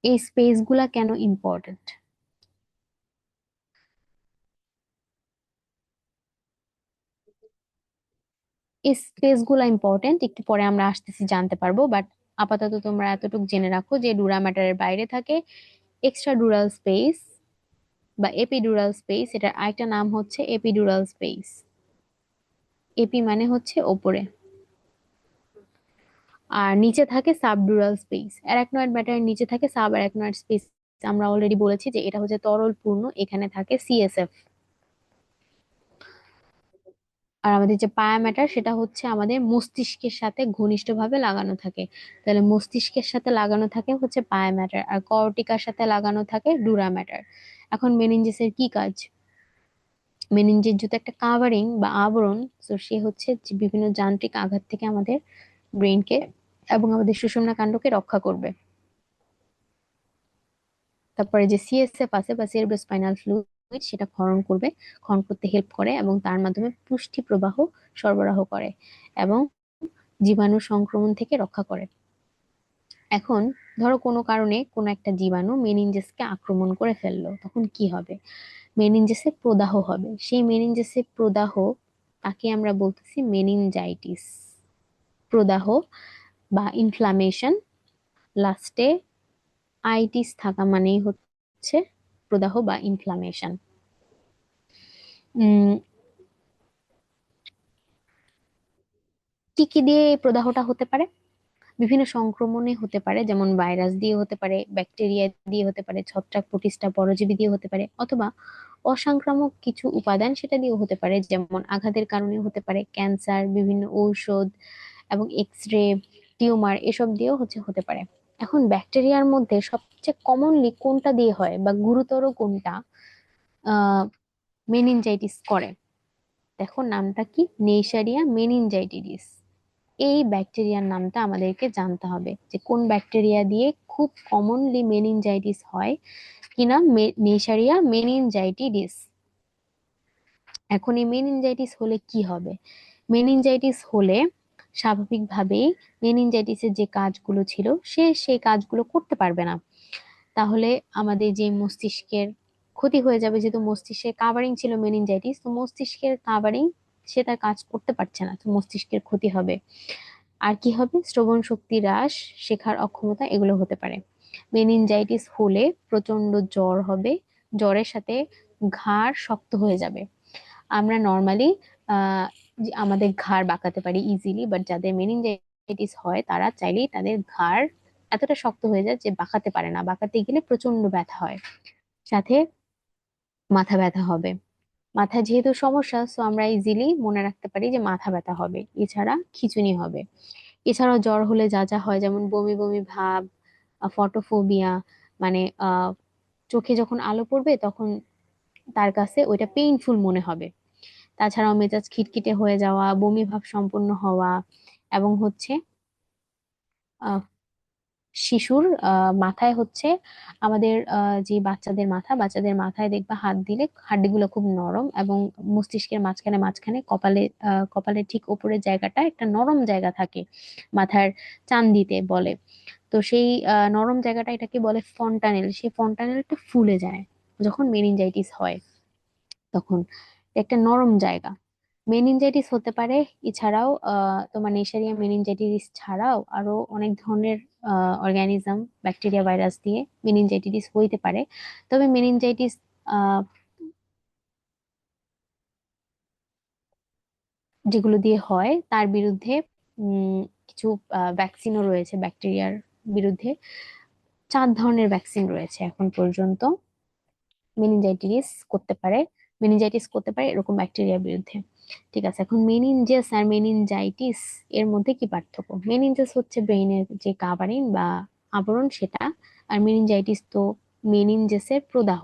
S2: এই স্পেস গুলা কেন ইম্পর্টেন্ট? এই স্পেস গুলা ইম্পর্টেন্ট, একটু পরে আমরা আসতেছি জানতে পারবো। বাট আপাতত তোমরা এতটুকু জেনে রাখো যে ডুরা ম্যাটারের বাইরে থাকে এক্সট্রা ডুরাল স্পেস বা এপিডুরাল স্পেস। এটার আরেকটা নাম হচ্ছে এপিডুরাল স্পেস। এপি মানে হচ্ছে ওপরে, আর নিচে থাকে সাবডুরাল স্পেস। অ্যারাকনয়েড ম্যাটারের নিচে থাকে সাব অ্যারাকনয়েড স্পেস। আমরা অলরেডি বলেছি যে এটা হচ্ছে তরল পূর্ণ, এখানে থাকে সিএসএফ। আর আমাদের যে পায়া ম্যাটার সেটা হচ্ছে আমাদের মস্তিষ্কের সাথে ঘনিষ্ঠভাবে লাগানো থাকে। তাহলে মস্তিষ্কের সাথে লাগানো থাকে হচ্ছে পায়া ম্যাটার, আর কর্টিকার সাথে লাগানো থাকে ডুরা ম্যাটার। এখন মেনিনজেসের কি কাজ? মেনিনজেস যেহেতু একটা কাভারিং বা আবরণ, তো সে হচ্ছে যে বিভিন্ন যান্ত্রিক আঘাত থেকে আমাদের ব্রেনকে এবং আমাদের সুষুম্না কাণ্ডকে রক্ষা করবে। তারপরে যে সিএসএফ আছে বা সেরেব্রোস্পাইনাল ফ্লুইড, সেটা ক্ষরণ করতে হেল্প করে এবং তার মাধ্যমে পুষ্টি প্রবাহ সরবরাহ করে এবং জীবাণু সংক্রমণ থেকে রক্ষা করে। এখন ধরো কোনো কারণে কোনো একটা জীবাণু মেনিনজেসকে আক্রমণ করে ফেললো, তখন কি হবে? মেনিনজেসে প্রদাহ হবে। সেই মেনিনজেসে প্রদাহ তাকে আমরা বলতেছি মেনিনজাইটিস। প্রদাহ বা ইনফ্লামেশন, লাস্টে আইটিস থাকা মানেই হচ্ছে প্রদাহ বা ইনফ্লামেশন। কি কি দিয়ে এই প্রদাহটা হতে পারে? বিভিন্ন সংক্রমণে হতে পারে, যেমন ভাইরাস দিয়ে হতে পারে, ব্যাকটেরিয়া দিয়ে হতে পারে, ছত্রাক প্রতিষ্ঠা পরজীবী দিয়ে হতে পারে, অথবা অসংক্রামক কিছু উপাদান সেটা দিয়েও হতে পারে, যেমন আঘাতের কারণে হতে পারে, ক্যান্সার, বিভিন্ন ঔষধ এবং এক্স রে, টিউমার, এসব দিয়েও হতে পারে। এখন ব্যাকটেরিয়ার মধ্যে সবচেয়ে কমনলি কোনটা দিয়ে হয় বা গুরুতর কোনটা আহ মেনিনজাইটিস করে? দেখো নামটা কি, নেইসারিয়া মেনিনজাইটিস। এই ব্যাকটেরিয়ার নামটা আমাদেরকে জানতে হবে যে কোন ব্যাকটেরিয়া দিয়ে খুব কমনলি মেনিনজাইটিস হয় কিনা। নেইসারিয়া মেনিনজাইটিডিস। এখন এই মেনিনজাইটিস হলে কি হবে? মেনিনজাইটিস হলে স্বাভাবিকভাবেই মেনিনজাইটিসের যে কাজগুলো ছিল সেই কাজগুলো করতে পারবে না। তাহলে আমাদের যে মস্তিষ্কের ক্ষতি হয়ে যাবে, যেহেতু মস্তিষ্কের কাভারিং ছিল মেনিনজাইটিস, তো মস্তিষ্কের কাভারিং সে তার কাজ করতে পারছে না, তো মস্তিষ্কের ক্ষতি হবে। আর কি হবে? শ্রবণ শক্তি হ্রাস, শেখার অক্ষমতা, এগুলো হতে পারে। মেনিনজাইটিস হলে প্রচন্ড জ্বর হবে, জ্বরের সাথে ঘাড় শক্ত হয়ে যাবে। আমরা নর্মালি আহ আমাদের ঘাড় বাঁকাতে পারি ইজিলি, বাট যাদের মেনিনজাইটিস হয় তারা চাইলেই তাদের ঘাড় এতটা শক্ত হয়ে যায় যে বাঁকাতে পারে না, বাঁকাতে গেলে প্রচন্ড ব্যথা হয়, সাথে মাথা ব্যথা হবে। মাথা যেহেতু সমস্যা, সো আমরা ইজিলি মনে রাখতে পারি যে মাথা ব্যথা হবে, এছাড়া খিঁচুনি হবে। এছাড়াও জ্বর হলে যা যা হয়, যেমন বমি বমি ভাব, ফটোফোবিয়া, মানে চোখে যখন আলো পড়বে তখন তার কাছে ওইটা পেইনফুল মনে হবে। তাছাড়াও মেজাজ খিটখিটে হয়ে যাওয়া, বমি ভাব সম্পন্ন হওয়া, এবং আহ, শিশুর মাথায় আমাদের যে বাচ্চাদের মাথায় দেখবা হাত দিলে হাড্ডিগুলো খুব নরম, এবং মস্তিষ্কের মাঝখানে মাঝখানে কপালের ঠিক উপরের জায়গাটা একটা নরম জায়গা থাকে, মাথার চান্দিতে বলে। তো সেই নরম জায়গাটা, এটাকে বলে ফন্টানেল, সেই ফন্টানেলটা ফুলে যায় যখন মেনিনজাইটিস হয়। তখন একটা নরম জায়গা মেনিনজাইটিস হতে পারে। এছাড়াও তোমার নেশারিয়া মেনিনজাইটিস ছাড়াও আরো অনেক ধরনের অর্গানিজম, ব্যাকটেরিয়া, ভাইরাস দিয়ে মেনিনজাইটিস হইতে পারে। তবে মেনিনজাইটিস যেগুলো দিয়ে হয় তার বিরুদ্ধে কিছু ভ্যাকসিনও রয়েছে ব্যাকটেরিয়ার বিরুদ্ধে। 4 ধরনের ভ্যাকসিন রয়েছে এখন পর্যন্ত মেনিনজাইটিস করতে পারে মেনিনজাইটিস করতে পারে এরকম ব্যাকটেরিয়ার বিরুদ্ধে। ঠিক আছে, এখন মেনিনজেস আর মেনিনজাইটিস এর মধ্যে কি পার্থক্য? মেনিনজেস হচ্ছে ব্রেইনের যে কাভারিং বা আবরণ সেটা, আর মেনিনজাইটিস তো মেনিনজেসের প্রদাহ।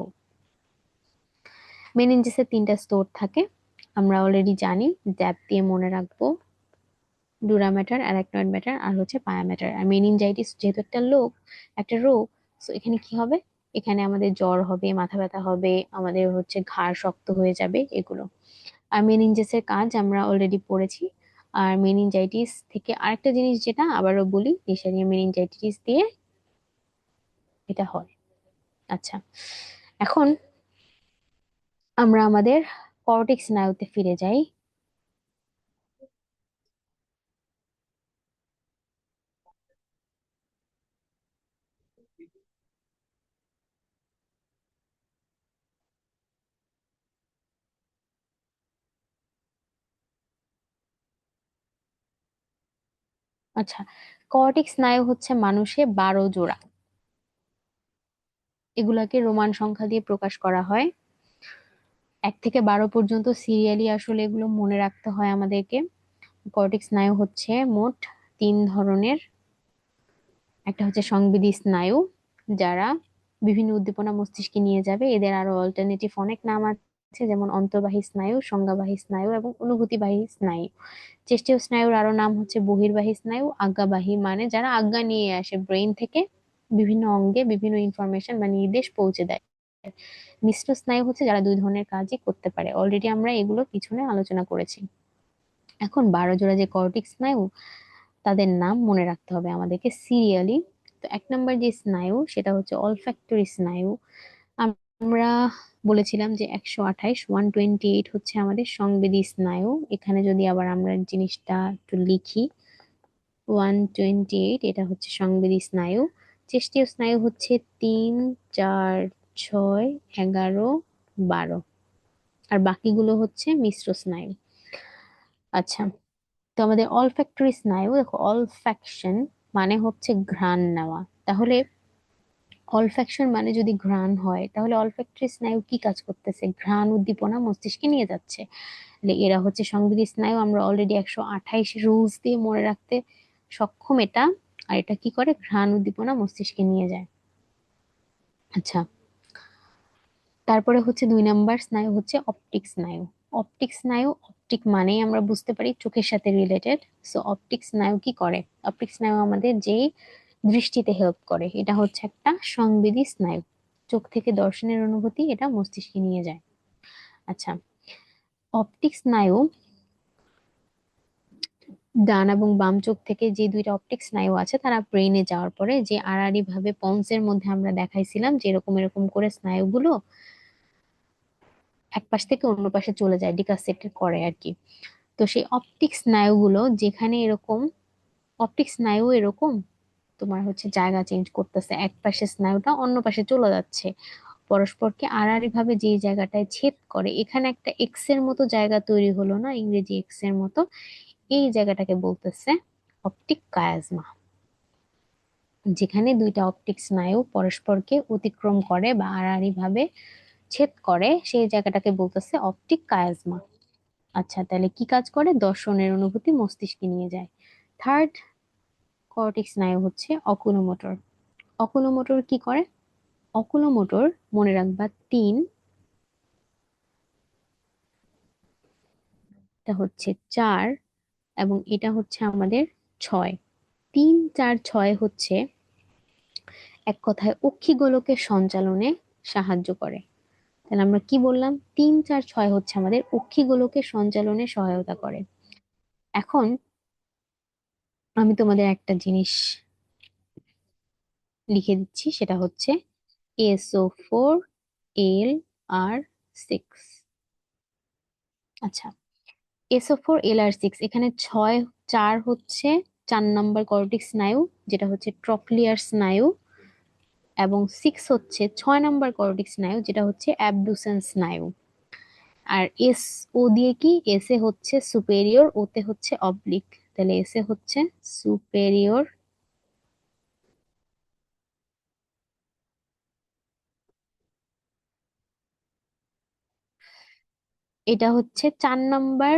S2: মেনিনজেসের 3টা স্তর থাকে, আমরা অলরেডি জানি, ড্যাপ দিয়ে মনে রাখবো। ডুরা ম্যাটার, অ্যারাকনয়েড ম্যাটার, আর পায়া ম্যাটার। আর মেনিনজাইটিস যেহেতু একটা রোগ, তো এখানে কি হবে? এখানে আমাদের জ্বর হবে, মাথা ব্যথা হবে, আমাদের ঘাড় শক্ত হয়ে যাবে, এগুলো। আর মেনিনজেসের কাজ আমরা অলরেডি পড়েছি। আর মেনিনজাইটিস থেকে আরেকটা জিনিস যেটা আবারও বলি, নেশারিয়া মেনিনজাইটিস দিয়ে এটা হয়। আচ্ছা, এখন আমরা আমাদের কর্টেক্স স্নায়ুতে ফিরে যাই। আচ্ছা, কর্টেক্স স্নায়ু মানুষে 12 জোড়া। এগুলাকে রোমান সংখ্যা দিয়ে প্রকাশ করা হয়, 1 থেকে 12 পর্যন্ত সিরিয়ালি, আসলে এগুলো মনে রাখতে হয় আমাদেরকে। কর্টেক্স স্নায়ু মোট 3 ধরনের। একটা সংবেদী স্নায়ু, যারা বিভিন্ন উদ্দীপনা মস্তিষ্কে নিয়ে যাবে। এদের আরো অল্টারনেটিভ অনেক নাম আছে, যেমন অন্তর্বাহী স্নায়ু, সংজ্ঞাবাহী স্নায়ু এবং অনুভূতিবাহী স্নায়ু। চেষ্টীয় স্নায়ুর আরো নাম বহির্বাহী স্নায়ু, আজ্ঞাবাহী, মানে যারা আজ্ঞা নিয়ে আসে ব্রেইন থেকে বিভিন্ন অঙ্গে বিভিন্ন ইনফরমেশন বা নির্দেশ পৌঁছে দেয়। মিশ্র স্নায়ু যারা 2 ধরনের কাজই করতে পারে। অলরেডি আমরা এগুলো পিছনে আলোচনা করেছি। এখন 12 জোড়া যে কর্টিক স্নায়ু, তাদের নাম মনে রাখতে হবে আমাদেরকে সিরিয়ালি। তো 1 নম্বর যে স্নায়ু সেটা অলফ্যাক্টরি স্নায়ু। আমরা আমরা বলেছিলাম যে 128 128 হচ্ছে আমাদের সংবেদী স্নায়ু। এখানে যদি আবার আমরা জিনিসটা একটু লিখি, 128 এটা হচ্ছে সংবেদী স্নায়ু। চেষ্টীয় স্নায়ু হচ্ছে 3, 4, 6, 11, 12, আর বাকিগুলো হচ্ছে মিশ্র স্নায়ু। আচ্ছা, তো আমাদের অলফ্যাক্টরি স্নায়ু, দেখো অলফ্যাকশন মানে হচ্ছে ঘ্রাণ নেওয়া। তাহলে অলফ্যাকশন মানে যদি ঘ্রাণ হয়, তাহলে অলফ্যাক্টরি স্নায়ু কি কাজ করতেছে? ঘ্রাণ উদ্দীপনা মস্তিষ্কে নিয়ে যাচ্ছে। তাহলে এরা হচ্ছে সংবেদী স্নায়ু। আমরা অলরেডি 128 রুলস দিয়ে মনে রাখতে সক্ষম এটা। আর এটা কি করে? ঘ্রাণ উদ্দীপনা মস্তিষ্কে নিয়ে যায়। আচ্ছা, তারপরে হচ্ছে 2 নাম্বার স্নায়ু হচ্ছে অপটিক স্নায়ু। অপটিক স্নায়ু, অপটিক মানেই আমরা বুঝতে পারি চোখের সাথে রিলেটেড। সো অপটিক স্নায়ু কি করে? অপটিক স্নায়ু আমাদের যে দৃষ্টিতে হেল্প করে, এটা হচ্ছে একটা সংবেদী স্নায়ু। চোখ থেকে দর্শনের অনুভূতি এটা মস্তিষ্কে নিয়ে যায়। আচ্ছা, অপটিক স্নায়ু ডান এবং বাম চোখ থেকে যে 2টা অপটিক স্নায়ু আছে, তারা ব্রেনে যাওয়ার পরে যে আড়াআড়ি ভাবে পন্সের মধ্যে আমরা দেখাইছিলাম যে এরকম এরকম করে স্নায়ুগুলো এক পাশ থেকে অন্য পাশে চলে যায়, ডিকাসেট করে আর কি। তো সেই অপটিক স্নায়ুগুলো যেখানে এরকম, অপটিক স্নায়ু এরকম তোমার হচ্ছে জায়গা চেঞ্জ করতেছে, এক পাশে স্নায়ুটা অন্য পাশে চলে যাচ্ছে, পরস্পরকে আড়াআড়ি ভাবে যে জায়গাটায় ছেদ করে, এখানে একটা এক্স এর মতো জায়গা তৈরি হলো না, ইংরেজি এক্স এর মতো, এই জায়গাটাকে বলতেছে অপটিক কায়াজমা। যেখানে 2টা অপটিক স্নায়ু পরস্পরকে অতিক্রম করে বা আড়াআড়ি ভাবে ছেদ করে, সেই জায়গাটাকে বলতেছে অপটিক কায়াজমা। আচ্ছা, তাহলে কি কাজ করে? দর্শনের অনুভূতি মস্তিষ্কে নিয়ে যায়। থার্ড কর্টিক স্নায়ু হচ্ছে অকুলোমোটর। অকুলোমোটর কি করে? অকুলোমোটর মনে রাখবা 3, এটা হচ্ছে 4, এবং এটা হচ্ছে আমাদের 6। 3, 4, 6 হচ্ছে এক কথায় অক্ষিগোলকের সঞ্চালনে সাহায্য করে। তাহলে আমরা কি বললাম? 3, 4, 6 হচ্ছে আমাদের অক্ষিগোলকের সঞ্চালনে সহায়তা করে। এখন আমি তোমাদের একটা জিনিস লিখে দিচ্ছি, সেটা হচ্ছে SO4, LR6। আচ্ছা, SO4, LR6, এখানে 6, 4 হচ্ছে 4 নাম্বার কর্টিক স্নায়ু, যেটা হচ্ছে ট্রক্লিয়ার স্নায়ু, এবং 6 হচ্ছে 6 নাম্বার কর্টিক স্নায়ু, যেটা হচ্ছে অ্যাবডুসেন্স স্নায়ু। আর এস ও দিয়ে কি? এস এ হচ্ছে সুপেরিয়র, ওতে হচ্ছে অবলিক। তাহলে এস এ হচ্ছে সুপেরিয়র, এটা হচ্ছে 4 নাম্বার।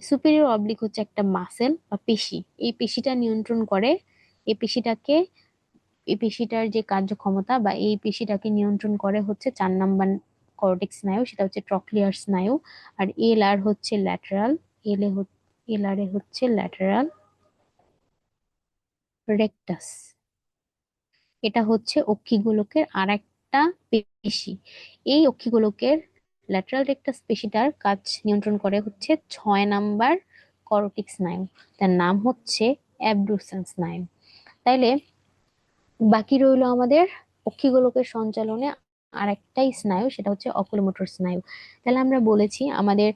S2: সুপেরিয়র অবলিক হচ্ছে একটা মাসেল বা পেশি, এই পেশিটা নিয়ন্ত্রণ করে, এই পেশিটাকে, এই পেশিটার যে কার্যক্ষমতা বা এই পেশিটাকে নিয়ন্ত্রণ করে হচ্ছে 4 নাম্বার কর্টেক্স স্নায়ু, সেটা হচ্ছে ট্রক্লিয়ার স্নায়ু। আর এল আর হচ্ছে ল্যাটেরাল, এল এ এল আর এ হচ্ছে ল্যাটেরাল রেকটাস। এটা হচ্ছে অক্ষিগোলকের আর একটা পেশি। এই অক্ষিগোলকের ল্যাটেরাল রেকটাস পেশিটার কাজ নিয়ন্ত্রণ করে হচ্ছে 6 নাম্বার করটিক স্নায়ু, তার নাম হচ্ছে অ্যাবডুসেন্স স্নায়ু। তাইলে বাকি রইলো আমাদের অক্ষিগোলকের সঞ্চালনে আর একটাই স্নায়ু, সেটা হচ্ছে অকুলোমোটর স্নায়ু। তাহলে আমরা বলেছি আমাদের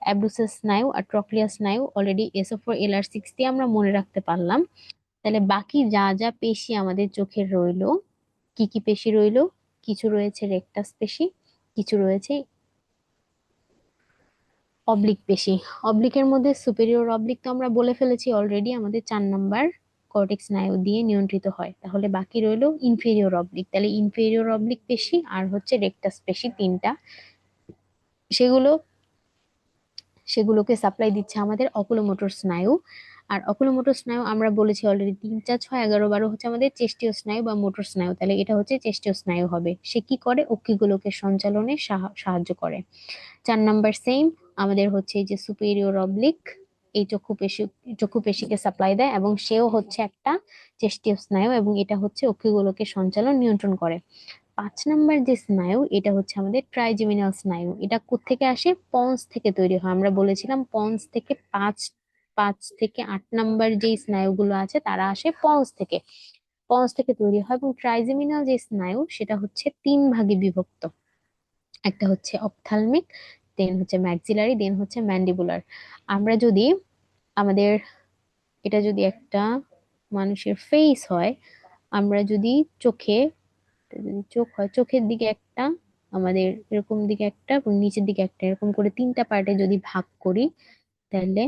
S2: অ্যাবডুসেন্স স্নায়ু আর ট্রক্লিয়ার স্নায়ু অলরেডি SO4, LR6 দিয়ে আমরা মনে রাখতে পারলাম। তাহলে বাকি যা যা পেশি আমাদের চোখের রইলো, কি কি পেশি রইলো? কিছু রয়েছে রেকটাস পেশি, কিছু রয়েছে অবলিক পেশি। অবলিকের মধ্যে সুপেরিয়র অবলিক তো আমরা বলে ফেলেছি অলরেডি, আমাদের 4 নাম্বার কর্টেক্স স্নায়ু দিয়ে নিয়ন্ত্রিত হয়। তাহলে বাকি রইলো ইনফেরিয়র অবলিক। তাহলে ইনফেরিয়র অবলিক পেশি আর হচ্ছে রেকটাস পেশি, 3টা, সেগুলো, সেগুলোকে সাপ্লাই দিচ্ছে আমাদের অকুলোমোটর স্নায়ু। আর অকুলোমোটর স্নায়ু আমরা বলেছি অলরেডি 3, 4, 6, 11, 12 হচ্ছে আমাদের চেস্টীয় স্নায়ু বা মোটর স্নায়ু। তাহলে এটা হচ্ছে চেস্টীয় স্নায়ু হবে। সে কি করে? অক্ষিগোলকের সঞ্চালনে সাহায্য করে। 4 নাম্বার সেম, আমাদের হচ্ছে এই যে সুপেরিয়র অবলিক, এই চক্ষু পেশিকে সাপ্লাই দেয়, এবং সেও হচ্ছে একটা চেস্টীয় স্নায়ু, এবং এটা হচ্ছে অক্ষিগোলকের সঞ্চালন নিয়ন্ত্রণ করে। 5 নাম্বার যে স্নায়ু, এটা হচ্ছে আমাদের ট্রাইজেমিনাল স্নায়ু। এটা কোত্থেকে আসে? পন্স থেকে তৈরি হয়। আমরা বলেছিলাম পন্স থেকে 5, 5 থেকে 8 নাম্বার যেই স্নায়ুগুলো আছে তারা আসে পন্স থেকে। পন্স থেকে তৈরি হয়। এবং ট্রাইজেমিনাল যে স্নায়ু সেটা হচ্ছে তিন ভাগে বিভক্ত। একটা হচ্ছে অপথ্যালমিক, দেন হচ্ছে ম্যাক্সিলারি, দেন হচ্ছে ম্যান্ডিবুলার। আমরা যদি আমাদের এটা যদি একটা মানুষের ফেস হয়, আমরা যদি চোখে, এটা যদি চোখ হয়, চোখের দিকে একটা, আমাদের এরকম দিকে একটা এবং নিচের দিকে একটা, এরকম করে তিনটা পার্টে যদি ভাগ করি, তাহলে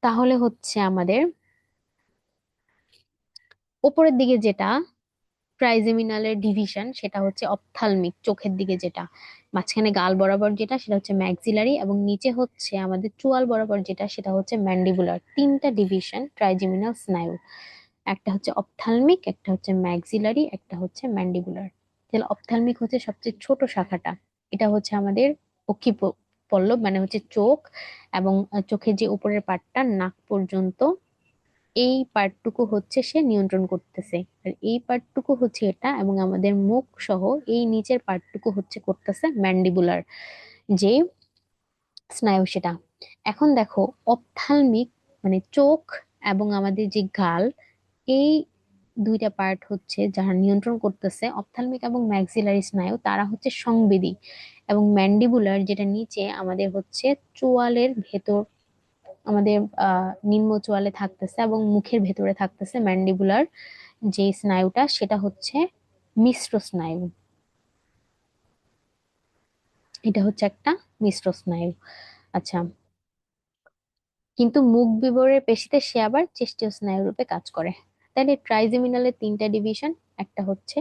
S2: তাহলে হচ্ছে আমাদের উপরের দিকে যেটা ট্রাইজেমিনালের ডিভিশন সেটা হচ্ছে অপথ্যালমিক, চোখের দিকে যেটা, মাঝখানে গাল বরাবর যেটা সেটা হচ্ছে ম্যাক্সিলারি, এবং নিচে হচ্ছে আমাদের চোয়াল বরাবর যেটা সেটা হচ্ছে ম্যান্ডিবুলার। তিনটা ডিভিশন ট্রাইজেমিনাল স্নায়ু, একটা হচ্ছে অপথ্যালমিক, একটা হচ্ছে ম্যাক্সিলারি, একটা হচ্ছে ম্যান্ডিবুলার। তাহলে অপথ্যালমিক হচ্ছে সবচেয়ে ছোট শাখাটা, এটা হচ্ছে আমাদের পল্লব মানে হচ্ছে চোখ, এবং চোখের যে উপরের পার্টটা নাক পর্যন্ত, এই পার্টটুকু হচ্ছে সে নিয়ন্ত্রণ করতেছে। আর এই পার্টটুকু হচ্ছে এটা, এবং আমাদের মুখ সহ এই নিচের পার্টটুকু হচ্ছে করতেছে ম্যান্ডিবুলার যে স্নায়ু সেটা। এখন দেখো, অপথ্যালমিক মানে চোখ এবং আমাদের যে গাল, এই দুইটা পার্ট হচ্ছে যারা নিয়ন্ত্রণ করতেছে অপথ্যালমিক এবং ম্যাক্সিলারি স্নায়ু, তারা হচ্ছে সংবেদী। এবং ম্যান্ডিবুলার যেটা নিচে আমাদের হচ্ছে চোয়ালের ভেতর, আমাদের নিম্ন চোয়ালে থাকতেছে এবং মুখের ভেতরে থাকতেছে ম্যান্ডিবুলার যে স্নায়ুটা, সেটা হচ্ছে মিশ্র স্নায়ু। এটা হচ্ছে একটা মিশ্র স্নায়ু। আচ্ছা, কিন্তু মুখ বিবরের পেশিতে সে আবার চেস্টীয় স্নায়ু রূপে কাজ করে। তাহলে ট্রাইজেমিনালের তিনটা ডিভিশন, একটা হচ্ছে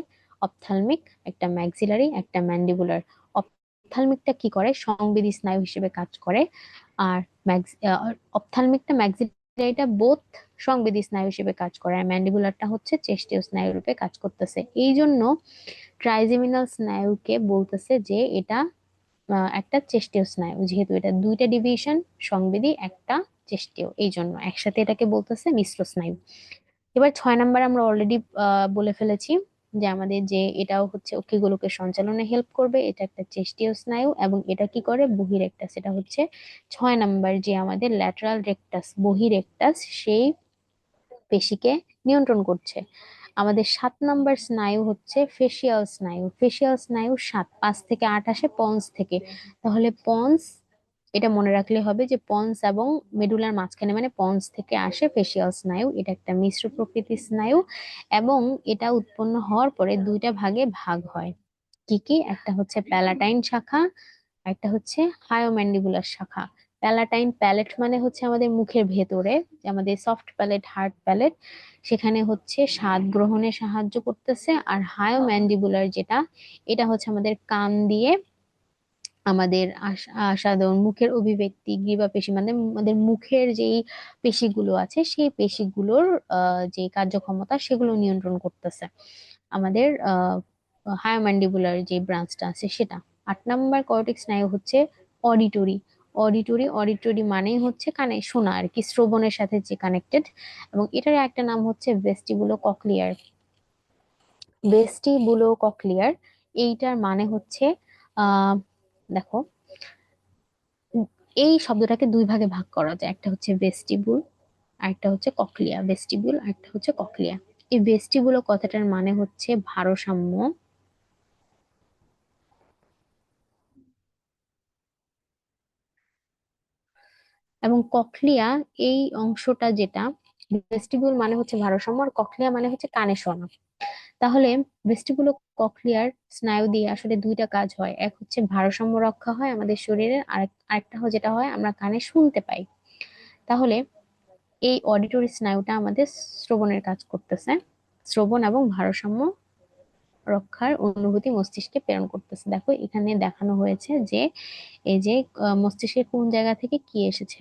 S2: অপথ্যালমিক, একটা ম্যাক্সিলারি, একটা ম্যান্ডিবুলার। অপথ্যালমিকটা কি করে? সংবেদী স্নায়ু হিসেবে কাজ করে। আর অপথ্যালমিকটা ম্যাক্সিলারিটা বোথ সংবেদী স্নায়ু হিসেবে কাজ করে, আর ম্যান্ডিবুলারটা হচ্ছে চেস্টীয় স্নায়ু রূপে কাজ করতেছে। এই জন্য ট্রাইজেমিনাল স্নায়ুকে বলতেছে যে এটা একটা চেষ্টীয় স্নায়ু, যেহেতু এটা দুইটা ডিভিশন, সংবেদী একটা চেষ্টীয়, এই জন্য একসাথে এটাকে বলতেছে মিশ্র স্নায়ু। এবার 6 নাম্বার আমরা অলরেডি বলে ফেলেছি যে আমাদের যে এটাও হচ্ছে অক্ষিগোলকের সঞ্চালনে হেল্প করবে, এটা একটা চেষ্টীয় স্নায়ু, এবং এটা কি করে? বহিরেকটাস, সেটা হচ্ছে 6 নাম্বার যে আমাদের ল্যাটারাল রেকটাস, বহিরেকটাস, সেই পেশিকে নিয়ন্ত্রণ করছে। আমাদের 7 নাম্বার স্নায়ু হচ্ছে ফেসিয়াল স্নায়ু। ফেসিয়াল স্নায়ু 5 থেকে 8 আসে পন্স থেকে। তাহলে পন্স, এটা মনে রাখলে হবে যে পন্স এবং মেডুলার মাঝখানে, মানে পন্স থেকে আসে ফেসিয়াল স্নায়ু। এটা একটা মিশ্র প্রকৃতির স্নায়ু, এবং এটা উৎপন্ন হওয়ার পরে দুইটা ভাগে ভাগ হয়। কি কি? একটা হচ্ছে প্যালাটাইন শাখা, একটা হচ্ছে হায়োম্যান্ডিবুলার শাখা। প্যালাটাইন, প্যালেট মানে হচ্ছে আমাদের মুখের ভেতরে, যে আমাদের সফট প্যালেট, হার্ড প্যালেট, সেখানে হচ্ছে স্বাদ গ্রহণে সাহায্য করতেছে। আর হায়োম্যান্ডিবুলার যেটা, এটা হচ্ছে আমাদের কান দিয়ে আমাদের সাধারণ মুখের অভিব্যক্তি, গ্রীবা পেশি, মানে আমাদের মুখের যেই পেশিগুলো আছে সেই পেশিগুলোর যে কার্যক্ষমতা সেগুলো নিয়ন্ত্রণ করতেছে আমাদের হায়োম্যান্ডিবুলার যে ব্রাঞ্চটা আছে সেটা। 8 নাম্বার কর্টেক্স স্নায়ু হচ্ছে অডিটরি। অডিটরি মানেই হচ্ছে কানে শোনা আর কি, শ্রবণের সাথে যে কানেক্টেড। এবং এটার একটা নাম হচ্ছে ভেস্টিবুলো ককলিয়ার। ভেস্টিবুলো ককলিয়ার, এইটার মানে হচ্ছে আহ দেখো, এই শব্দটাকে দুই ভাগে ভাগ করা যায়, একটা হচ্ছে ভেস্টিবুল আর একটা হচ্ছে ককলিয়া। ভেস্টিবুল আর একটা হচ্ছে ককলিয়া। এই ভেস্টিবুলো কথাটার মানে হচ্ছে ভারসাম্য, এবং ককলিয়া এই অংশটা যেটা, ভেস্টিবুল মানে হচ্ছে ভারসাম্য আর ককলিয়া মানে হচ্ছে কানে শোনা। তাহলে ভেস্টিবুলো ককলিয়ার স্নায়ু দিয়ে আসলে দুইটা কাজ হয়, এক হচ্ছে ভারসাম্য রক্ষা হয় আমাদের শরীরের, আর আরেকটা যেটা হয় আমরা কানে শুনতে পাই। তাহলে এই অডিটরি স্নায়ুটা আমাদের শ্রবণের কাজ করতেছে, শ্রবণ এবং ভারসাম্য রক্ষার অনুভূতি মস্তিষ্কে প্রেরণ করতেছে। দেখো এখানে দেখানো হয়েছে যে এই যে মস্তিষ্কের কোন জায়গা থেকে কি এসেছে,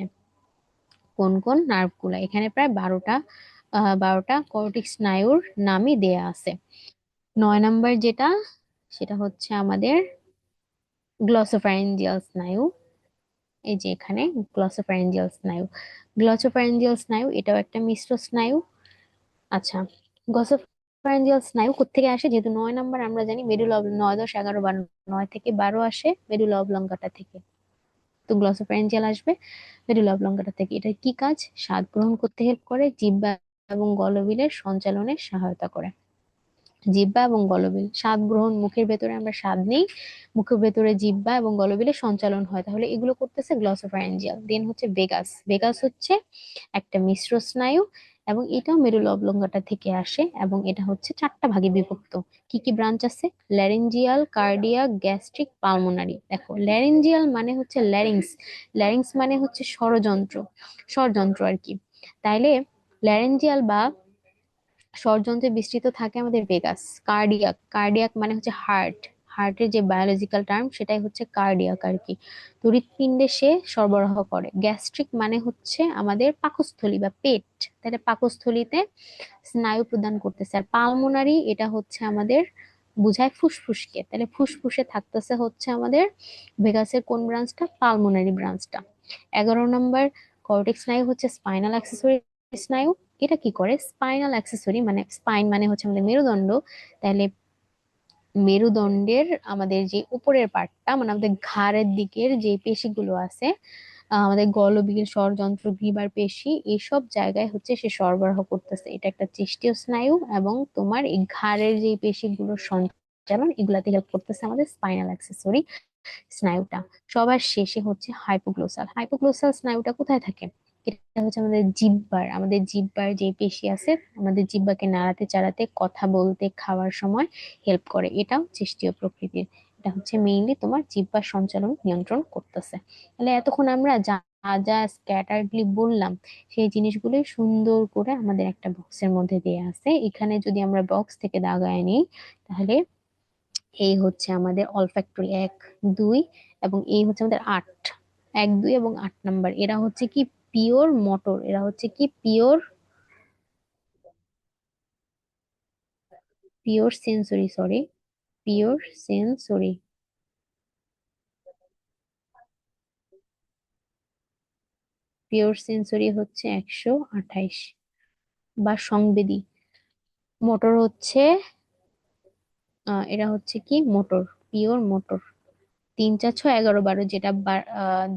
S2: কোন কোন নার্ভ গুলা, এখানে প্রায় 12টা কর্টিক স্নায়ুর নামই দেয়া আছে। 9 নাম্বার যেটা, সেটা হচ্ছে আমাদের গ্লসোফ্যারিঞ্জিয়াল স্নায়ু। এই যে এখানে গ্লসোফ্যারিঞ্জিয়াল স্নায়ু, গ্লসোফ্যারিঞ্জিয়াল স্নায়ু এটাও একটা মিশ্র স্নায়ু। আচ্ছা, গ্লসোফ্যারিঞ্জিয়াল স্নায়ু কোত্থেকে আসে? যেহেতু 9 নাম্বার আমরা জানি মেডুলা 9, 10, 11, 12, 9 থেকে 12 আসে মেডুলা অবলঙ্গাটা থেকে। তো গ্লসোফ্যারিঞ্জিয়াল আসবে মেডুলা অবলঙ্গাটা থেকে। এটা কি কাজ? স্বাদ গ্রহণ করতে হেল্প করে, জিহ্বা এবং গলবিলের সঞ্চালনে সহায়তা করে। জিহ্বা এবং গলবিল, স্বাদ গ্রহণ, মুখের ভেতরে আমরা স্বাদ নেই, মুখের ভেতরে জিহ্বা এবং গলবিলের সঞ্চালন হয়, তাহলে এগুলো করতেছে গ্লসোফারেঞ্জিয়াল। দেন হচ্ছে ভেগাস। ভেগাস হচ্ছে একটা মিশ্র স্নায়ু এবং এটাও মেরুল অবলঙ্গটা থেকে আসে এবং এটা হচ্ছে চারটা ভাগে বিভক্ত। কি কি ব্রাঞ্চ আছে? Laryngeal, cardiac, gastric, pulmonary. দেখো, ল্যারেঞ্জিয়াল মানে হচ্ছে ল্যারিংস। ল্যারিংস মানে হচ্ছে স্বরযন্ত্র, স্বরযন্ত্র আর কি। তাইলে ল্যারেঞ্জিয়াল বা ষড়যন্ত্রে বিস্তৃত থাকে আমাদের ভেগাস। কার্ডিয়াক, কার্ডিয়াক মানে হচ্ছে হার্ট, হার্টের যে বায়োলজিক্যাল টার্ম সেটাই হচ্ছে কার্ডিয়াক আর কি। তো হৃৎপিণ্ডে সে সরবরাহ করে। গ্যাস্ট্রিক মানে হচ্ছে আমাদের পাকস্থলী বা পেট, তাহলে পাকস্থলীতে স্নায়ু প্রদান করতেছে। আর পালমোনারি এটা হচ্ছে আমাদের বুঝায় ফুসফুসকে, তাহলে ফুসফুসে থাকতেছে হচ্ছে আমাদের ভেগাসের কোন ব্রাঞ্চটা? পালমোনারি ব্রাঞ্চটা। 11 নম্বর কর্টেক্স স্নায়ু হচ্ছে স্পাইনাল অ্যাক্সেসরি স্নায়ু। এটা কি করে? স্পাইনাল অ্যাক্সেসরি মানে স্পাইন মানে হচ্ছে আমাদের মেরুদণ্ড, তাহলে মেরুদণ্ডের আমাদের যে উপরের পার্টটা মানে আমাদের ঘাড়ের দিকের যে পেশিগুলো আছে, আমাদের গলবিল, স্বরযন্ত্র, গ্রীবার পেশি, এইসব জায়গায় হচ্ছে সে সরবরাহ করতেছে। এটা একটা চেস্টীয় স্নায়ু এবং তোমার এই ঘাড়ের যে পেশিগুলোর সঞ্চালন এগুলাতে হেল্প করতেছে আমাদের স্পাইনাল অ্যাক্সেসরি স্নায়ুটা। সবার শেষে হচ্ছে হাইপোগ্লোসাল। হাইপোগ্লোসাল স্নায়ুটা কোথায় থাকে? এটা হচ্ছে আমাদের জিহ্বার, আমাদের জিহ্বার যে পেশি আছে আমাদের জিহ্বাকে নাড়াতে চাড়াতে কথা বলতে খাওয়ার সময় হেল্প করে, এটাও চেষ্টীয় প্রকৃতির। এটা হচ্ছে মেইনলি তোমার জিহ্বার সঞ্চালন নিয়ন্ত্রণ করতেছে। তাহলে এতক্ষণ আমরা যা যা স্ক্যাটারলি বললাম সেই জিনিসগুলো সুন্দর করে আমাদের একটা বক্সের মধ্যে দেয়া আছে। এখানে যদি আমরা বক্স থেকে দাগায় নিই তাহলে এই হচ্ছে আমাদের অলফ্যাক্টরি 1, 2 এবং এই হচ্ছে আমাদের 8। 1, 2 এবং 8 নাম্বার এরা হচ্ছে কি পিওর মোটর, এরা হচ্ছে কি pure pure sensory, sorry, pure sensory. Pure sensory হচ্ছে 128 বা সংবেদী। মোটর হচ্ছে এরা হচ্ছে কি মোটর, পিওর মোটর। 3, 4, 6, 11, 12 যেটা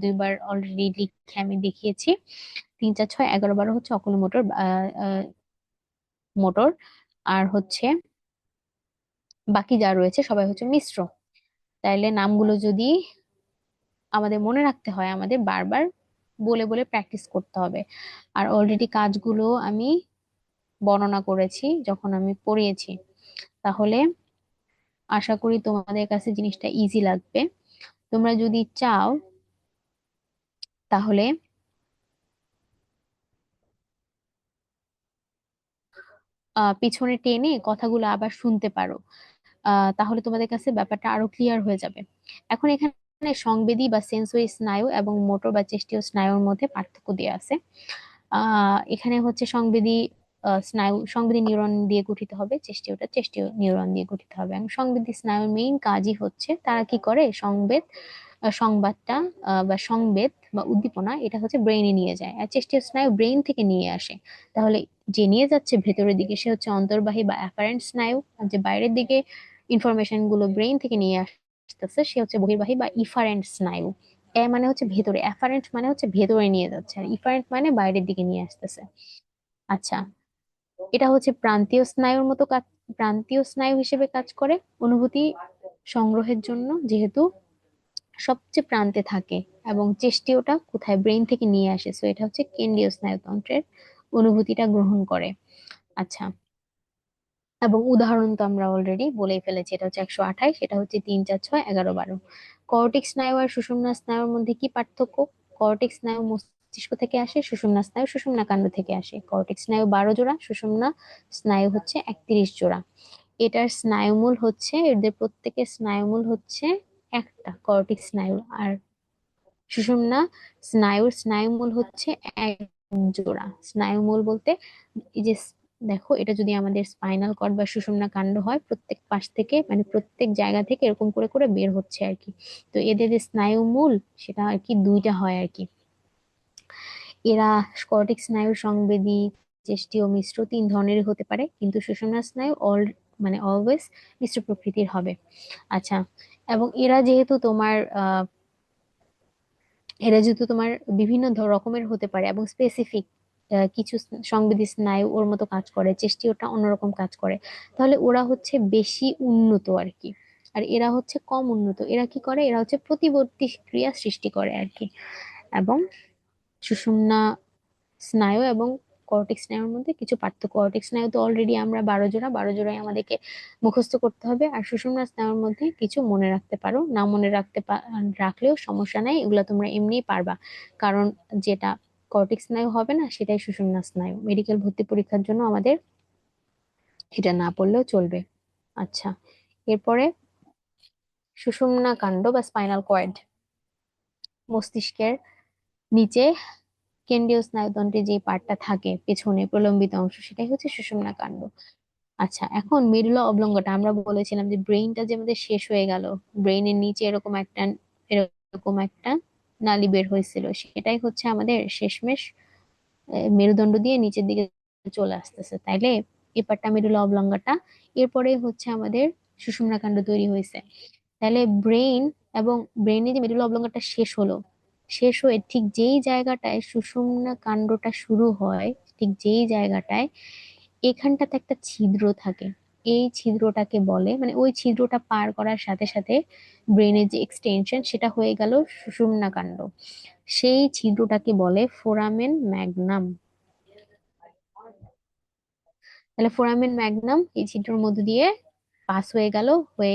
S2: দুইবার অলরেডি লিখে আমি দেখিয়েছি। 3, 4, 6, 11, 12 হচ্ছে অকুলো মোটর, মোটর। আর হচ্ছে বাকি যা রয়েছে সবাই হচ্ছে মিশ্র। তাইলে নামগুলো যদি আমাদের মনে রাখতে হয় আমাদের বারবার বলে বলে প্র্যাকটিস করতে হবে। আর অলরেডি কাজগুলো আমি বর্ণনা করেছি যখন আমি পড়িয়েছি, তাহলে আশা করি তোমাদের কাছে জিনিসটা ইজি লাগবে। তোমরা যদি চাও তাহলে পিছনে টেনে কথাগুলো আবার শুনতে পারো, তাহলে তোমাদের কাছে ব্যাপারটা আরো ক্লিয়ার হয়ে যাবে। এখন এখানে সংবেদী বা সেন্সরি স্নায়ু এবং মোটর বা চেষ্টীয় স্নায়ুর মধ্যে পার্থক্য দেওয়া আছে। এখানে হচ্ছে সংবেদী স্নায়ু সংবেদী নিউরন দিয়ে গঠিত হবে, চেষ্টীয়টা চেষ্টীয় নিউরন দিয়ে গঠিত হবে। এবং সংবেদী স্নায়ুর মেইন কাজই হচ্ছে তারা কি করে? সংবাদটা বা সংবেদ বা উদ্দীপনা এটা হচ্ছে ব্রেইনে নিয়ে যায়, আর চেষ্টীয় স্নায়ু ব্রেইন থেকে নিয়ে আসে। তাহলে যে নিয়ে যাচ্ছে ভেতরের দিকে সে হচ্ছে অন্তর্বাহী বা অ্যাফারেন্ট স্নায়ু, আর যে বাইরের দিকে ইনফরমেশন গুলো ব্রেইন থেকে নিয়ে আসতেছে সে হচ্ছে বহির্বাহী বা ইফারেন্ট স্নায়ু। এ মানে হচ্ছে ভেতরে, অ্যাফারেন্ট মানে হচ্ছে ভেতরে নিয়ে যাচ্ছে, আর ইফারেন্ট মানে বাইরের দিকে নিয়ে আসতেছে। আচ্ছা, এটা হচ্ছে প্রান্তীয় স্নায়ুর মতো কাজ, প্রান্তীয় স্নায়ু হিসেবে কাজ করে অনুভূতি সংগ্রহের জন্য, যেহেতু সবচেয়ে প্রান্তে থাকে। এবং চেষ্টীয়টা কোথায়? ব্রেইন থেকে নিয়ে আসে, সো এটা হচ্ছে কেন্দ্রীয় স্নায়ুতন্ত্রের অনুভূতিটা গ্রহণ করে। আচ্ছা, এবং উদাহরণ তো আমরা অলরেডি বলেই ফেলেছি, এটা হচ্ছে 128, এটা হচ্ছে 3, 4, 6, 11, 12। কর্টিক স্নায়ু আর সুষুম্না স্নায়ুর মধ্যে কি পার্থক্য? কর্টিক স্নায়ু মস্তিষ্ক থেকে আসে, সুষুম্না স্নায়ু সুষুম্না কাণ্ড থেকে আসে। কর্টিক স্নায়ু 12 জোড়া, সুষুম্না স্নায়ু হচ্ছে 31 জোড়া। এটার স্নায়ুমূল হচ্ছে, এদের প্রত্যেকের স্নায়ুমূল হচ্ছে একটা কর্টিক স্নায়ু, আর সুষুম্না স্নায়ুর স্নায়ুমূল হচ্ছে 1 জোড়া। স্নায়ুমূল বলতে এই যে দেখো, এটা যদি আমাদের স্পাইনাল কর্ড বা সুষুম্না কাণ্ড হয়, প্রত্যেক পাশ থেকে মানে প্রত্যেক জায়গা থেকে এরকম করে করে বের হচ্ছে আর কি। তো এদের যে স্নায়ুমূল সেটা আর কি দুইটা হয় আর কি। এরা স্কটিক স্নায়ু সংবেদী, চেষ্টীয়, মিশ্র 3 ধরনেরই হতে পারে, কিন্তু সুষুম্না স্নায়ু মানে অলওয়েজ মিশ্র প্রকৃতির হবে। আচ্ছা, এবং এরা যেহেতু তোমার বিভিন্ন রকমের হতে পারে এবং স্পেসিফিক, কিছু সংবেদী স্নায়ু ওর মতো কাজ করে, চেস্টীয়টা অন্যরকম কাজ করে। তাহলে ওরা হচ্ছে বেশি উন্নত আর কি, আর এরা হচ্ছে কম উন্নত। এরা কি করে, এরা হচ্ছে প্রতিবর্তী ক্রিয়া সৃষ্টি করে আর কি। এবং সুষুম্না স্নায়ু এবং কর্টেক স্নায়ুর মধ্যে কিছু পার্থক্য। কর্টেক স্নায়ু তো অলরেডি আমরা 12 জোড়া, 12 জোড়াই আমাদেরকে মুখস্থ করতে হবে। আর সুষুম্না স্নায়ুর মধ্যে কিছু মনে রাখতে পারো, না মনে রাখলেও সমস্যা নাই, এগুলা তোমরা এমনিই পারবা। কারণ যেটা কর্টেক স্নায়ু হবে না সেটাই সুষুম্না স্নায়ু। মেডিকেল ভর্তি পরীক্ষার জন্য আমাদের এটা না পড়লেও চলবে। আচ্ছা, এরপরে সুষুম্না কাণ্ড বা স্পাইনাল কর্ড, মস্তিষ্কের নিচে কেন্দ্রীয় স্নায়ুতন্ত্রে যে পার্টটা থাকে পেছনে প্রলম্বিত অংশ, সেটাই হচ্ছে সুষুম্না কাণ্ড। আচ্ছা, এখন মেরুলা অবলঙ্গটা, আমরা বলেছিলাম যে ব্রেইনটা যে আমাদের শেষ হয়ে গেল, ব্রেইনের নিচে এরকম একটা নালী বের হয়েছিল, সেটাই হচ্ছে আমাদের শেষমেশ মেরুদণ্ড দিয়ে নিচের দিকে চলে আসতেছে, তাইলে এপারটা মেরুলা অবলঙ্গটা। এরপরে হচ্ছে আমাদের সুষুম্না কাণ্ড তৈরি হয়েছে। তাহলে ব্রেইন এবং ব্রেইনে যে মেরুলা অবলঙ্গটা শেষ হলো, শেষ হয়ে ঠিক যেই জায়গাটায় সুষুম্না কাণ্ডটা শুরু হয়, ঠিক যেই জায়গাটায় এখানটাতে একটা ছিদ্র থাকে, এই ছিদ্রটাকে বলে, মানে ওই ছিদ্রটা পার করার সাথে সাথে ব্রেনের যে এক্সটেনশন সেটা হয়ে গেল সুষুম্না কাণ্ড। সেই ছিদ্রটাকে বলে ফোরামেন ম্যাগনাম। তাহলে ফোরামেন ম্যাগনাম এই ছিদ্রের মধ্য দিয়ে পাস হয়ে গেল, হয়ে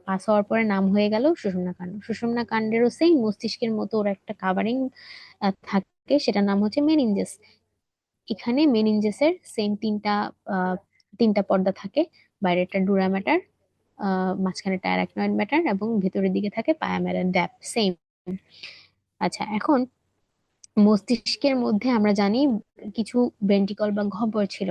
S2: পাস হওয়ার পরে নাম হয়ে গেল সুষুম্না কাণ্ড। সুষুম্না কাণ্ডেরও সেই মস্তিষ্কের মতো ওর একটা কাভারিং থাকে, সেটার নাম হচ্ছে মেনিনজেস। এখানে মেনিনজেসের সেম তিনটা পর্দা থাকে। বাইরেটা ডুরা ম্যাটার, মাঝখানেটা অ্যারাকনয়েড ম্যাটার, এবং ভেতরের দিকে থাকে পায়া ম্যাটার, ড্যাপ সেম। আচ্ছা, এখন মস্তিষ্কের মধ্যে আমরা জানি কিছু ভেন্ট্রিকল বা গহ্বর ছিল,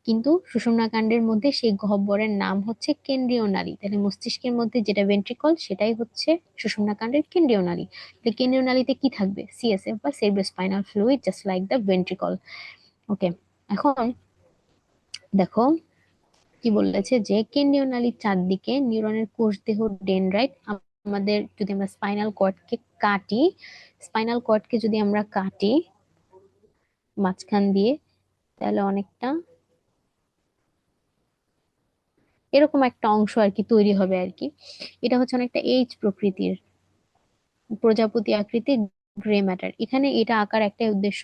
S2: কিন্তু সুষুম্না কাণ্ডের মধ্যে সেই গহ্বরের নাম হচ্ছে কেন্দ্রীয় নালী। তাহলে মস্তিষ্কের মধ্যে যেটা ভেন্ট্রিকল সেটাই হচ্ছে সুষুম্না কাণ্ডের কেন্দ্রীয় নালী। তাহলে কেন্দ্রীয় নালীতে কি থাকবে, সিএসএফ বা cerebrospinal fluid, just like the ventricle. Okay, এখন দেখো কি বলেছে, যে কেন্দ্রীয় নালীর চারদিকে নিউরনের কোষ দেহ ডেনড্রাইট। আমাদের যদি আমরা স্পাইনাল কর্ডকে যদি আমরা কাটি মাঝখান দিয়ে, তাহলে অনেকটা এরকম একটা অংশ আর কি তৈরি হবে আর কি। এটা হচ্ছে অনেকটা এইচ প্রকৃতির, প্রজাপতি আকৃতির গ্রে ম্যাটার। এখানে এটা আকার একটাই উদ্দেশ্য,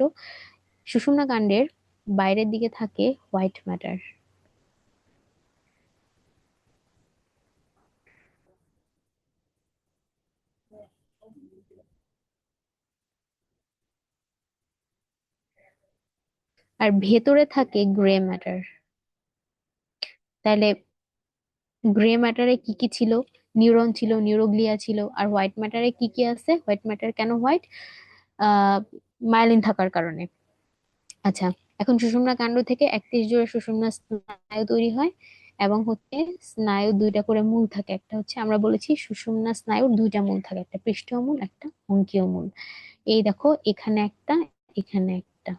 S2: সুষুম্না কাণ্ডের বাইরের দিকে থাকে হোয়াইট ম্যাটার, আর ভেতরে থাকে গ্রে ম্যাটার। তাহলে গ্রে ম্যাটারে কি কি ছিল, নিউরন ছিল, নিউরোগ্লিয়া ছিল। আর হোয়াইট ম্যাটারে কি কি আছে, হোয়াইট ম্যাটার কেন হোয়াইট, আহ মাইলিন থাকার কারণে। আচ্ছা, এখন সুষুম্না কাণ্ড থেকে 31 জোড়া সুষুম্না স্নায়ু তৈরি হয়, এবং হচ্ছে স্নায়ু দুইটা করে মূল থাকে। একটা হচ্ছে আমরা বলেছি সুষুম্না স্নায়ুর দুইটা মূল থাকে, একটা পৃষ্ঠীয় মূল, একটা অঙ্কীয় মূল। এই দেখো, এখানে একটা, এখানে একটা,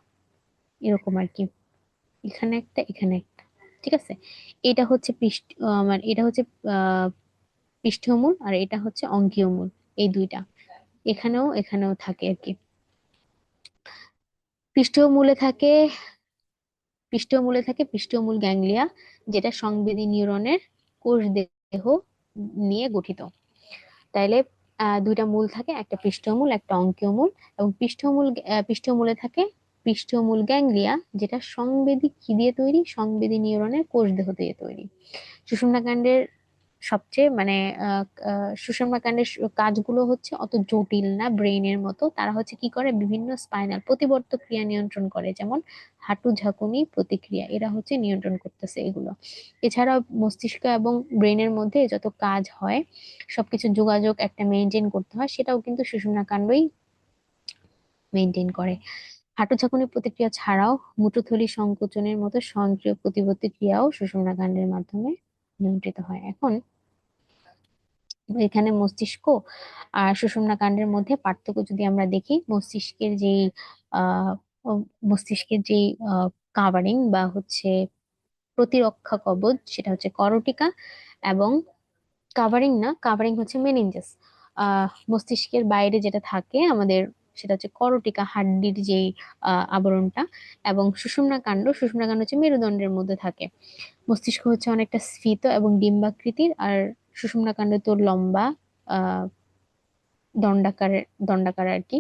S2: এরকম আর কি, এখানে একটা, এখানে একটা। ঠিক আছে, এটা হচ্ছে মানে এটা হচ্ছে আহ পৃষ্ঠীয় মূল, আর এটা হচ্ছে অঙ্কীয় মূল। এই দুইটা এখানেও এখানেও থাকে আর কি। পৃষ্ঠীয় মূলে থাকে পৃষ্ঠীয় মূল গ্যাংলিয়া, যেটা সংবেদী নিউরনের কোষ দেহ নিয়ে গঠিত। তাইলে দুইটা মূল থাকে, একটা পৃষ্ঠীয় মূল, একটা অঙ্কীয় মূল। এবং পৃষ্ঠীয় মূলে থাকে পৃষ্ঠীয় মূল গ্যাংলিয়া, যেটা সংবেদী কি দিয়ে তৈরি, সংবেদী নিউরনের কোষ দেহ দিয়ে তৈরি। সুষুম্না কাণ্ডের সবচেয়ে মানে সুষুম্না কাণ্ডের কাজগুলো হচ্ছে অত জটিল না ব্রেইনের মতো। তারা হচ্ছে কি করে, বিভিন্ন স্পাইনাল প্রতিবর্ত ক্রিয়া নিয়ন্ত্রণ করে, যেমন হাঁটু ঝাঁকুনি প্রতিক্রিয়া, এরা হচ্ছে নিয়ন্ত্রণ করতেছে এগুলো। এছাড়াও মস্তিষ্ক এবং ব্রেইনের মধ্যে যত কাজ হয়, সবকিছু যোগাযোগ একটা মেনটেন করতে হয়, সেটাও কিন্তু সুষুম্না কাণ্ডই মেনটেন করে। হাঁটু ঝাঁকুনি প্রতিক্রিয়া ছাড়াও মূত্রথলি সংকোচনের মতো স্বয়ংক্রিয় প্রতিবর্তী ক্রিয়াও সুষুম্না কাণ্ডের মাধ্যমে নিয়ন্ত্রিত হয়। এখন এখানে মস্তিষ্ক আর সুষুম্না কাণ্ডের মধ্যে পার্থক্য যদি আমরা দেখি, আহ মস্তিষ্কের যেই কাভারিং বা হচ্ছে প্রতিরক্ষা কবচ, সেটা হচ্ছে করটিকা। এবং কাভারিং না, কাভারিং হচ্ছে মেনিনজাস। মস্তিষ্কের বাইরে যেটা থাকে আমাদের সেটা হচ্ছে করটিকা, হাড্ডির যেই আবরণটা। এবং সুষুম্না কাণ্ড হচ্ছে মেরুদণ্ডের মধ্যে থাকে। মস্তিষ্ক হচ্ছে অনেকটা স্ফীত এবং ডিম্বাকৃতির, আর সুষুম্না কাণ্ড তো লম্বা, আহ দণ্ডাকার আর কি।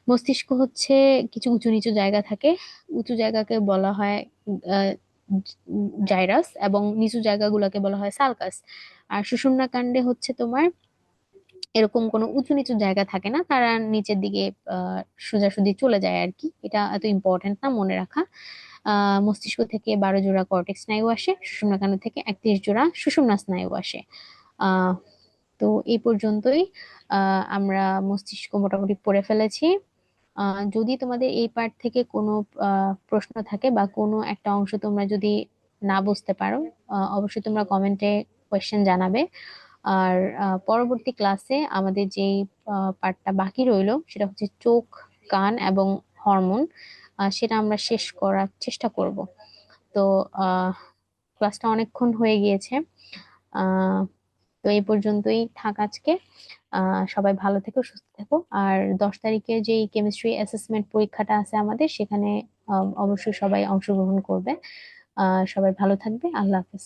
S2: মস্তিষ্ক হচ্ছে কিছু উঁচু নিচু জায়গা থাকে। উঁচু জায়গাকে বলা হয় জাইরাস, এবং নিচু জায়গাগুলোকে বলা হয় সালকাস। আর সুষুম্না কাণ্ডে হচ্ছে তোমার এরকম কোনো উঁচু নিচু জায়গা থাকে না, তারা নিচের দিকে সোজাসুজি চলে যায় আর কি। এটা এত ইম্পর্টেন্ট না মনে রাখা। মস্তিষ্ক থেকে 12 জোড়া কর্টেক্স স্নায়ু আসে, সুষুম্না কাণ্ড থেকে 31 জোড়া সুষুম্না স্নায়ু আসে। আহ তো এই পর্যন্তই। আমরা মস্তিষ্ক মোটামুটি পড়ে ফেলেছি। যদি তোমাদের এই পার্ট থেকে কোনো প্রশ্ন থাকে বা কোনো একটা অংশ তোমরা যদি না বুঝতে পারো, অবশ্যই তোমরা কমেন্টে কোয়েশ্চেন জানাবে। আর পরবর্তী ক্লাসে আমাদের যেই পার্টটা বাকি রইলো সেটা হচ্ছে চোখ, কান এবং হরমোন, সেটা আমরা শেষ করার চেষ্টা করব। তো ক্লাসটা অনেকক্ষণ হয়ে গিয়েছে। আহ তো এই পর্যন্তই থাক আজকে। সবাই ভালো থেকো, সুস্থ থেকো। আর 10 তারিখে যেই কেমিস্ট্রি অ্যাসেসমেন্ট পরীক্ষাটা আছে আমাদের, সেখানে অবশ্যই সবাই অংশগ্রহণ করবে। সবাই ভালো থাকবে। আল্লাহ হাফেজ।